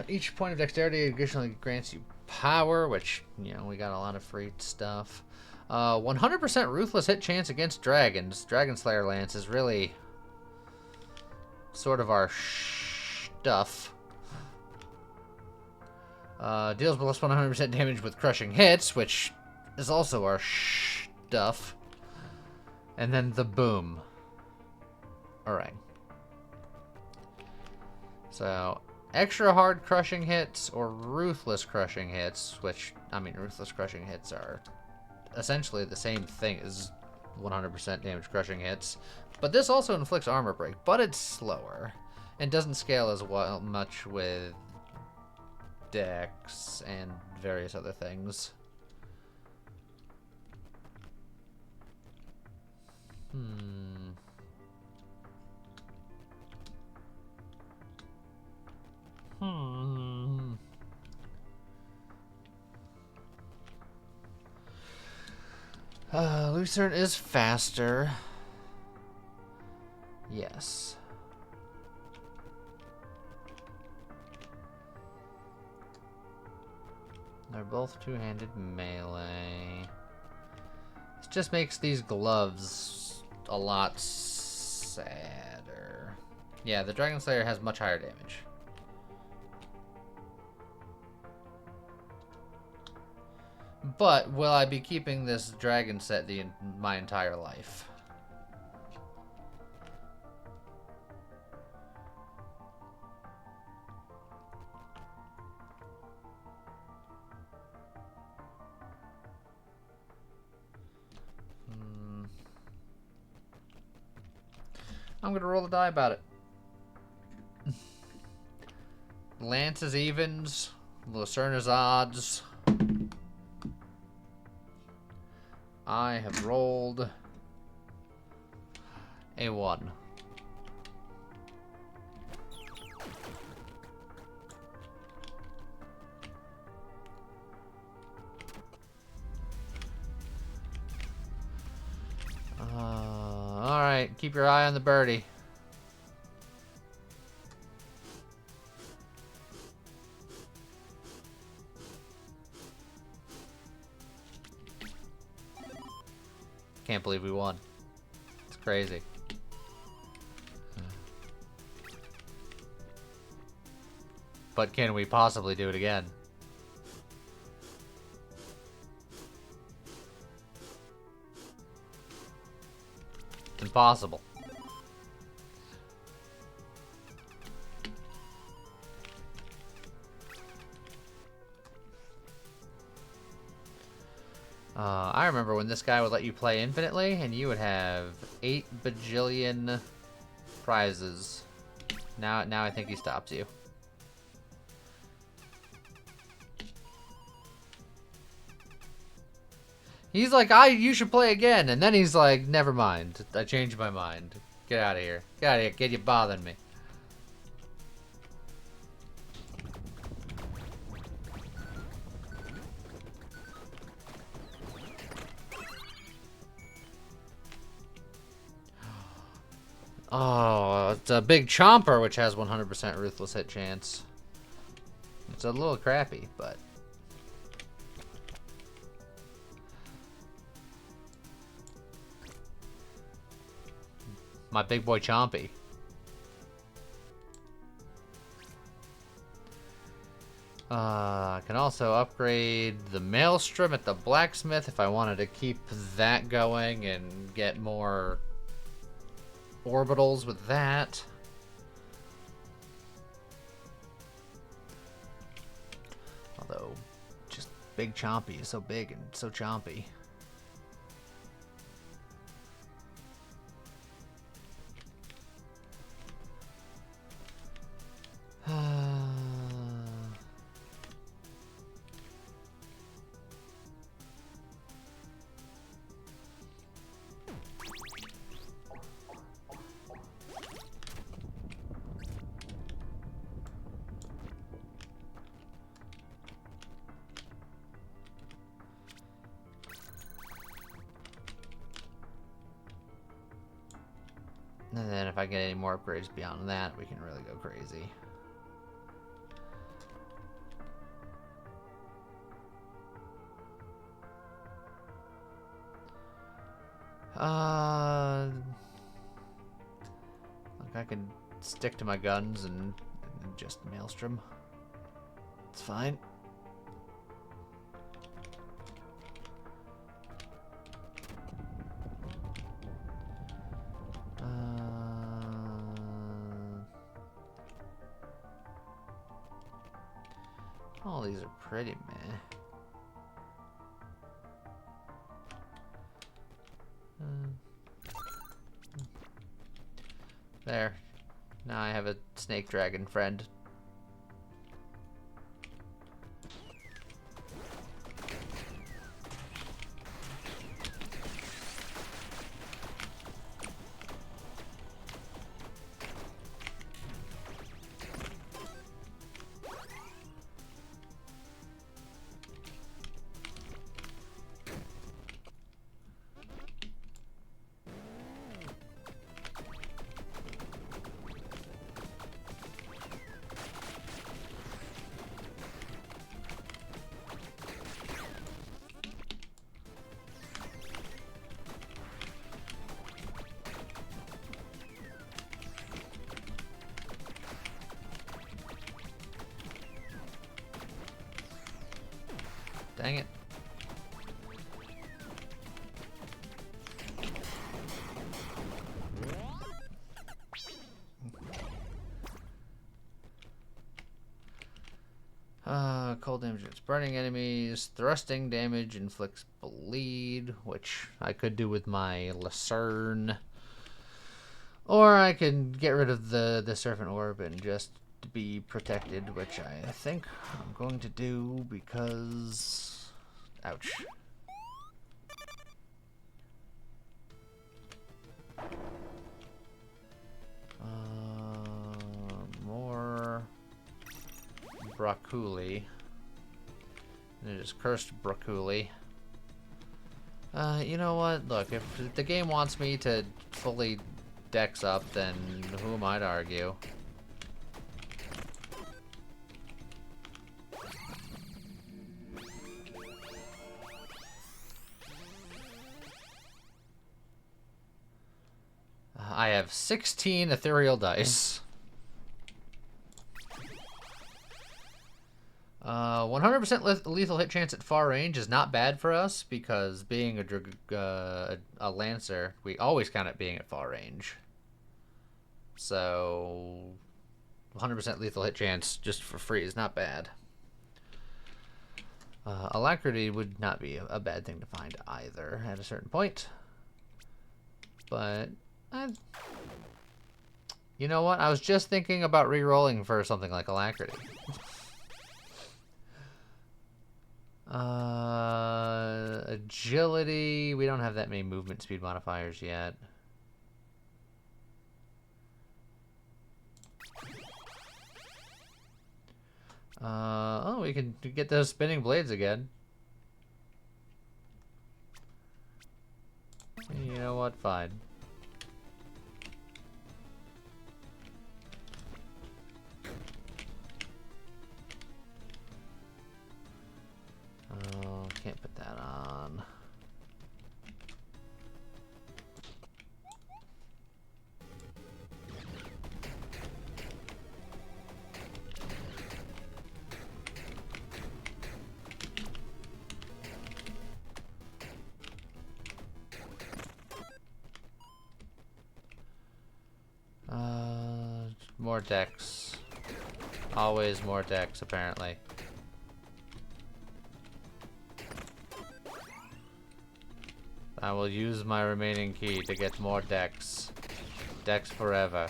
Each point of dexterity additionally grants you power, which, you know, we got a lot of free stuff. 100% ruthless hit chance against dragons. Dragon Slayer Lance is really sort of our stuff. Deals plus 100% damage with crushing hits, which is also our stuff. And then the boom. Alright. So, extra hard crushing hits or ruthless crushing hits, which, I mean, ruthless crushing hits are essentially the same thing as 100% damage crushing hits. But this also inflicts armor break, but it's slower. And doesn't scale as well much with dex and various other things. Lucerne is faster. Yes. They're both two-handed melee. This just makes these gloves a lot sadder. Yeah, the Dragon Slayer has much higher damage. But will I be keeping this dragon set my entire life? I'm gonna roll the die about it. Lance's evens, Lucerna's odds. I have rolled a 1. Alright, keep your eye on the birdie. Can't believe we won. It's crazy. But can we possibly do it again? It's impossible. I remember when this guy would let you play infinitely, and you would have 8 bajillion prizes. Now I think he stops you. He's like, you should play again, and then he's like, never mind, I changed my mind. Get out of here. Get out of here. Get you bothering me. Oh, it's a big chomper, which has 100% ruthless hit chance. It's a little crappy, but... my big boy Chompy. I can also upgrade the Maelstrom at the blacksmith if I wanted to keep that going and get more orbitals with that. Although, just big Chompy is so big and so chompy. And then if I get any more upgrades beyond that, we can really go crazy. Look, I can stick to my guns and just Maelstrom. It's fine. All these are pretty meh. There. Now I have a snake dragon friend. Dang it. Cold damage against burning enemies. Thrusting damage inflicts bleed, which I could do with my Lucerne. Or I could get rid of the Serpent Orb and just be protected, which I think I'm going to do because... Ouch. More Broccoli. It is cursed Broccoli. You know what? Look, if the game wants me to fully dex up, then who am I to argue? I have 16 ethereal dice. 100% lethal hit chance at far range is not bad for us because being a Lancer, we always count it being at far range. So 100% lethal hit chance just for free is not bad. Alacrity would not be a bad thing to find either at a certain point. But, you know what? I was just thinking about re-rolling for something like Alacrity. Agility, we don't have that many movement speed modifiers yet. Oh, we can get those spinning blades again. You know what? Fine. Oh, can't put that on. More decks. Always more decks, apparently. I will use my remaining key to get more decks. Decks forever.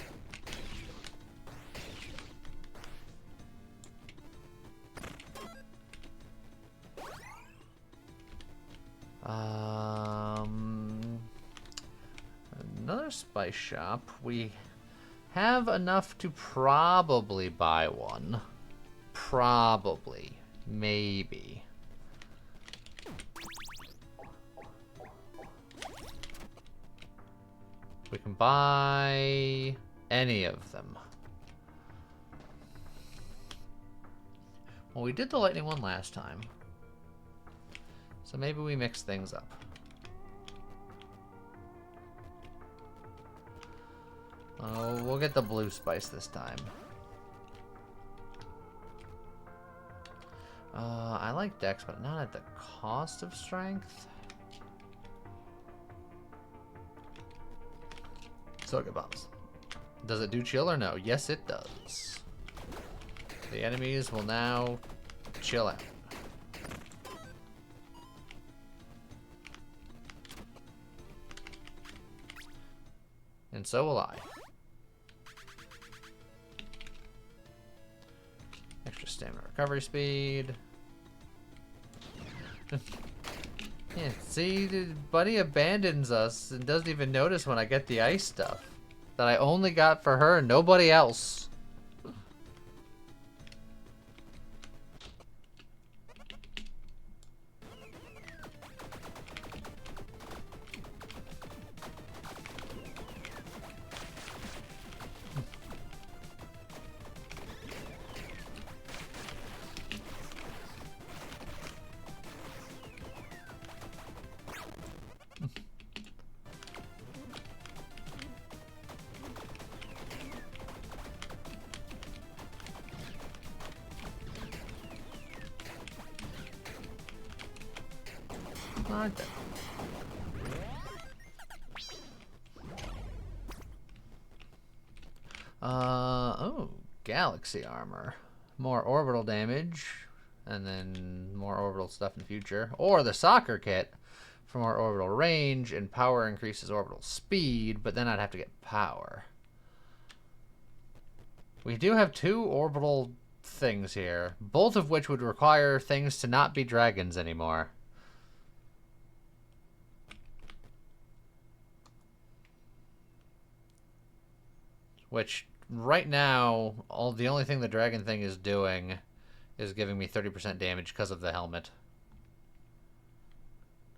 Another spice shop. We have enough to probably buy one. Probably. Maybe. We can buy any of them. Well, we did the lightning one last time. So maybe we mix things up. Oh, we'll get the blue spice this time. I like dex, but not at the cost of strength. Soga bombs. Does it do chill or no? Yes, it does. The enemies will now chill out. And so will I. Extra stamina recovery speed. Yeah, see, Buddy abandons us and doesn't even notice when I get the ice stuff. That I only got for her and nobody else. Okay. Oh, galaxy armor. more orbital damage, and then more orbital stuff in the future. Or the soccer kit for more orbital range, and power increases orbital speed, but then I'd have to get power. We do have 2 orbital things here, both of which would require things to not be dragons anymore. Which, right now, the only thing the dragon thing is doing is giving me 30% damage because of the helmet.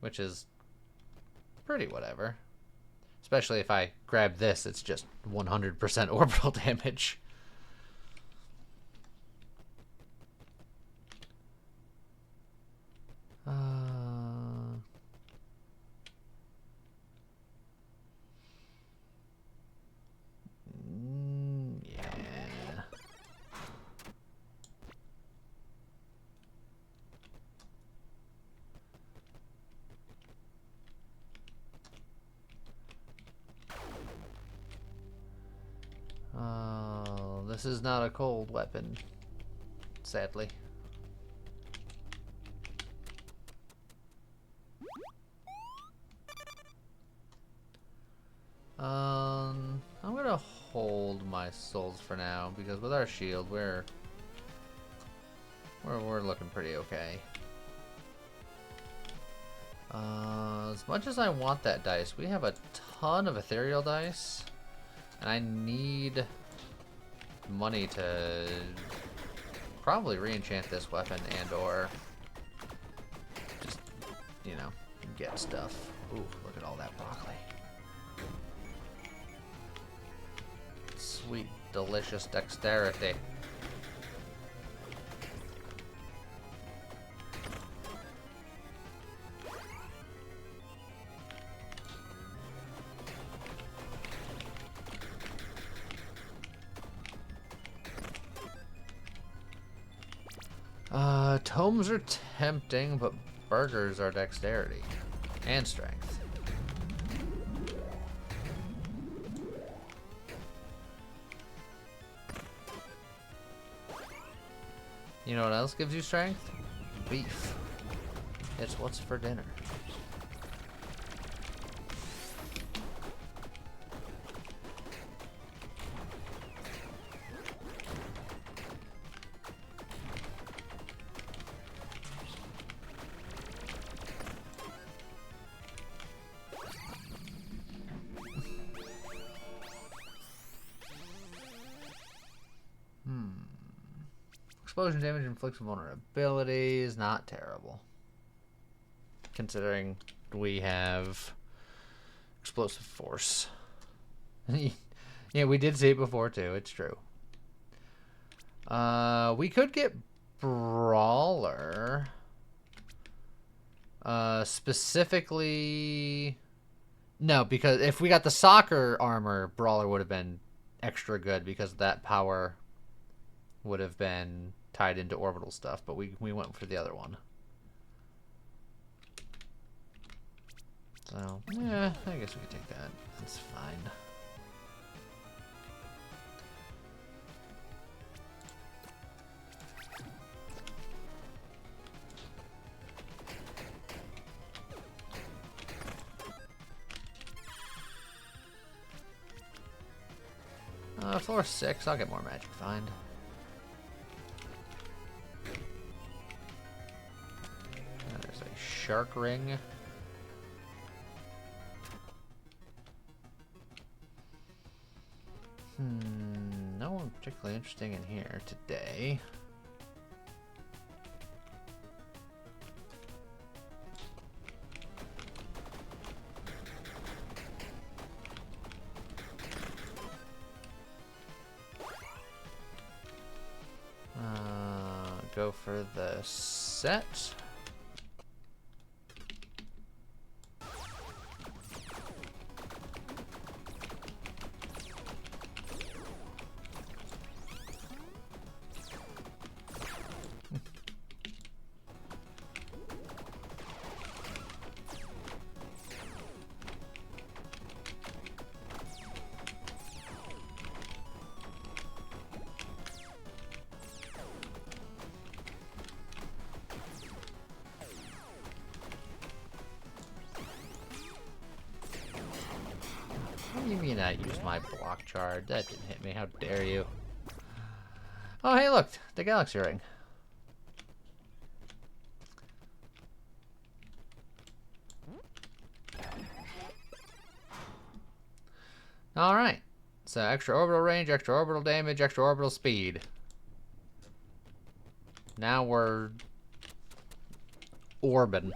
Which is pretty whatever. Especially if I grab this, it's just 100% orbital damage. Yeah. Oh, this is not a cold weapon, sadly. I'm gonna hold my souls for now because with our shield, we're looking pretty okay. As much as I want that dice, we have a ton of ethereal dice, and I need money to probably re-enchant this weapon and/or just, you know, get stuff. Ooh, look at all that broccoli. Sweet, delicious dexterity. Tomes are tempting, but burgers are dexterity and strength. You know what else gives you strength? Beef. It's what's for dinner. Explosion damage inflicts vulnerabilities. Not terrible. Considering we have explosive force. Yeah, we did see it before too. It's true. We could get Brawler. Specifically... No, because if we got the soccer armor, Brawler would have been extra good because that power would have been tied into orbital stuff, but we went for the other one. So, yeah, I guess we could take that. That's fine. Floor 6, I'll get more magic find. There's a shark ring. No one particularly interesting in here today. Go for the set. not use my block charge? That didn't hit me. How dare you? Oh, hey, look. The Galaxy Ring. Alright. So, extra orbital range, extra orbital damage, extra orbital speed. Now we're orbiting.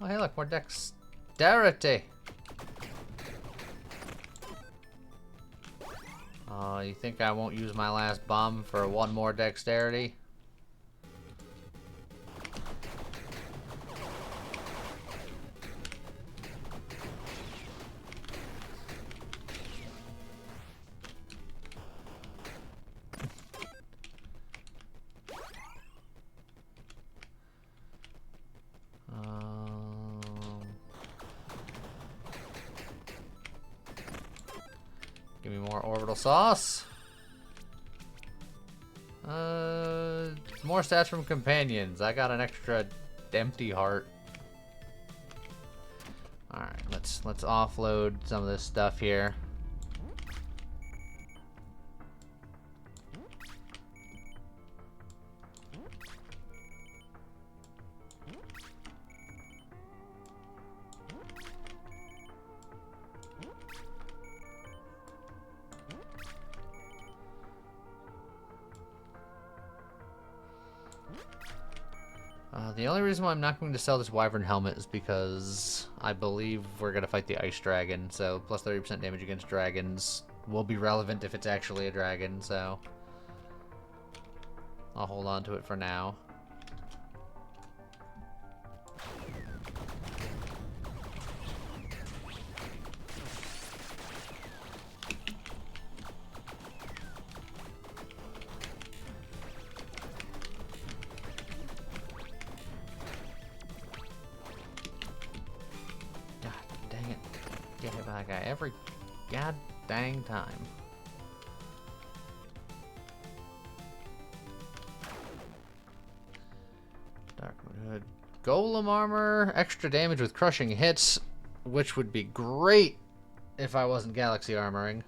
Oh, hey, look, more dexterity. Oh, you think I won't use my last bomb for one more dexterity? Give me more orbital sauce. More stats from companions. I got an extra empty heart. Alright, let's offload some of this stuff here. The only reason why I'm not going to sell this Wyvern helmet is because I believe we're going to fight the Ice Dragon, so plus 30% damage against dragons will be relevant if it's actually a dragon, so I'll hold on to it for now. Get hit by that guy every god dang time. Dark Hood. Golem armor, extra damage with crushing hits, which would be great if I wasn't galaxy armoring.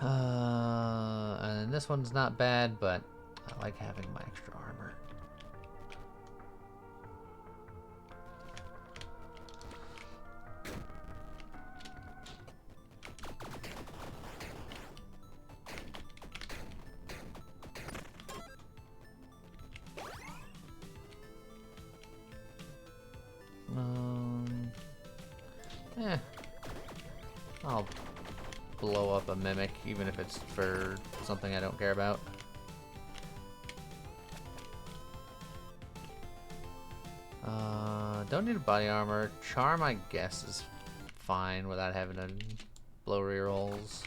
And this one's not bad, but I like having my extra armor. I'll blow up a mimic, even if it's for something I don't care about. Don't need a body armor. Charm, I guess, is fine without having to blow rerolls.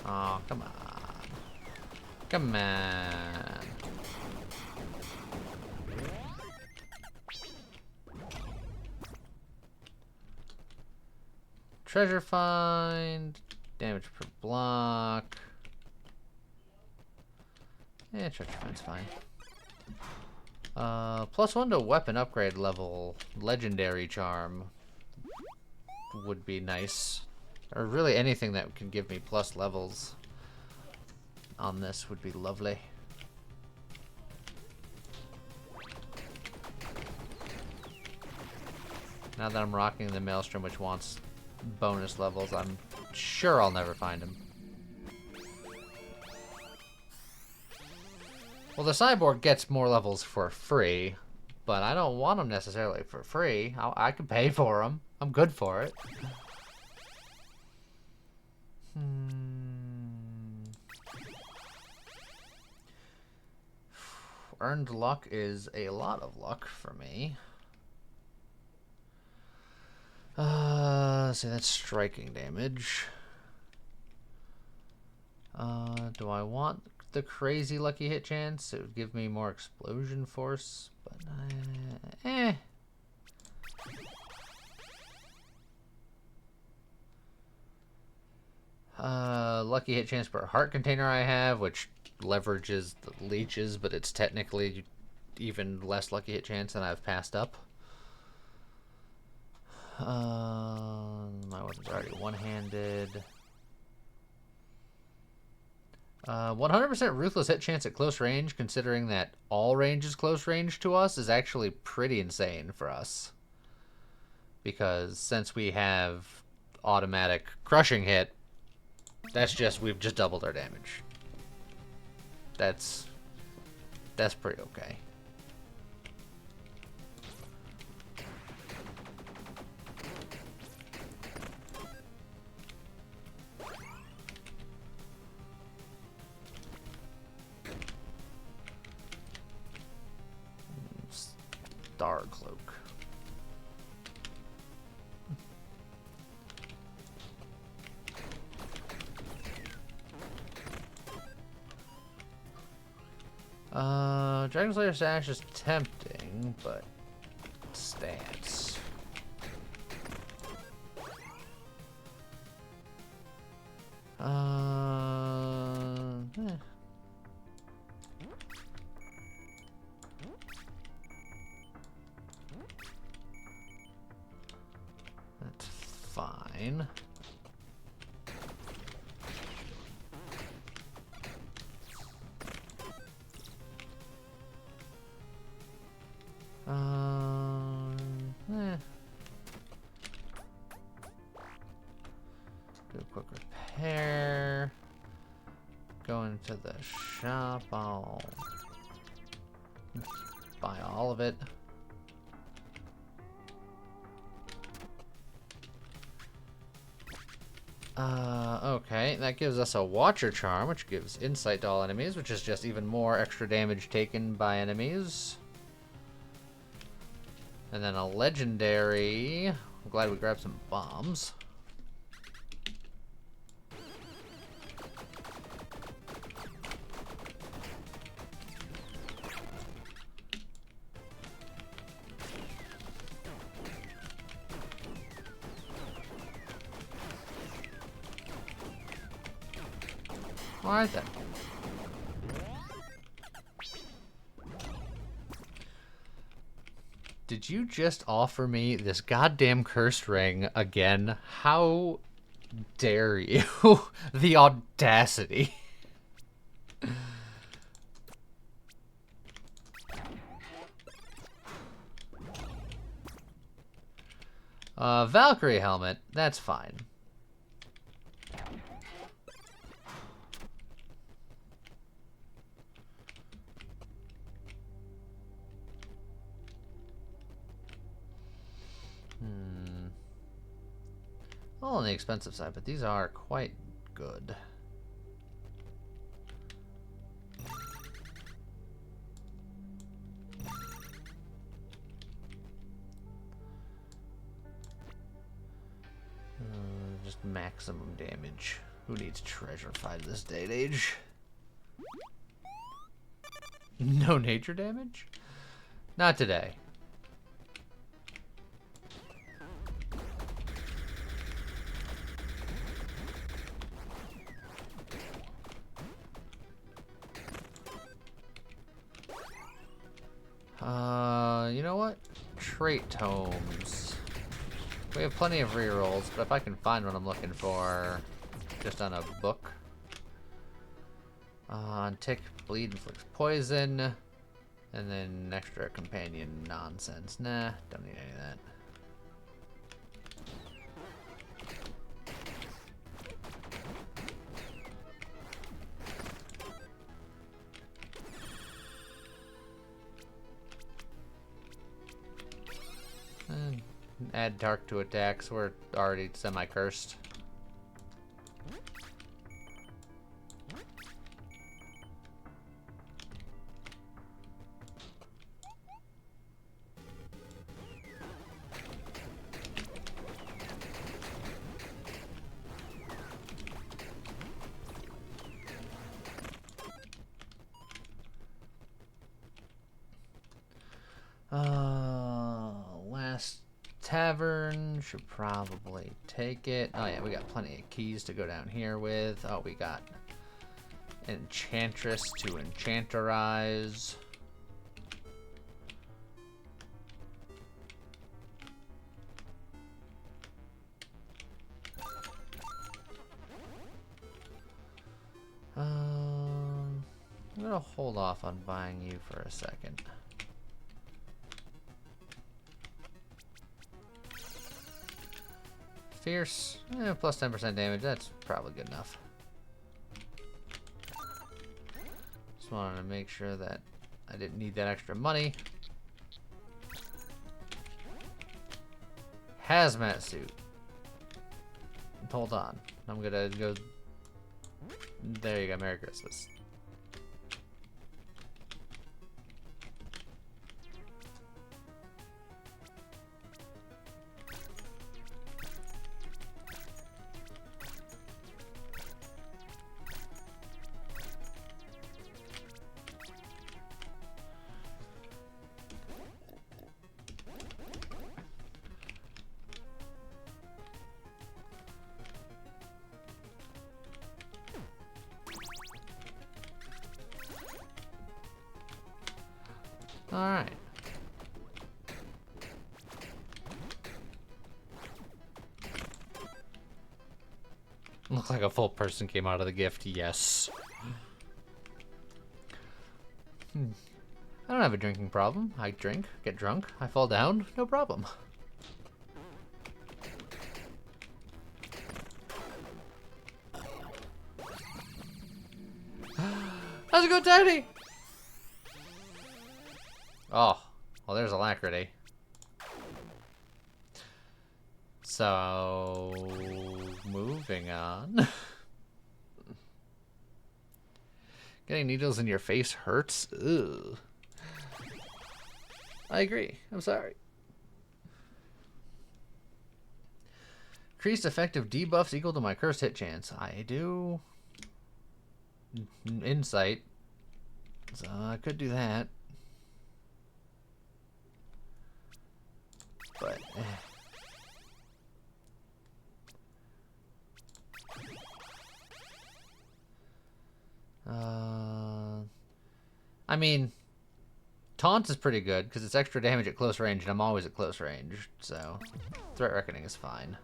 Oh, come on. Come on. Treasure find. Damage per block. Yeah, treasure find's fine. +1 to weapon upgrade level. Legendary charm would be nice. Or really anything that can give me plus levels on this would be lovely. Now that I'm rocking the Maelstrom, which wants bonus levels, I'm sure I'll never find them. Well, the Cyborg gets more levels for free, but I don't want them necessarily for free. I can pay for them. I'm good for it. Earned luck is a lot of luck for me. Let's see, that's striking damage. Do I want the crazy lucky hit chance? It would give me more explosion force, but lucky hit chance per heart container I have, which leverages the leeches, but it's technically even less lucky hit chance than I've passed up. My weapon's already one-handed. 100% ruthless hit chance at close range, considering that all range is close range to us, is actually pretty insane for us. Because since we have automatic crushing hit, we've just doubled our damage. That's pretty okay. Star Cloak. Dragon Slayer Sash is tempting, but stats. That's fine. Do a quick repair. Go into the shop. I'll buy all of it. Okay, that gives us a Watcher Charm, which gives insight to all enemies, which is just even more extra damage taken by enemies. And then a legendary. I'm glad we grabbed some bombs. Alright then. Did you just offer me this goddamn cursed ring again? How dare you? The audacity. Valkyrie helmet, that's fine. All on the expensive side, but these are quite good. Just maximum damage. Who needs treasure fight this day and age? No nature damage? Not today. You know what? Trait tomes. We have plenty of rerolls, but if I can find what I'm looking for, just on a book. Tick, bleed, inflicts poison, and then extra companion nonsense. Nah, don't need any of that. Add dark to attacks. We're already semi-cursed. Last tavern should probably take it. Oh yeah, we got plenty of keys to go down here with. Oh, we got Enchantress to enchanterize. I'm gonna hold off on buying you for a second. Fierce, plus 10% damage, that's probably good enough. Just wanted to make sure that I didn't need that extra money. Hazmat suit. Hold on, I'm gonna go. There you go, Merry Christmas. Alright. Looks like a full person came out of the gift, yes. I don't have a drinking problem. I drink, get drunk, I fall down, no problem. How's it go, Tiny? Oh, well, there's Alacrity. So, moving on. Getting needles in your face hurts. Ugh. I agree. I'm sorry. Increased effective debuffs equal to my cursed hit chance. I do. Insight. So I could do that. But, I mean, taunt is pretty good because it's extra damage at close range, and I'm always at close range, so threat reckoning is fine.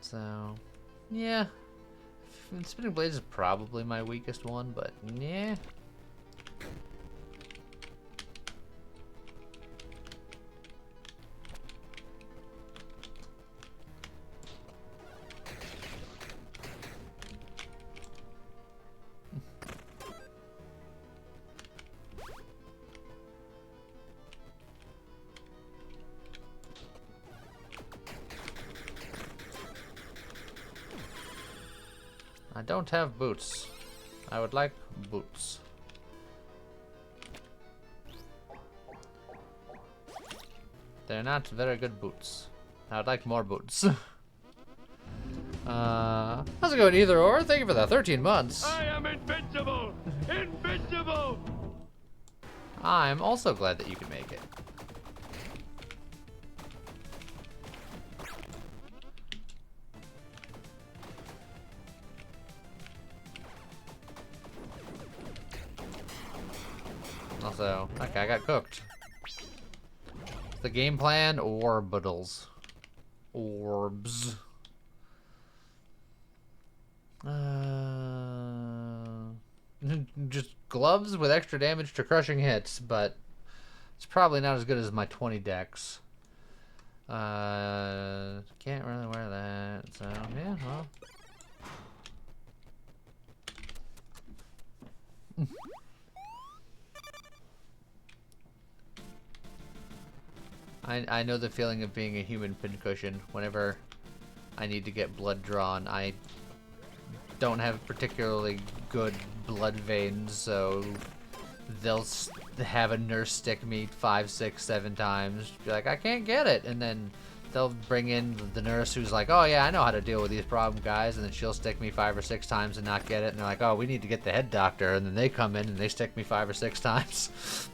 So, yeah. Spinning Blades is probably my weakest one, but yeah. I don't have boots. I would like boots. They're not very good boots. I would like more boots. How's it going, either or? Thank you for the 13 months.
I am invincible! Invincible!
I'm also glad that you can make it. Also, okay, I got cooked. The game plan, orbitals. Orbs. Just gloves with extra damage to crushing hits, but it's probably not as good as my 20 dex. Can't really wear that, so yeah, well. I know the feeling of being a human pincushion. Whenever I need to get blood drawn, I don't have particularly good blood veins, so they'll have a nurse stick me 5, 6, 7 times. Be like, I can't get it, and then they'll bring in the nurse who's like, oh yeah, I know how to deal with these problem guys, and then she'll stick me 5 or 6 times and not get it, and they're like, oh, we need to get the head doctor, and then they come in and they stick me 5 or 6 times.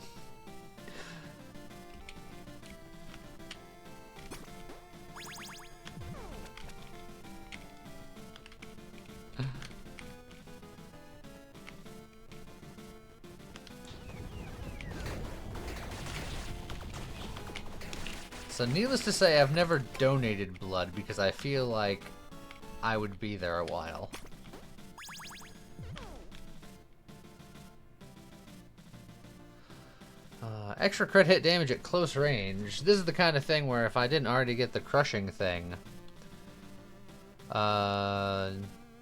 So needless to say, I've never donated blood because I feel like I would be there a while. Extra crit hit damage at close range. This is the kind of thing where if I didn't already get the crushing thing,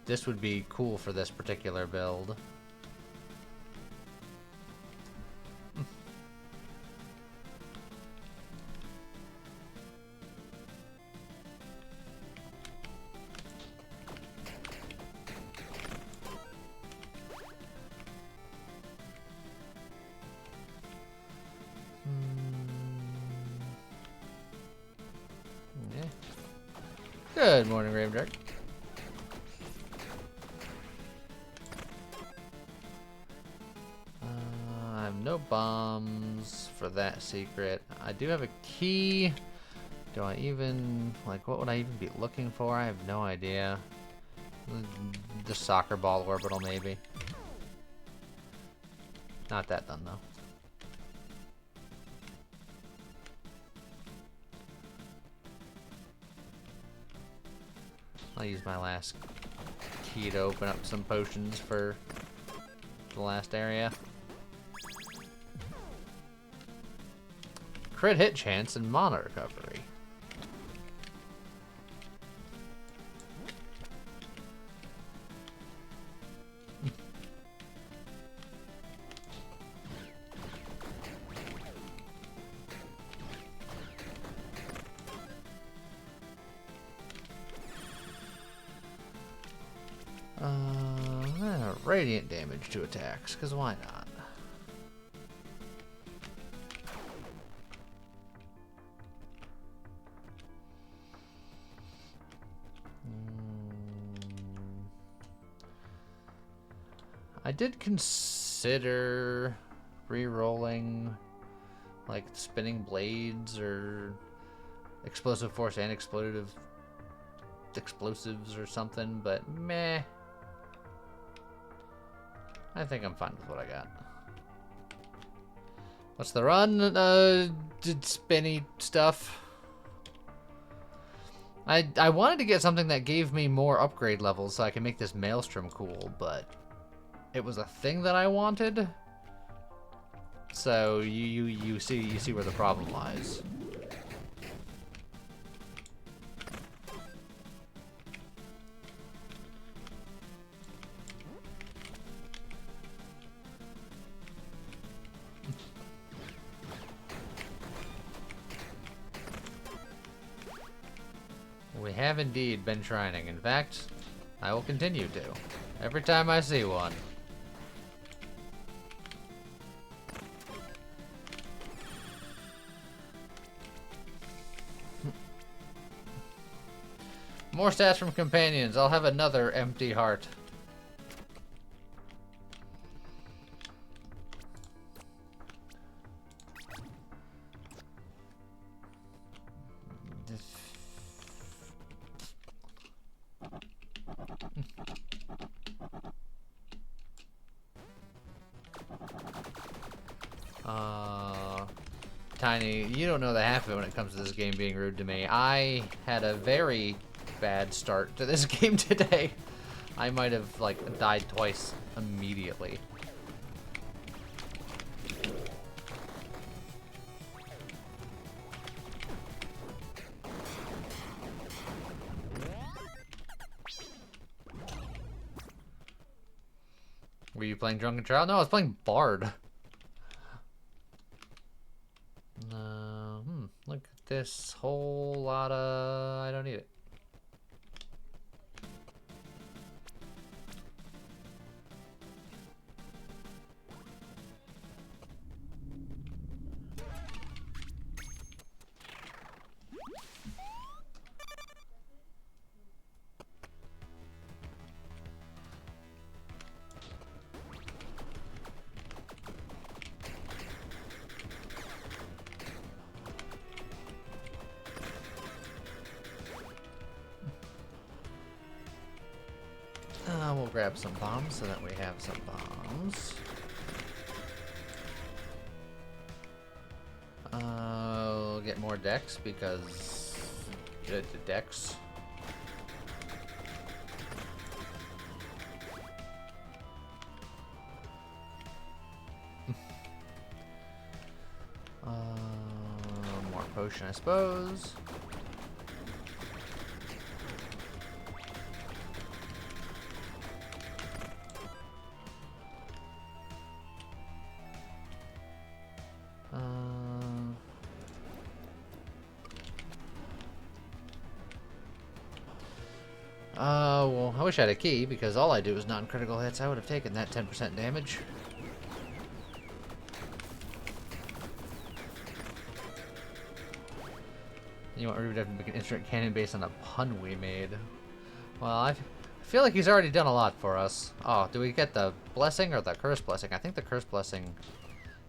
this would be cool for this particular build. Good morning, Gravedark. I have no bombs for that secret. I do have a key. Do I even, like, what would I even be looking for? I have no idea. The soccer ball orbital, maybe. Not that done, though. I'll use my last key to open up some potions for the last area. Crit hit chance and mana recovery. Radiant damage to attacks, because why not? I did consider re-rolling like spinning blades or explosive force and explosives or something, but meh. I think I'm fine with what I got. What's the run? Did spinny stuff. I wanted to get something that gave me more upgrade levels so I can make this Maelstrom cool, but it was a thing that I wanted. So you see where the problem lies. We have indeed been shrining. In fact, I will continue to. Every time I see one. More stats from companions. I'll have another empty heart. Tiny, you don't know the half of it when it comes to this game being rude to me. I had a very bad start to this game today. I might have, like, died twice immediately. Were you playing Drunken Child? No, I was playing Bard. Look at this whole lot of... I don't need it. grab some bombs so that we have some bombs. We'll get more decks because the decks. More potion, I suppose. Well, I wish I had a key, because all I do is non-critical hits. I would have taken that 10% damage. You want Ruby to make an instant cannon based on a pun we made. Well, I feel like he's already done a lot for us. Oh, do we get the blessing or the curse blessing? I think the curse blessing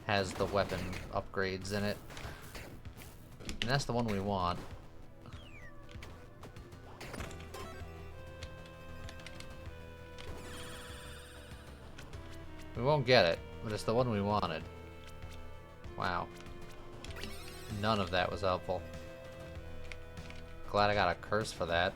has the weapon upgrades in it. And that's the one we want. We won't get it, but it's the one we wanted. Wow. None of that was helpful. Glad I got a curse for that.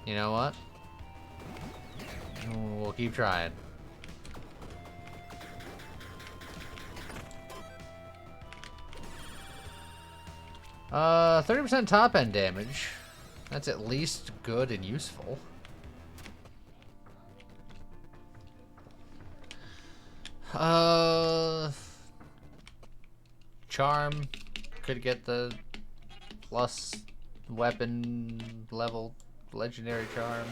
You know what? We'll keep trying. 30% top end damage. That's at least good and useful. Charm could get the plus weapon level legendary charm.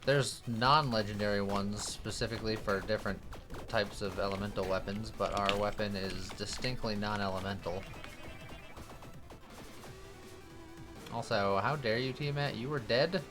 There's non-legendary ones specifically for different types of elemental weapons, but our weapon is distinctly non-elemental. Also, how dare you, Tiamat? You were dead?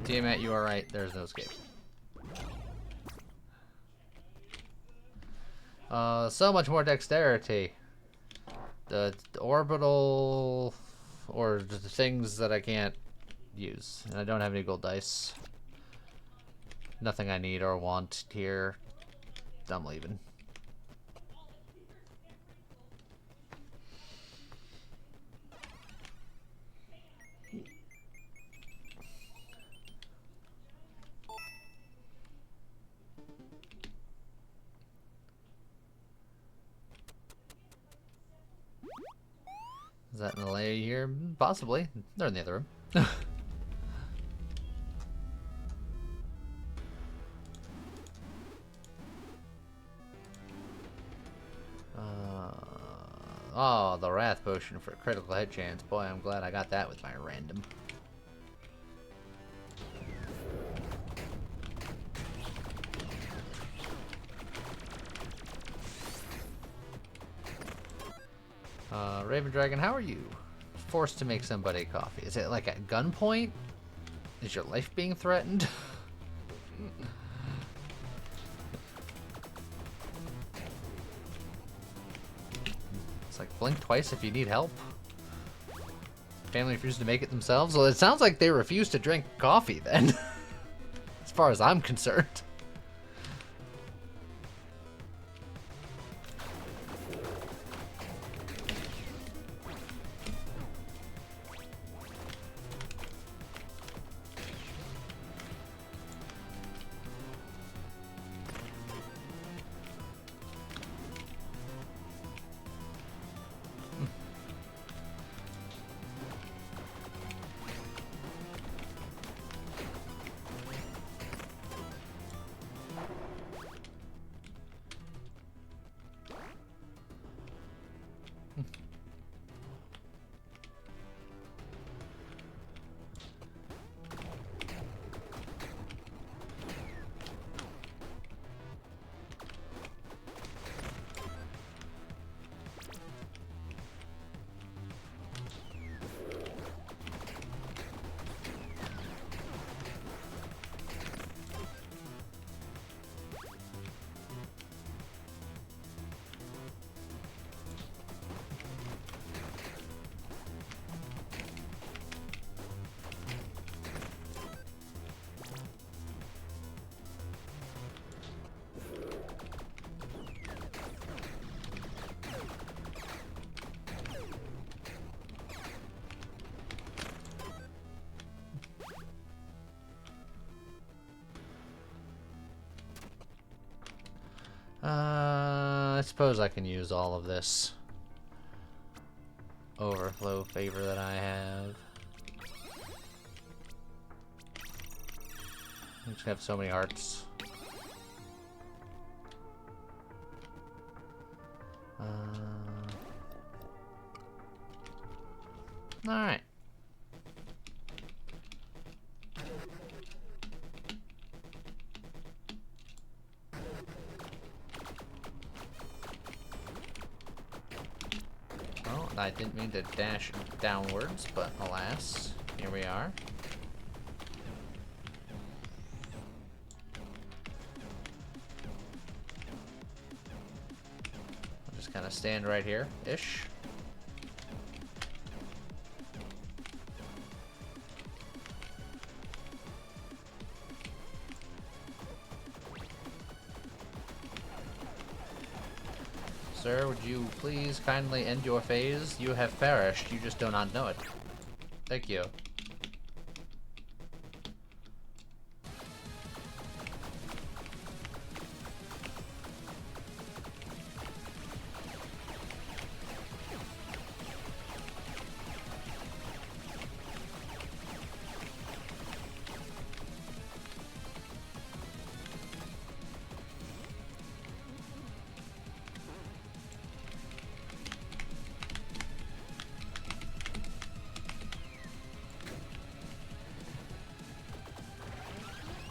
Tiamat, you are right. There's no escape. So much more dexterity. The orbital, or the things that I can't use. And I don't have any gold dice. Nothing I need or want here. I'm leaving. Is that in the layer here? Possibly. They're in the other room. Oh, the Wrath Potion for critical hit chance. Boy, I'm glad I got that with my random. Raven Dragon, how are you? Forced to make somebody coffee. Is it like at gunpoint? Is your life being threatened? It's like blink twice if you need help. Family refused to make it themselves? Well, it sounds like they refuse to drink coffee then. As far as I'm concerned. suppose I can use all of this overflow favor that I have. I just have so many hearts. Alright. Oh, I didn't mean to dash downwards, but alas, here we are. I'll just kind of stand right here-ish. Sir, would you please kindly end your phase? You have perished, you just do not know it. Thank you.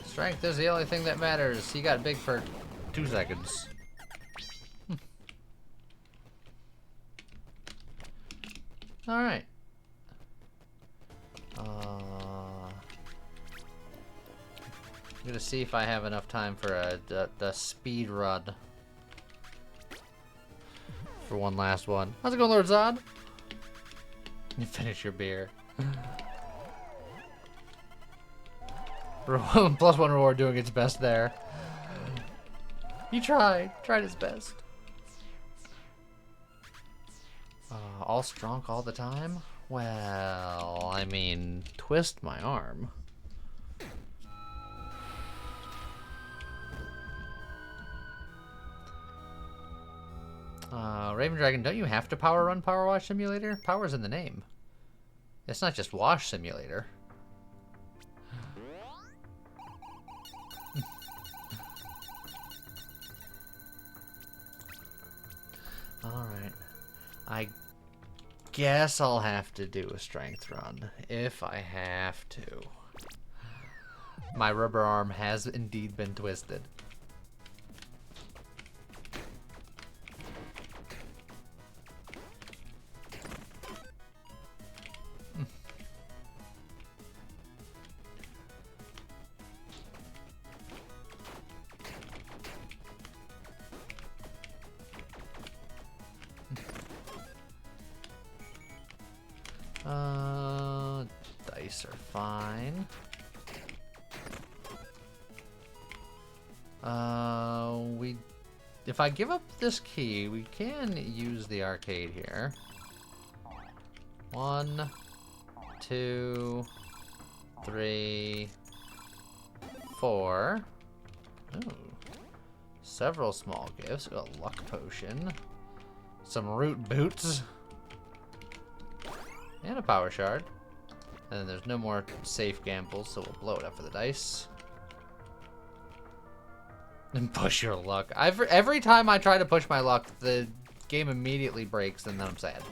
Strength is the only thing that matters. He got big for 2 seconds. Alright. I'm gonna see if I have enough time for the speed run. For one last one. How's it going, Lord Zod? You finish your beer. +1 reward doing its best there. He tried his best. All strong all the time? Well, I mean, twist my arm. Raven Dragon, don't you have to power run Power Wash Simulator? Power's in the name. It's not just Wash Simulator. Alright. I guess I'll have to do a strength run, if I have to. My rubber arm has indeed been twisted. Dice are fine. If I give up this key, we can use the arcade here. 1, 2, 3, 4. Ooh. Several small gifts. A luck potion. Some root boots. And a power shard. And then there's no more safe gambles, so we'll blow it up for the dice. And push your luck. Every time I try to push my luck, the game immediately breaks, and then I'm sad.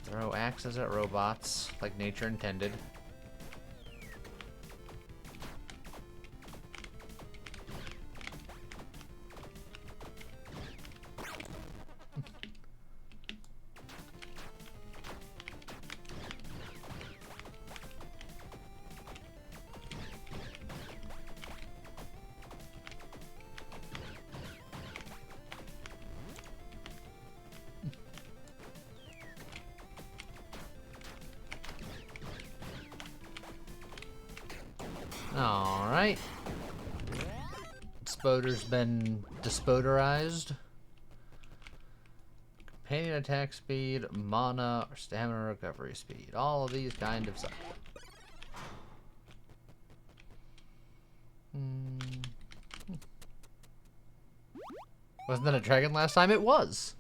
Throw axes at robots, like nature intended. Alright. Spoder's been despoderized. Companion attack speed, mana, or stamina recovery speed. All of these kind of suck. Wasn't that a dragon last time? It was.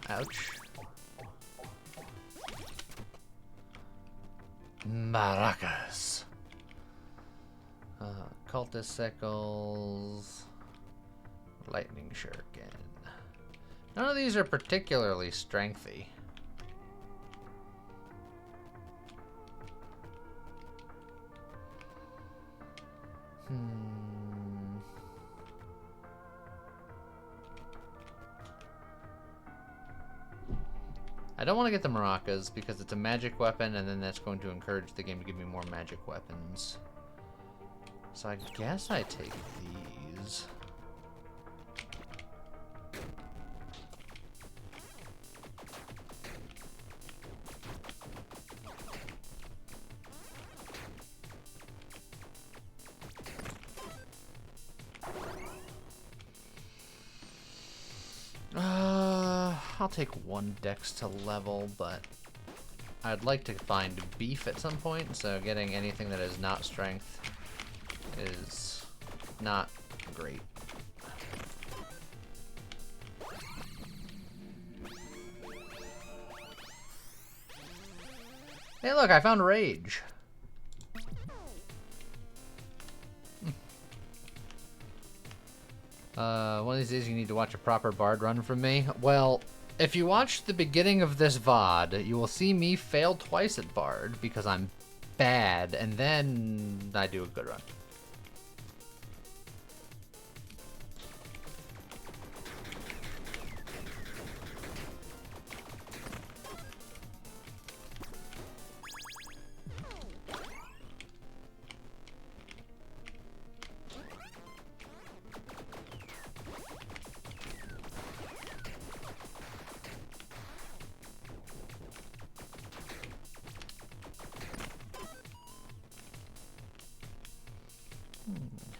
Ouch. Maracas. Cultist sickles. Lightning shuriken. None of these are particularly strengthy. I don't want to get the maracas because it's a magic weapon and then that's going to encourage the game to give me more magic weapons. So I guess I take these. I'll take one dex to level, but I'd like to find beef at some point, so getting anything that is not strength is not great. Hey look, I found rage. One of these days you need to watch a proper bard run from me. Well, if you watch the beginning of this VOD, you will see me fail twice at bard because I'm bad, and then I do a good run.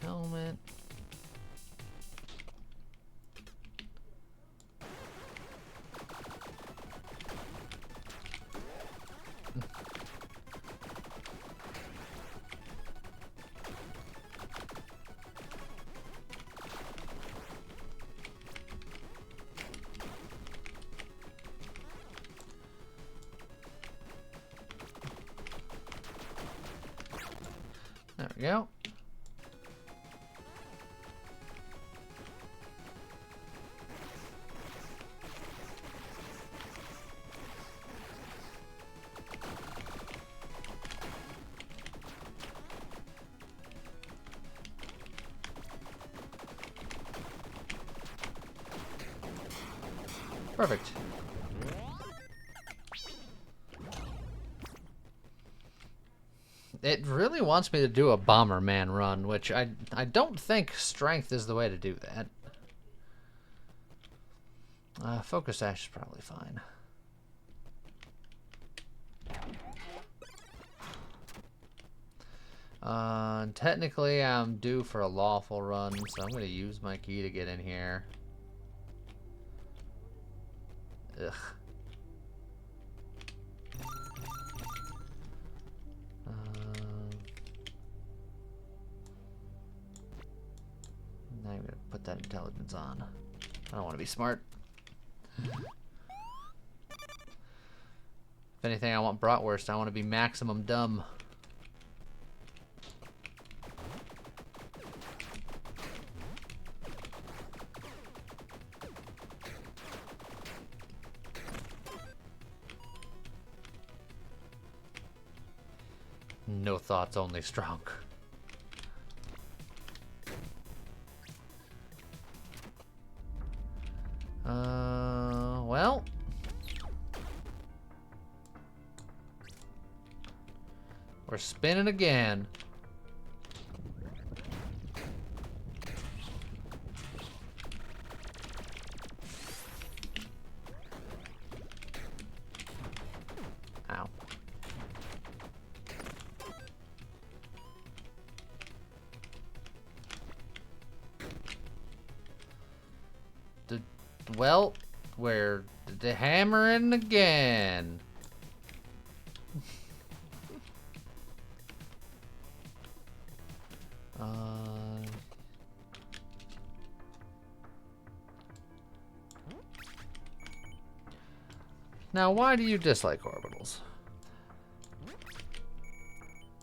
Helmet. There we go. Perfect. It really wants me to do a Bomberman run, which I don't think strength is the way to do that. Focus Ash is probably fine. Technically, I'm due for a lawful run, so I'm going to use my key to get in here. Ugh. Now I'm going to put that intelligence on. I don't want to be smart. If anything, I want bratwurst. I want to be maximum dumb. No thoughts, only strong. Well. We're spinning again. Ow. Well, we're hammering again. Now, why do you dislike orbitals?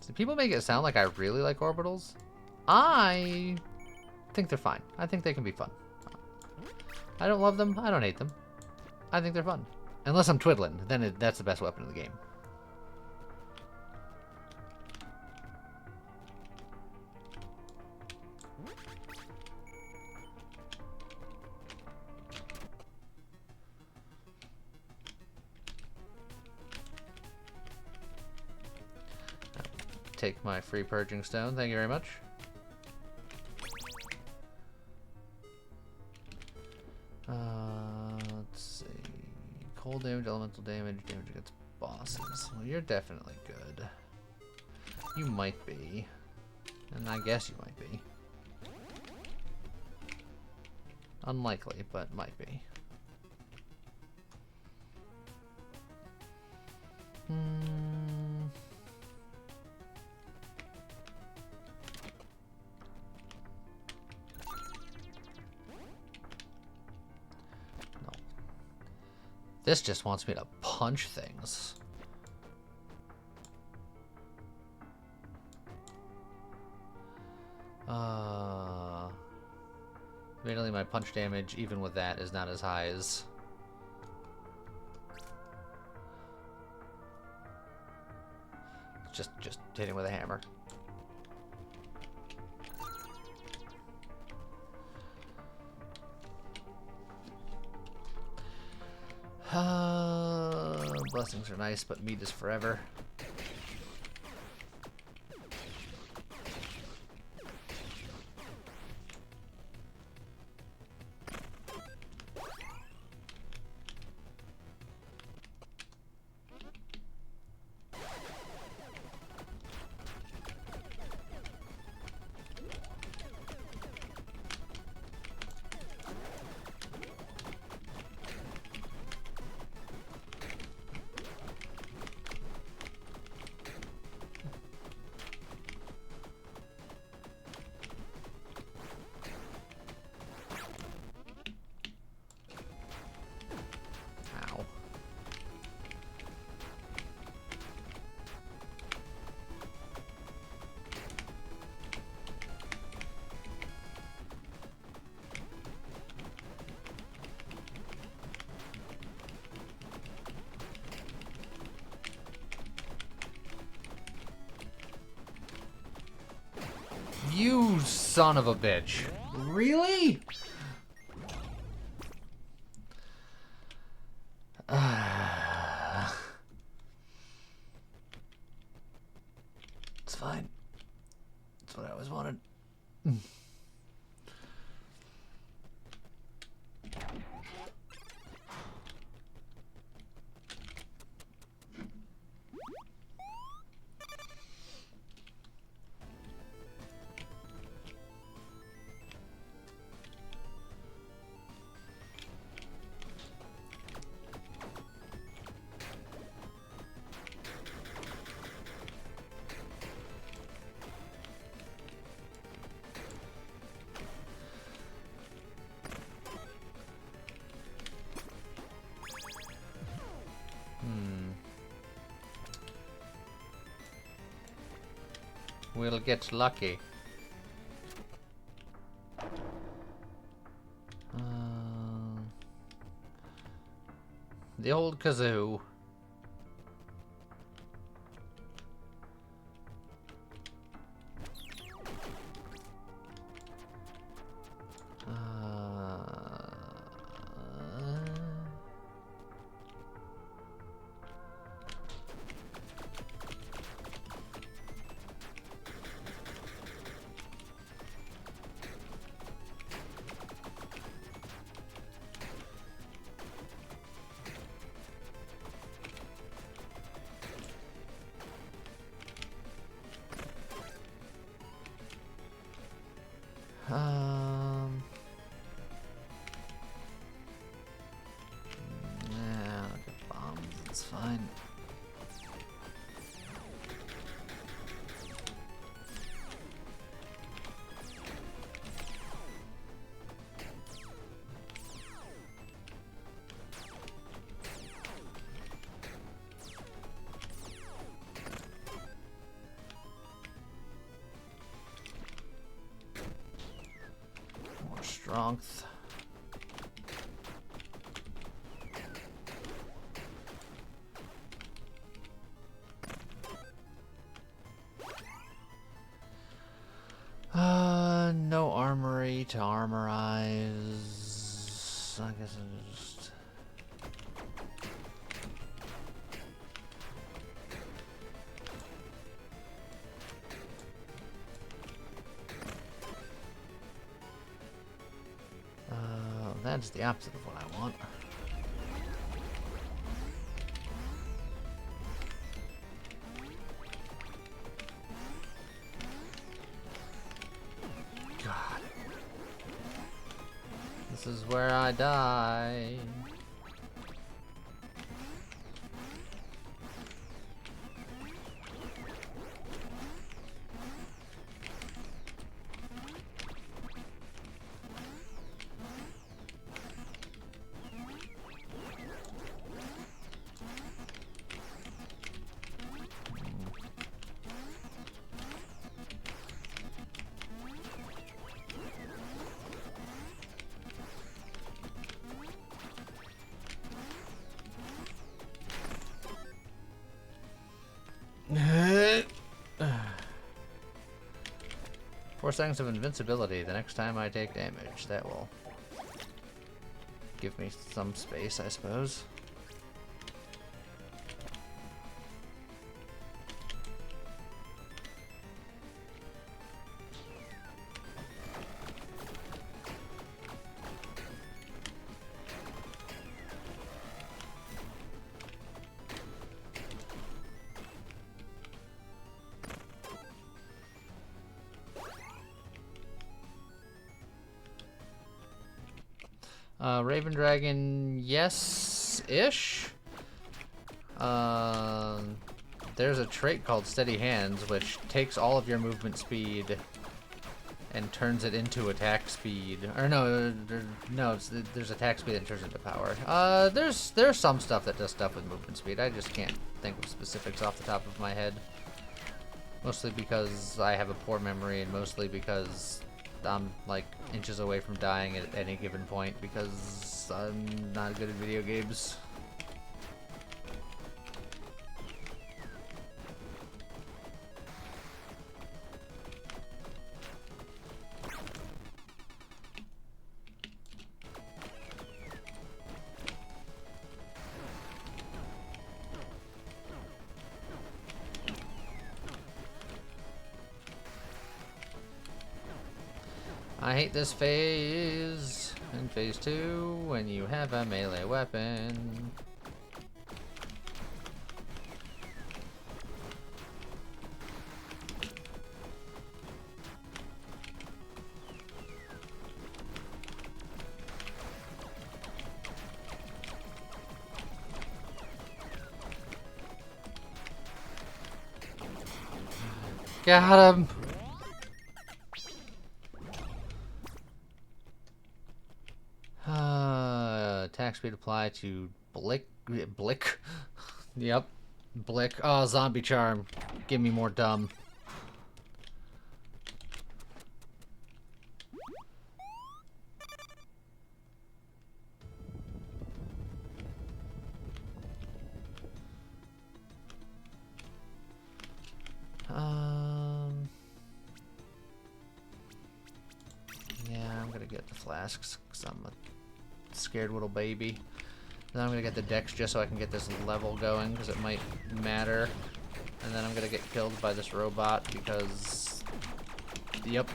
Do people make it sound like I really like orbitals? I think they're fine. I think they can be fun. I don't love them. I don't hate them. I think they're fun. Unless I'm twiddling, then that's the best weapon in the game. Take my free purging stone. Thank you very much. Let's see. Cold damage, elemental damage, damage against bosses. Well, you're definitely good. You might be. And I guess you might be. Unlikely, but might be. This just wants me to punch things. Admittedly, my punch damage, even with that, is not as high as... Just hitting with a hammer. Blessings are nice, but meat is forever. You son of a bitch. Really? It's fine. That's what I always wanted. We'll get lucky. The old kazoo. strength. No armory to armorize. I guess I just... that's the opposite of what I want. God. This is where I die. Four seconds of invincibility the next time I take damage. That will give me some space, I suppose. Raven Dragon, yes-ish. There's a trait called Steady Hands, which takes all of your movement speed and turns it into attack speed. Or no, there's attack speed and turns it into power. There's some stuff that does stuff with movement speed. I just can't think of specifics off the top of my head. Mostly because I have a poor memory, and mostly because I'm like inches away from dying at any given point because I'm not good at video games. I hate this phase in phase 2 when you have a melee weapon. Got him! Attack speed apply to Blick. Yep. Blick. Oh, zombie charm. Give me more dumb. Yeah, I'm gonna get the flasks because I'm a scared little baby. Then I'm gonna get the dex just so I can get this level going because it might matter. And then I'm gonna get killed by this robot because, yep.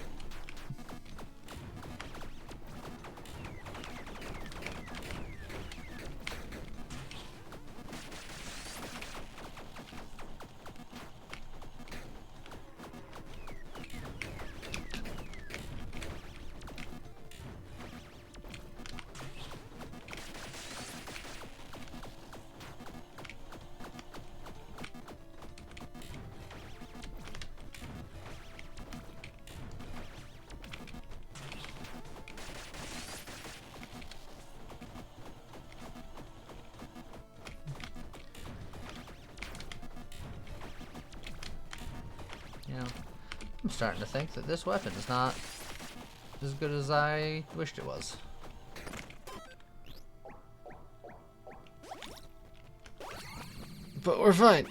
You know, I'm starting to think that this weapon is not as good as I wished it was. But we're fine.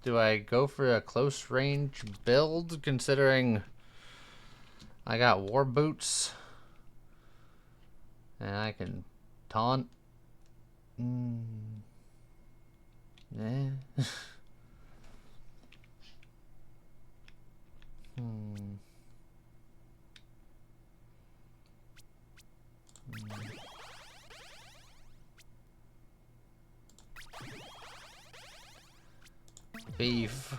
Do I go for a close range build considering I got war boots and I can taunt? Yeah. Beef.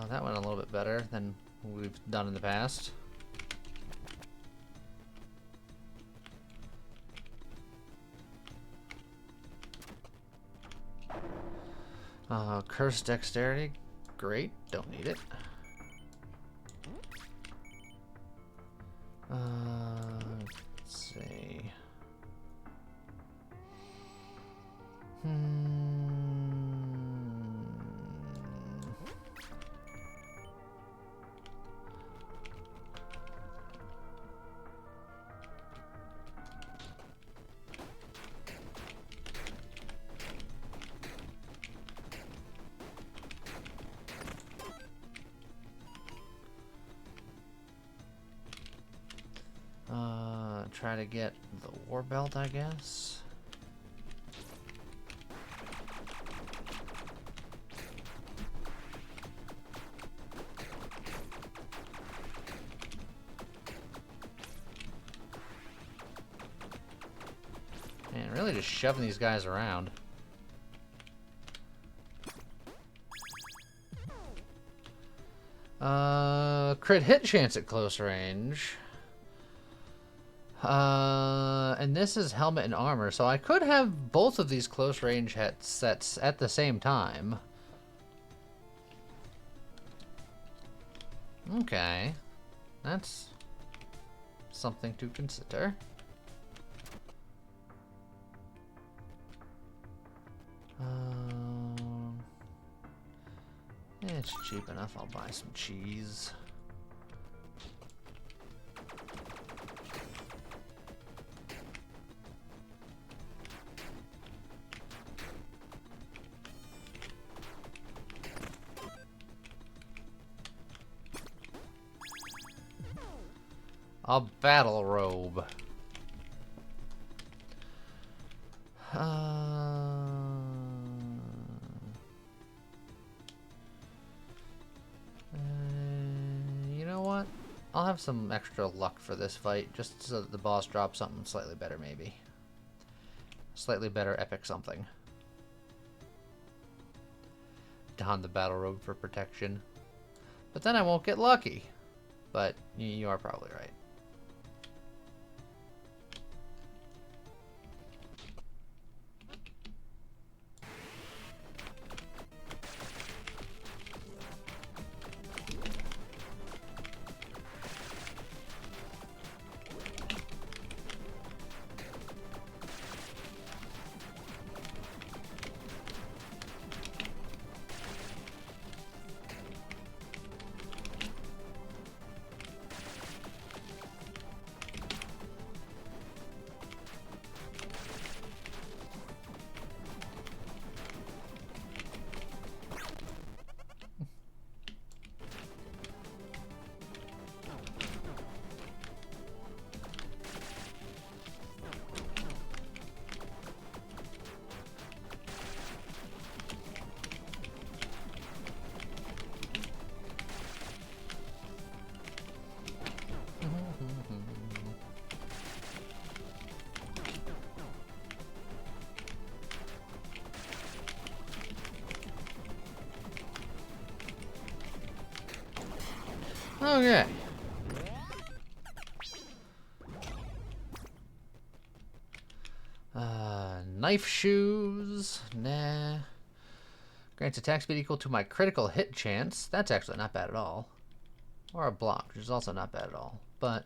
That went a little bit better than we've done in the past. Cursed dexterity. Great. Don't need it. Let's see. Try to get the war belt, I guess. And really just shoving these guys around. Crit hit chance at close range. And this is helmet and armor, so I could have both of these close range sets at the same time. Okay. That's something to consider. It's cheap enough, I'll buy some cheese. A battle robe. You know what? I'll have some extra luck for this fight, just so that the boss drops something slightly better, maybe. Slightly better epic something. Don the battle robe for protection. But then I won't get lucky. But you are probably right. Okay. Knife shoes. Nah. Grants attack speed equal to my critical hit chance. That's actually not bad at all. Or a block, which is also not bad at all. But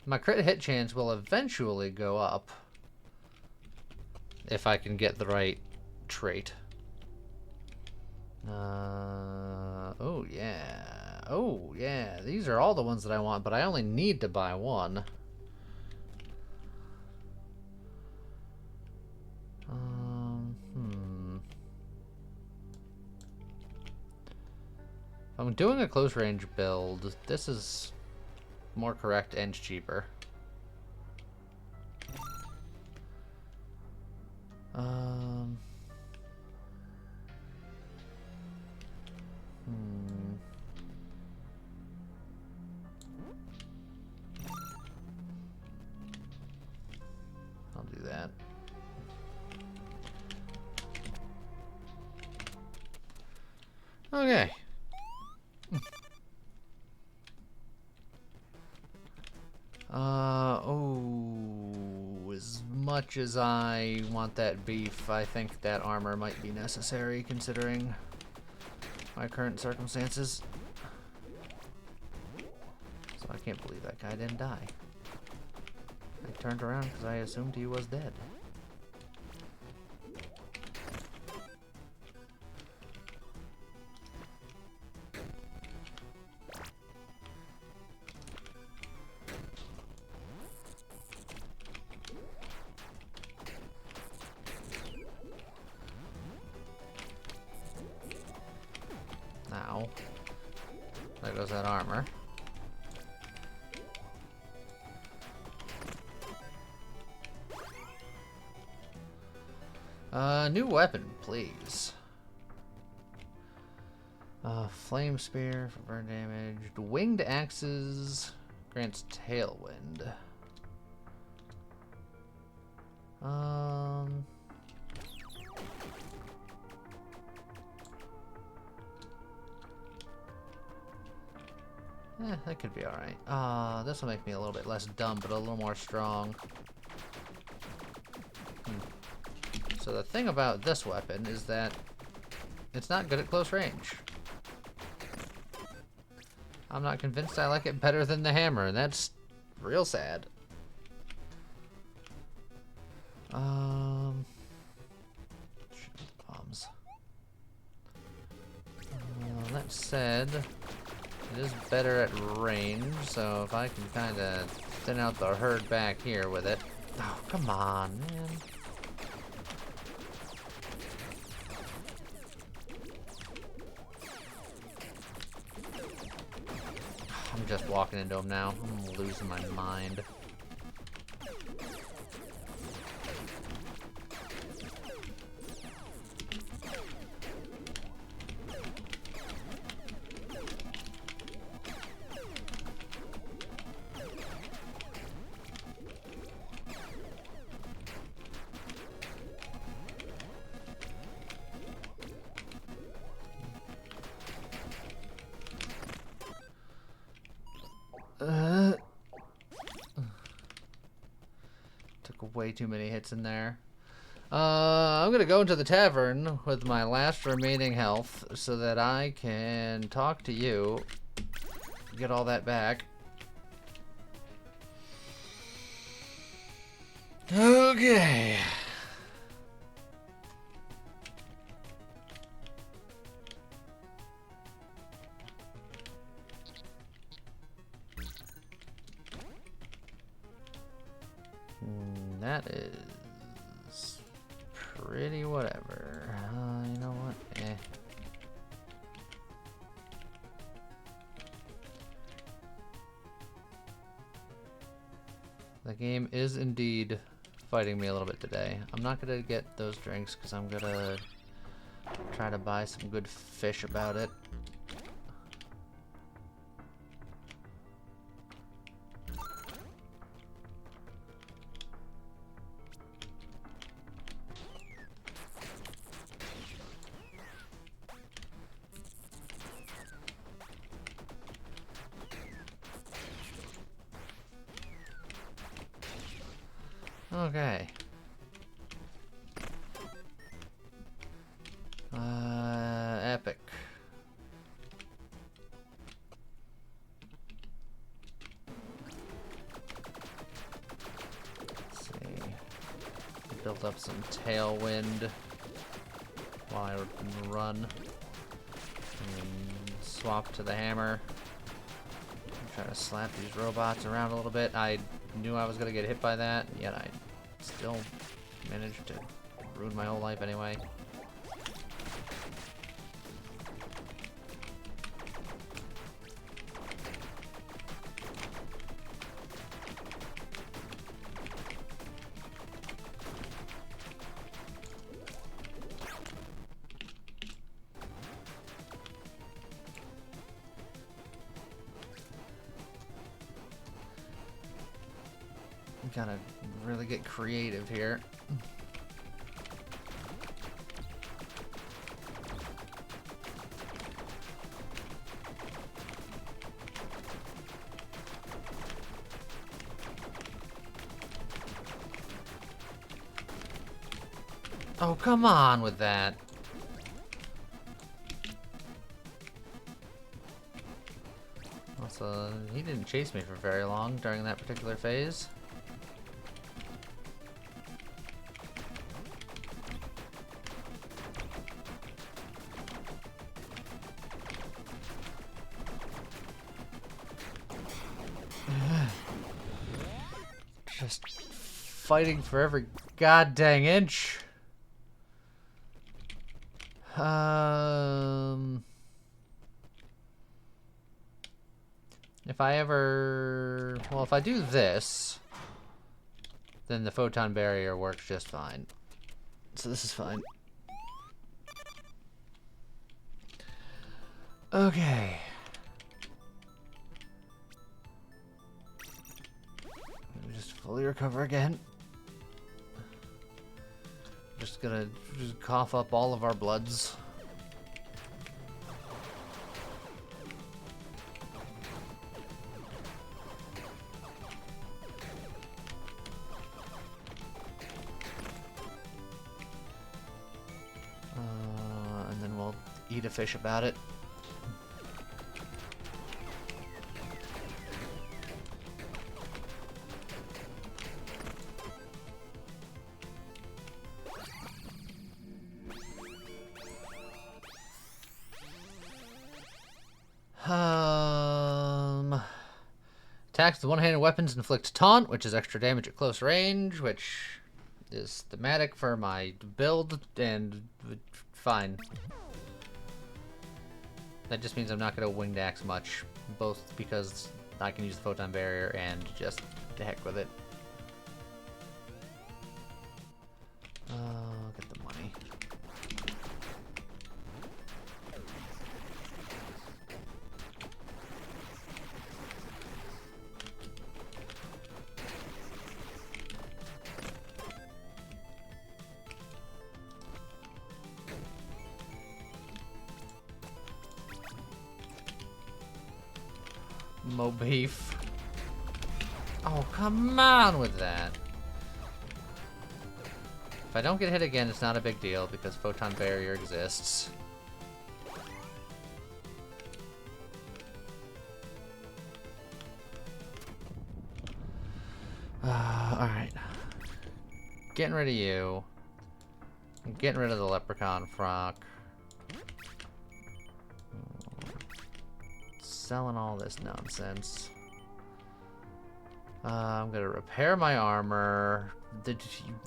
my crit hit chance will eventually go up if I can get the right trait. Oh yeah. Oh yeah. These are all the ones that I want, but I only need to buy one. I'm doing a close range build. This is more correct and cheaper. I'll do that. Okay. As much as I want that beef, I think that armor might be necessary considering my current circumstances. So I can't believe that guy didn't die. I turned around because I assumed he was dead. Now, there goes that armor. New weapon, please. Flame spear for burn damage. Winged axes grants tailwind. That could be alright. This will make me a little bit less dumb, but a little more strong. So the thing about this weapon is that it's not good at close range. I'm not convinced I like it better than the hammer, and that's real sad. Bombs. That said, it is better at range, so if I can kind of thin out the herd back here with it. Oh, come on, man. I'm just walking into him now. I'm losing my mind. Took way too many hits in there. I'm gonna go into the tavern with my last remaining health so that I can talk to you, get all that back. Okay. That is pretty whatever. You know what? Eh. The game is indeed fighting me a little bit today. I'm not gonna get those drinks because I'm gonna try to buy some good fish about it. Okay. Epic. Let's see. Build up some tailwind while I run. And swap to the hammer. Try to slap these robots around a little bit. I knew I was gonna get hit by that, yet I still managed to ruin my whole life anyway. Gotta really get creative here. Oh, come on with that. Also, he didn't chase me for very long during that particular phase. Just fighting for every goddamn inch. If I ever... Well, if I do this, then the photon barrier works just fine. So this is fine. Okay. Let me just fully recover again. Just gonna just cough up all of our bloods. And then we'll eat a fish about it. Attacks with one-handed weapons inflict taunt, which is extra damage at close range, which is thematic for my build, and fine. That just means I'm not going to winged axe much, both because I can use the photon barrier and just to heck with it. Get the money. Mo beef. Oh, come on with that. If I don't get hit again, it's not a big deal because photon barrier exists. Alright. Getting rid of you. Getting rid of the leprechaun frock. Selling all this nonsense. I'm gonna repair my armor.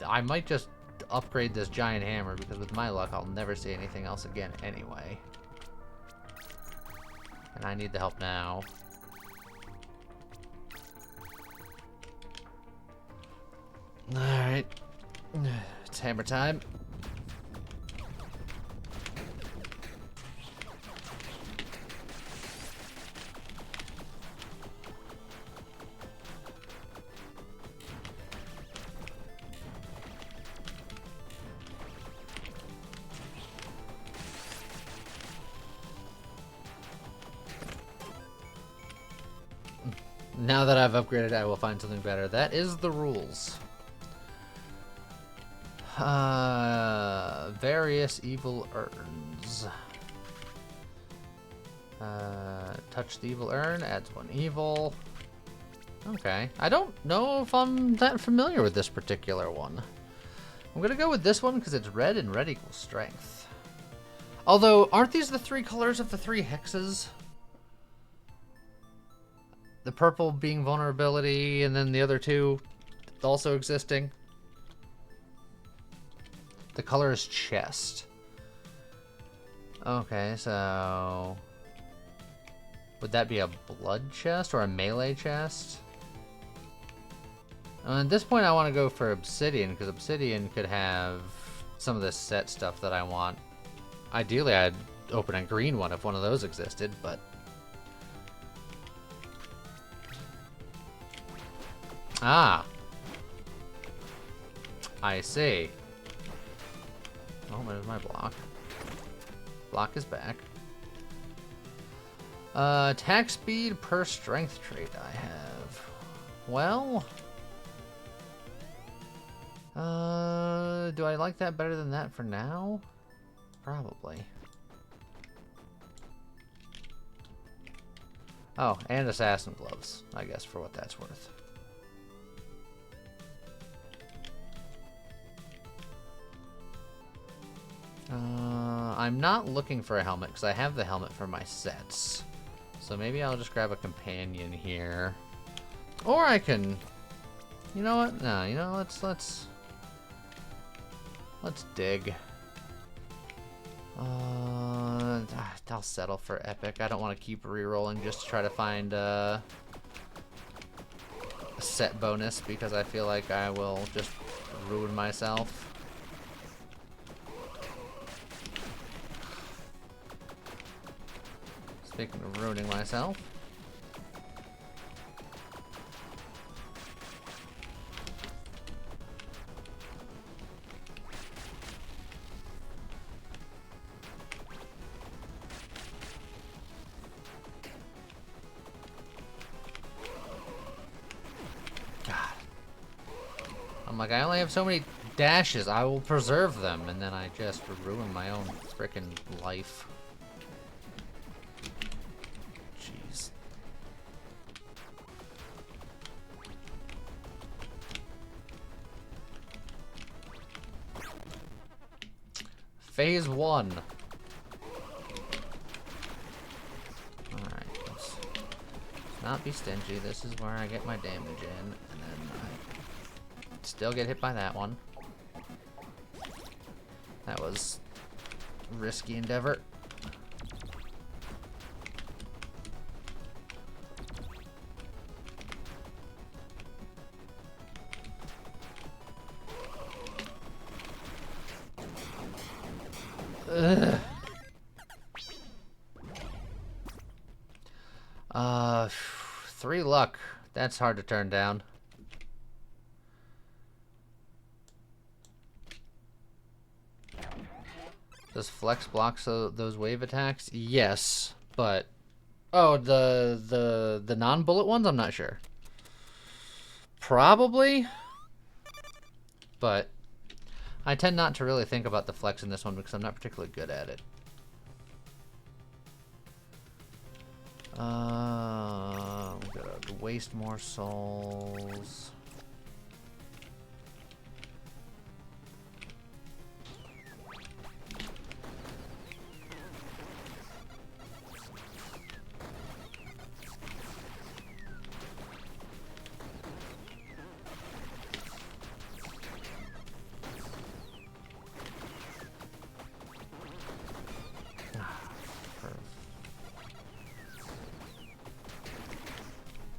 I might just upgrade this giant hammer because with my luck I'll never see anything else again anyway. And I need the help now. Alright. It's hammer time. Now that I've upgraded, I will find something better. That is the rules. Various evil urns. Touch the evil urn, adds 1 evil. Okay. I don't know if I'm that familiar with this particular one. I'm gonna go with this one because it's red and red equals strength. Although, aren't these the 3 colors of the 3 hexes? The purple being vulnerability, and then the other 2 also existing. The color is chest. Okay, so... would that be a blood chest or a melee chest? At this point I want to go for obsidian, because obsidian could have some of the set stuff that I want. Ideally I'd open a green one if one of those existed, but... ah! I see. Oh, there's my block. Block is back. Attack speed per strength trait I have. Well... do I like that better than that for now? Probably. Oh, and assassin gloves, I guess, for what that's worth. I'm not looking for a helmet because I have the helmet for my sets. So maybe I'll just grab a companion here. Or I can... you know what? No, you know, let's dig. I'll settle for epic. I don't want to keep re-rolling just to try to find a set bonus because I feel like I will just ruin myself. Speaking of ruining myself. I'm like, I only have so many dashes. I will preserve them. And then I just ruin my own frickin' life. Jeez. Phase 1. Alright, let's not be stingy. This is where I get my damage in. And then I still get hit by that one. That was a risky endeavor. Ugh. 3 luck. That's hard to turn down. Does flex block those wave attacks? Yes, but oh, the non-bullet ones, I'm not sure. Probably, but I tend not to really think about the flex in this one because I'm not particularly good at it. We gotta waste more souls.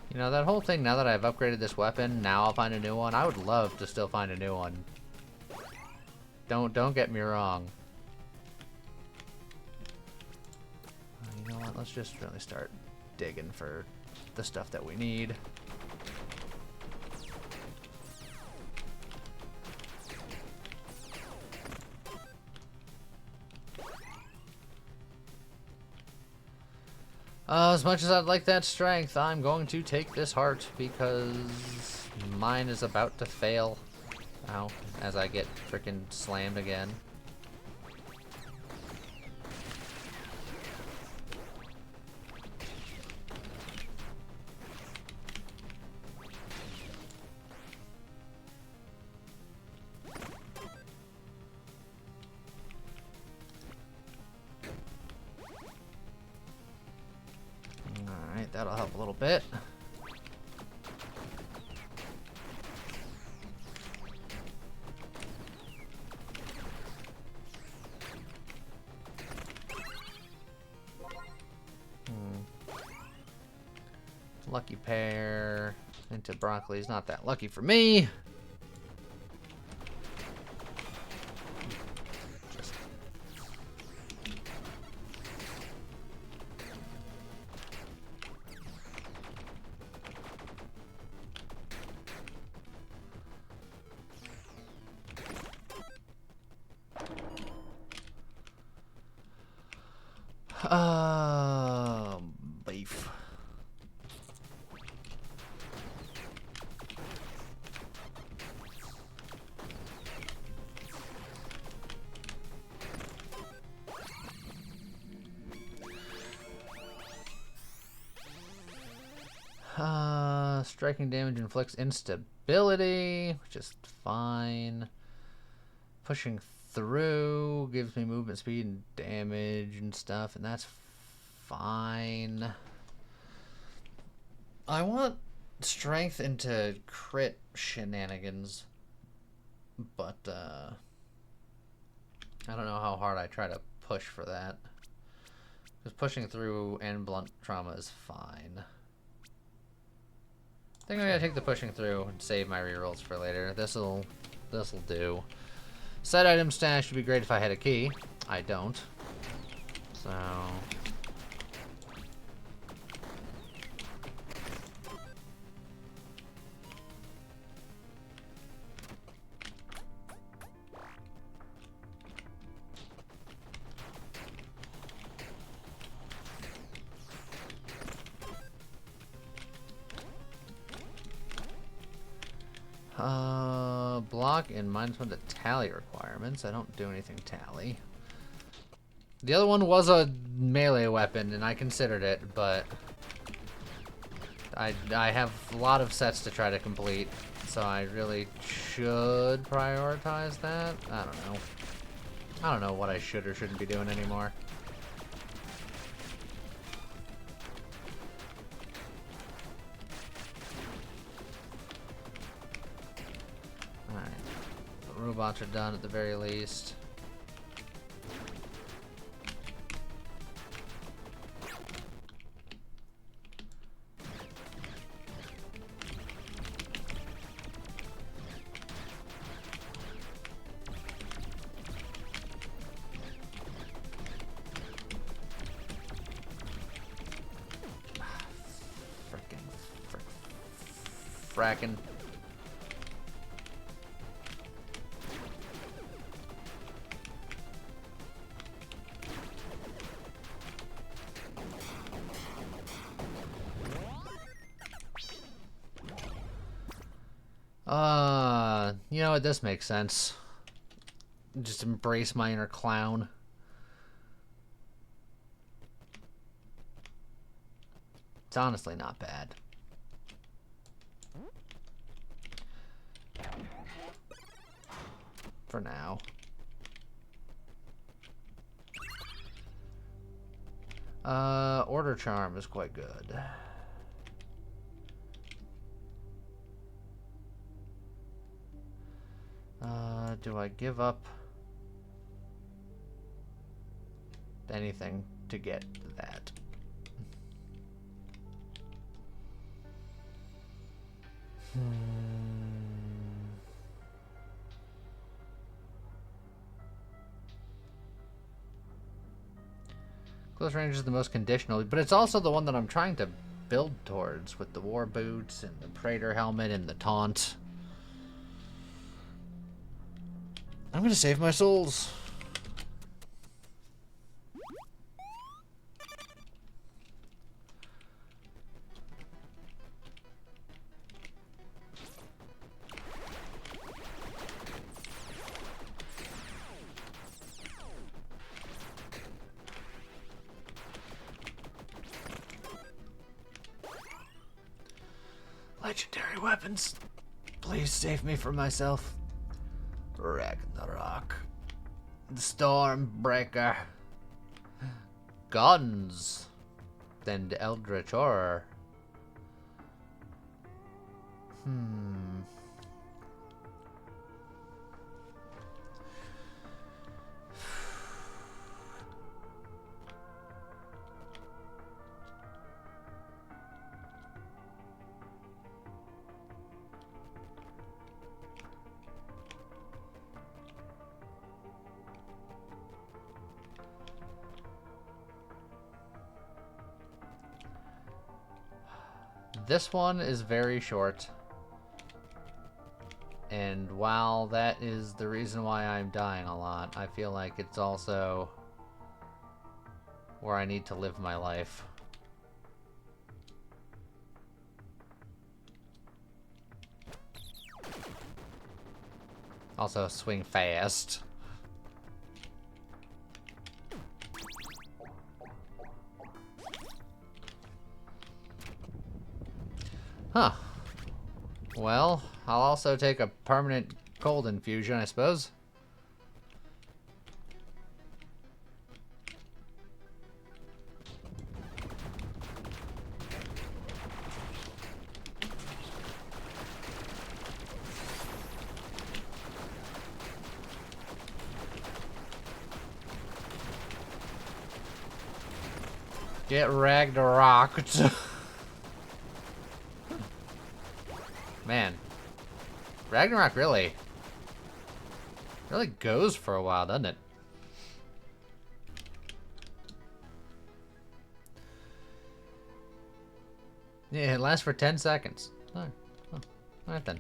You know, that whole thing, now that I've upgraded this weapon, now I'll find a new one. I would love to still find a new one. Don't get me wrong. You know what, let's just really start digging for the stuff that we need. As much as I'd like that strength, I'm going to take this heart because mine is about to fail Ow, as I get freaking slammed again. Alright, that'll help a little bit. Lucky pair into broccoli is not that lucky for me. Just beef. Striking damage inflicts instability, which is fine. Pushing through gives me movement speed and damage and stuff, and that's fine. I want strength into crit shenanigans, but I don't know how hard I try to push for that. Because pushing through and blunt trauma is fine. I think I'm gonna take the pushing through and save my rerolls for later. This'll do. Set item stash would be great if I had a key. I don't. So block and -1 to tally requirements. I don't do anything tally. The other one was a melee weapon, and I considered it, but I have a lot of sets to try to complete, so I really should prioritize that. I don't know. I don't know what I should or shouldn't be doing anymore. Robots are done at the very least. Fracking. You know what? This makes sense. Just embrace my inner clown. It's honestly not bad. For now. Order charm is quite good. Do I give up anything to get that? Close range is the most conditional, but it's also the one that I'm trying to build towards with the war boots and the Praetor helmet and the taunt. I'm gonna save my souls. legendary weapons. Please save me from myself. Ragnarok. The Stormbreaker. Guns. And Eldritch Horror. This one is very short. And while that is the reason why I'm dying a lot, I feel like it's also where I need to live my life. Also, swing fast. Huh. Well, I'll also take a permanent cold infusion, I suppose. Get Ragnaroked. Man, Ragnarok really goes for a while, doesn't it? Yeah, it lasts for 10 seconds. Oh, alright then.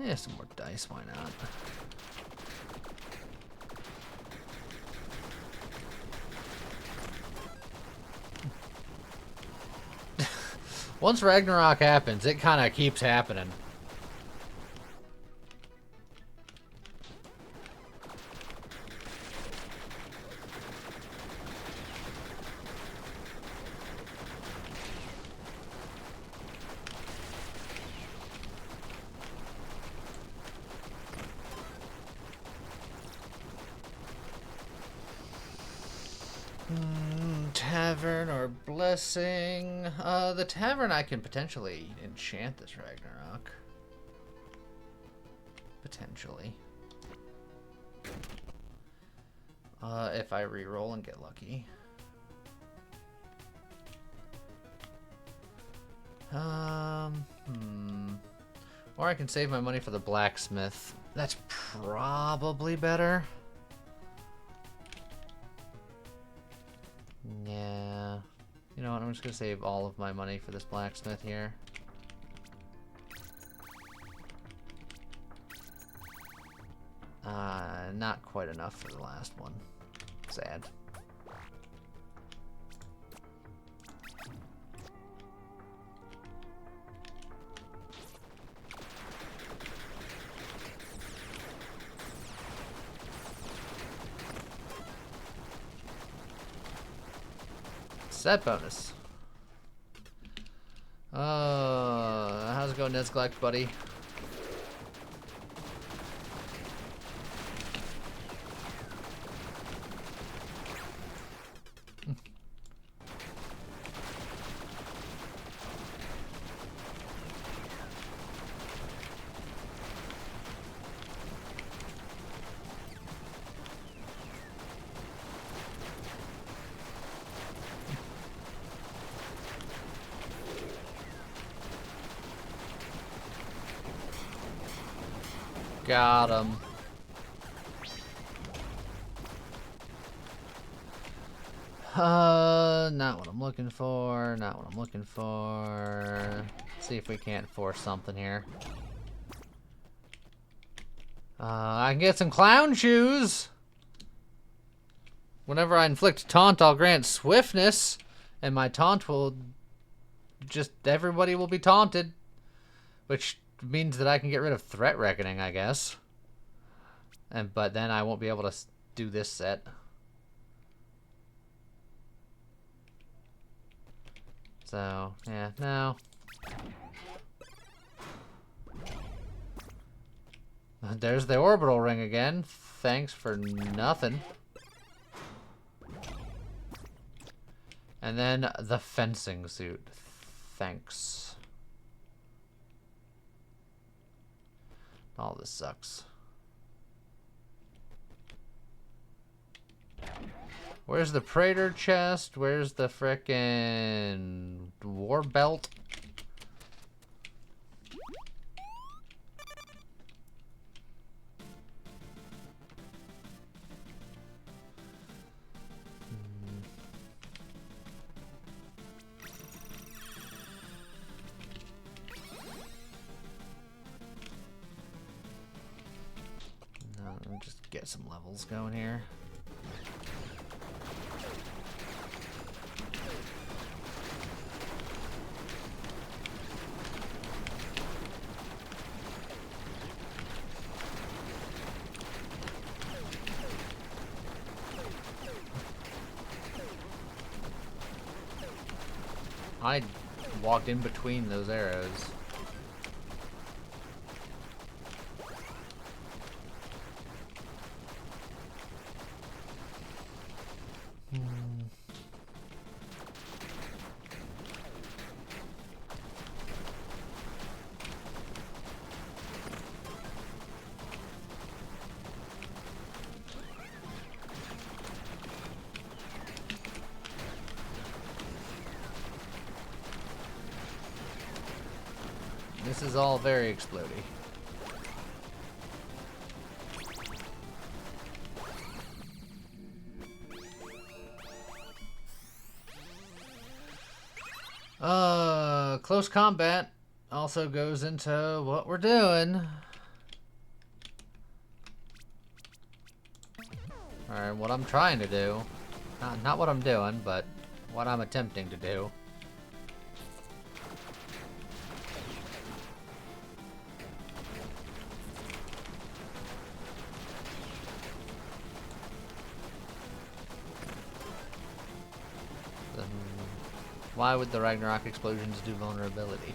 Yeah, some more dice, why not? Once Ragnarok happens, it kind of keeps happening. Tavern or blessing? The tavern I can potentially enchant this Ragnarok. Potentially. If I re-roll and get lucky. Or I can save my money for the blacksmith. That's probably better. Yeah. You know what? I'm just gonna save all of my money for this blacksmith here. Not quite enough for the last one. Sad. Set bonus. How's it going, Nesglect, buddy? Got him. Not what I'm looking for. Not what I'm looking for. Let's see if we can't force something here. I can get some clown shoes. Whenever I inflict taunt, I'll grant swiftness, and my taunt will just, everybody will be taunted, which means that I can get rid of threat reckoning, I guess. But then I won't be able to do this set. So, yeah, no. There's the orbital ring again. Thanks for nothing. And then the fencing suit. Thanks. All this sucks. Where's the Praetor chest? Where's the frickin' war belt? No, just get some levels going here. I walked in between those arrows. This is all very explodey. Close combat also goes into what we're doing. Or what I'm trying to do. Not what I'm doing, but what I'm attempting to do. Why would the Ragnarok explosions do vulnerability?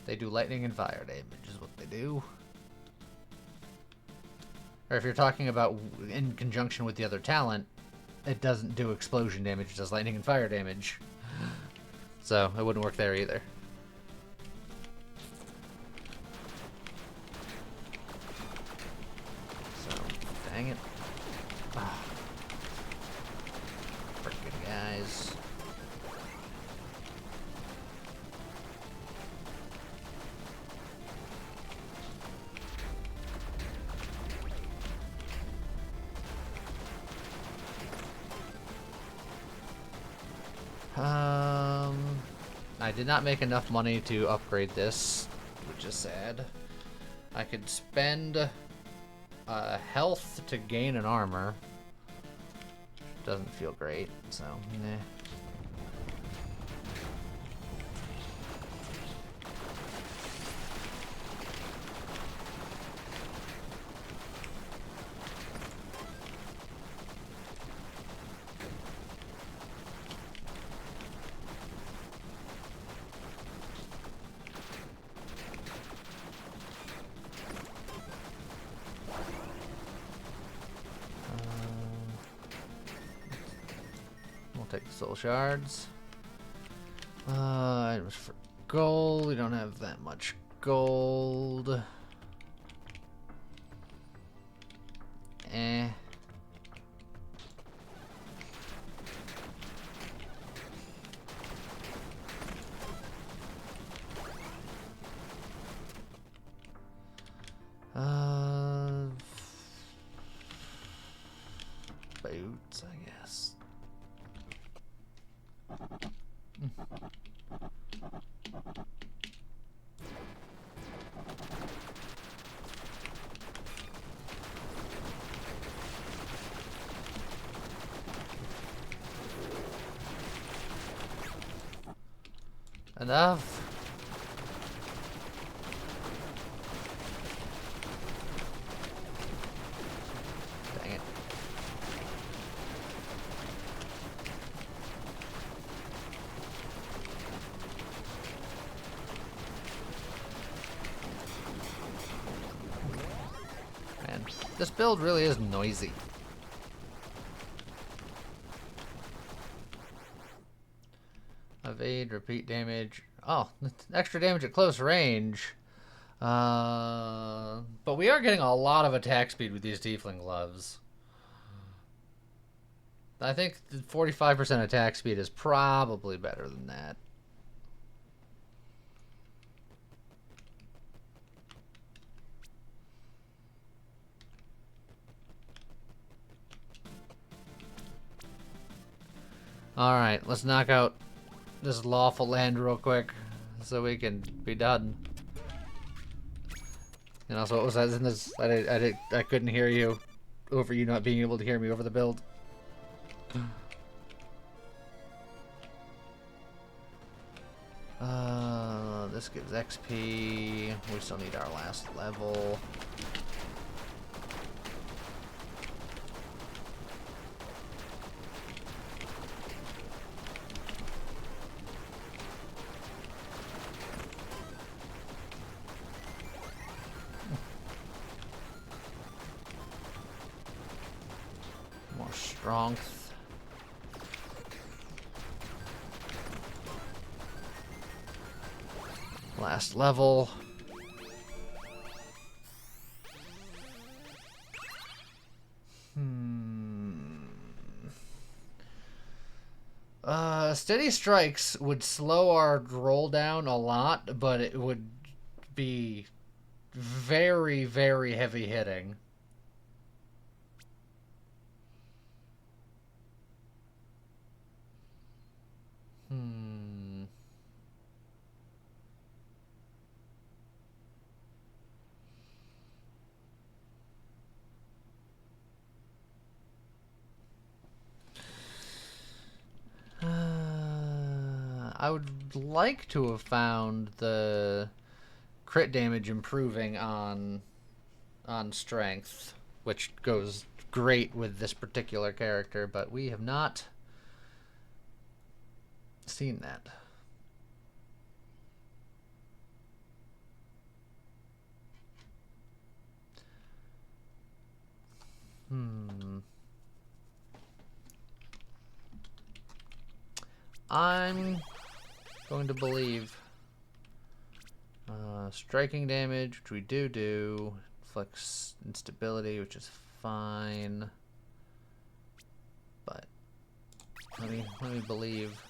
They do lightning and fire damage is what they do. Or if you're talking about in conjunction with the other talent, it doesn't do explosion damage, it does lightning and fire damage. So it wouldn't work there either. So, dang it. Frickin' guys. I did not make enough money to upgrade this, which is sad. I could spend health to gain an armor. Doesn't feel great, so nah. We'll take the soul shards. Items for gold. We don't have that much gold. Eh. Boots, I guess. Enough. Dang it. Man, this build really is noisy. Evade, repeat damage. Oh, extra damage at close range. But we are getting a lot of attack speed with these Tiefling gloves. I think 45% attack speed is probably better than that. Alright, let's knock out this lawful land real quick so we can be done. And also, what was that in this? I couldn't hear you over you not being able to hear me over the build. This gives XP. We still need our last level. More strength. Last level. Steady strikes would slow our roll down a lot, but it would be very, very heavy hitting. I would like to have found the crit damage improving on strength, which goes great with this particular character, but we have not seen that. I'm going to believe striking damage, which we do, flex instability, which is fine, but let me believe.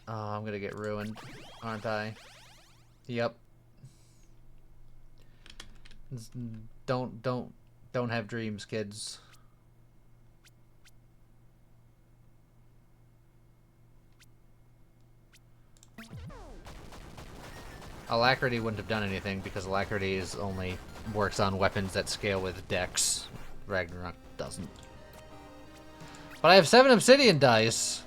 Oh, I'm gonna get ruined, aren't I? Yep. Don't have dreams, kids. Alacrity wouldn't have done anything because Alacrity is only works on weapons that scale with Dex. Ragnarok doesn't. But I have 7 obsidian dice.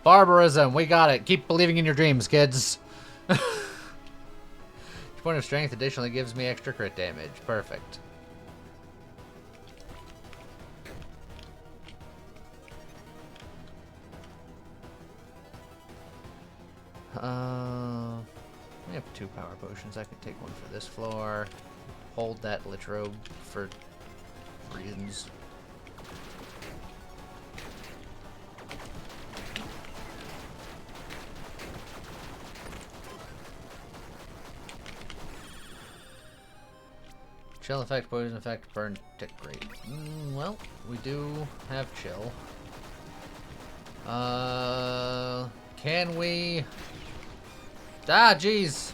Barbarism, we got it. Keep believing in your dreams, kids. Each point of strength additionally gives me extra crit damage. Perfect. We have 2 power potions. I could take one for this floor. Hold that lich robe for reasons. Chill effect, poison effect, burn, tick rate. Well, we do have chill. Can we... Ah, jeez!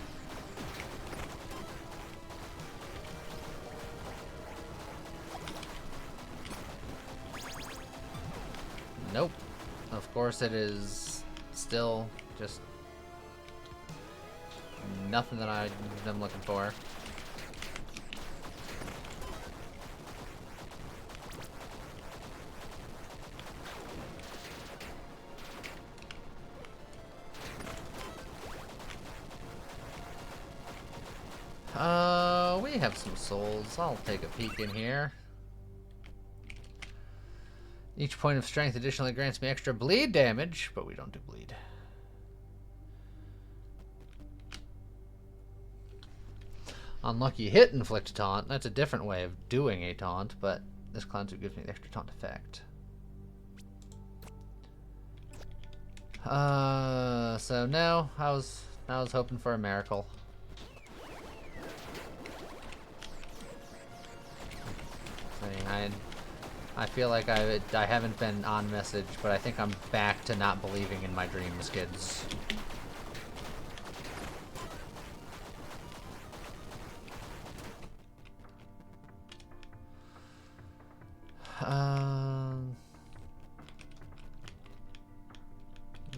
Nope. Of course it is still just nothing that I'm looking for. We have some souls. I'll take a peek in here. Each point of strength additionally grants me extra bleed damage, but we don't do bleed. Unlucky hit inflict a taunt. That's a different way of doing a taunt, but this clown suit gives me the extra taunt effect. So no, I was hoping for a miracle. I feel like I haven't been on message, but I think I'm back to not believing in my dreams, kids.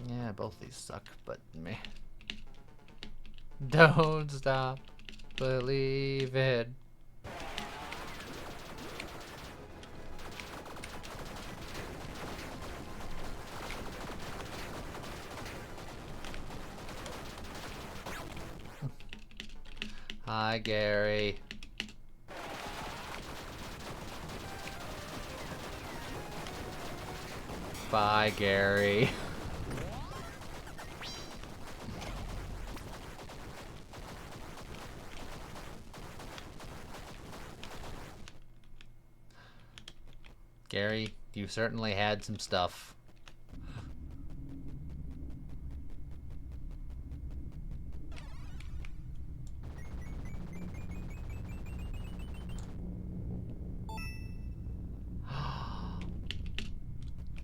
Yeah, both these suck, but meh. Don't stop believing. Hi, Gary. Bye, Gary. Gary, you certainly had some stuff.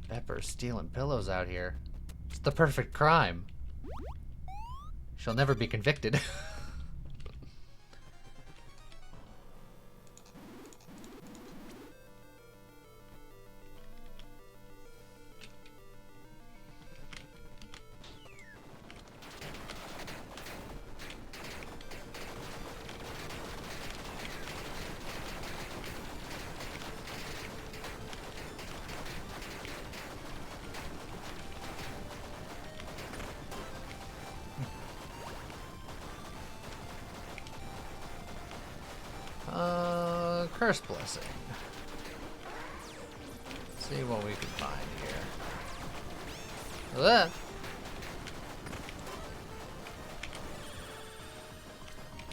Pepper's stealing pillows out here. It's the perfect crime. She'll never be convicted. Curse blessing. Let's see what we can find here. Ugh.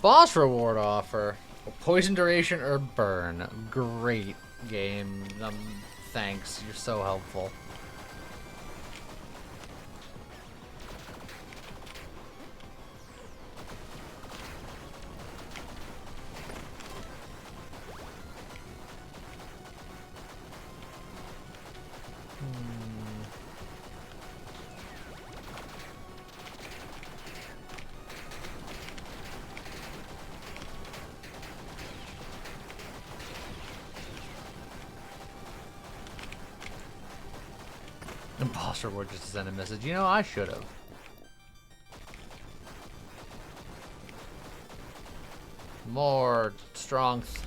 Boss reward offer. Poison duration or burn. Great game. Thanks. You're so helpful. Imposter reward just to send a message. You know, I should have. More strength.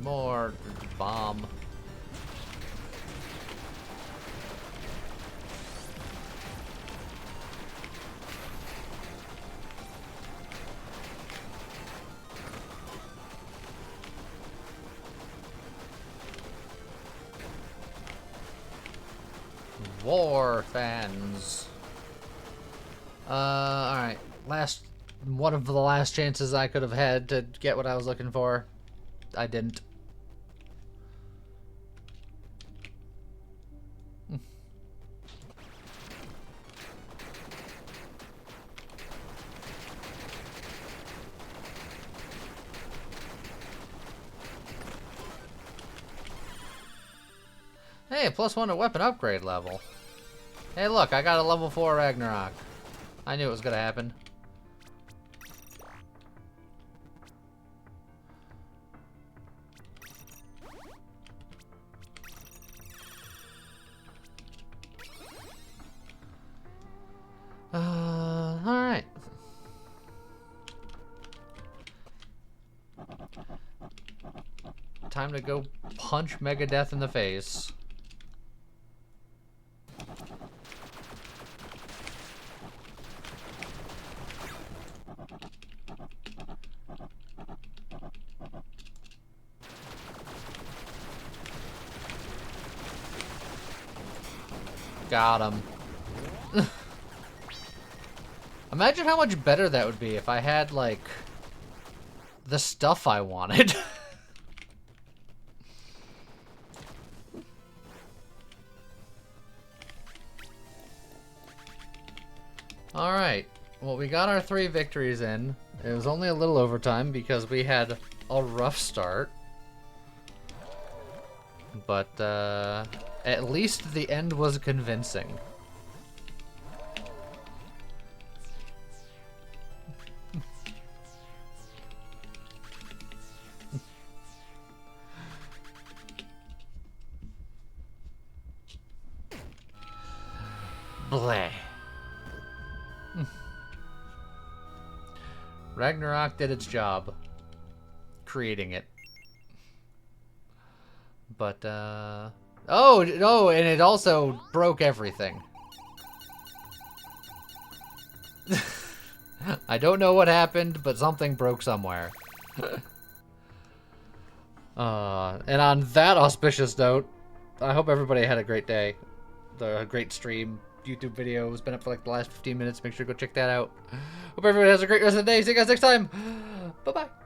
More bomb. War fans. Alright. One of the last chances I could have had to get what I was looking for. I didn't. Hey, +1 to weapon upgrade level. Hey, look, I got a level 4 Ragnarok. I knew it was gonna happen. time to go punch Megadeth in the face. Got him. Imagine how much better that would be if I had, like, the stuff I wanted. Alright. Well, we got our 3 victories in. It was only a little overtime because we had a rough start. But, at least the end was convincing. Bleh. Ragnarok did its job. Creating it. But, oh, no, and it also broke everything. I don't know what happened, but something broke somewhere. And on that auspicious note, I hope everybody had a great day. A great stream. YouTube video has been up for like the last 15 minutes. Make sure to go check that out. Hope everybody has a great rest of the day. See you guys next time. Bye-bye.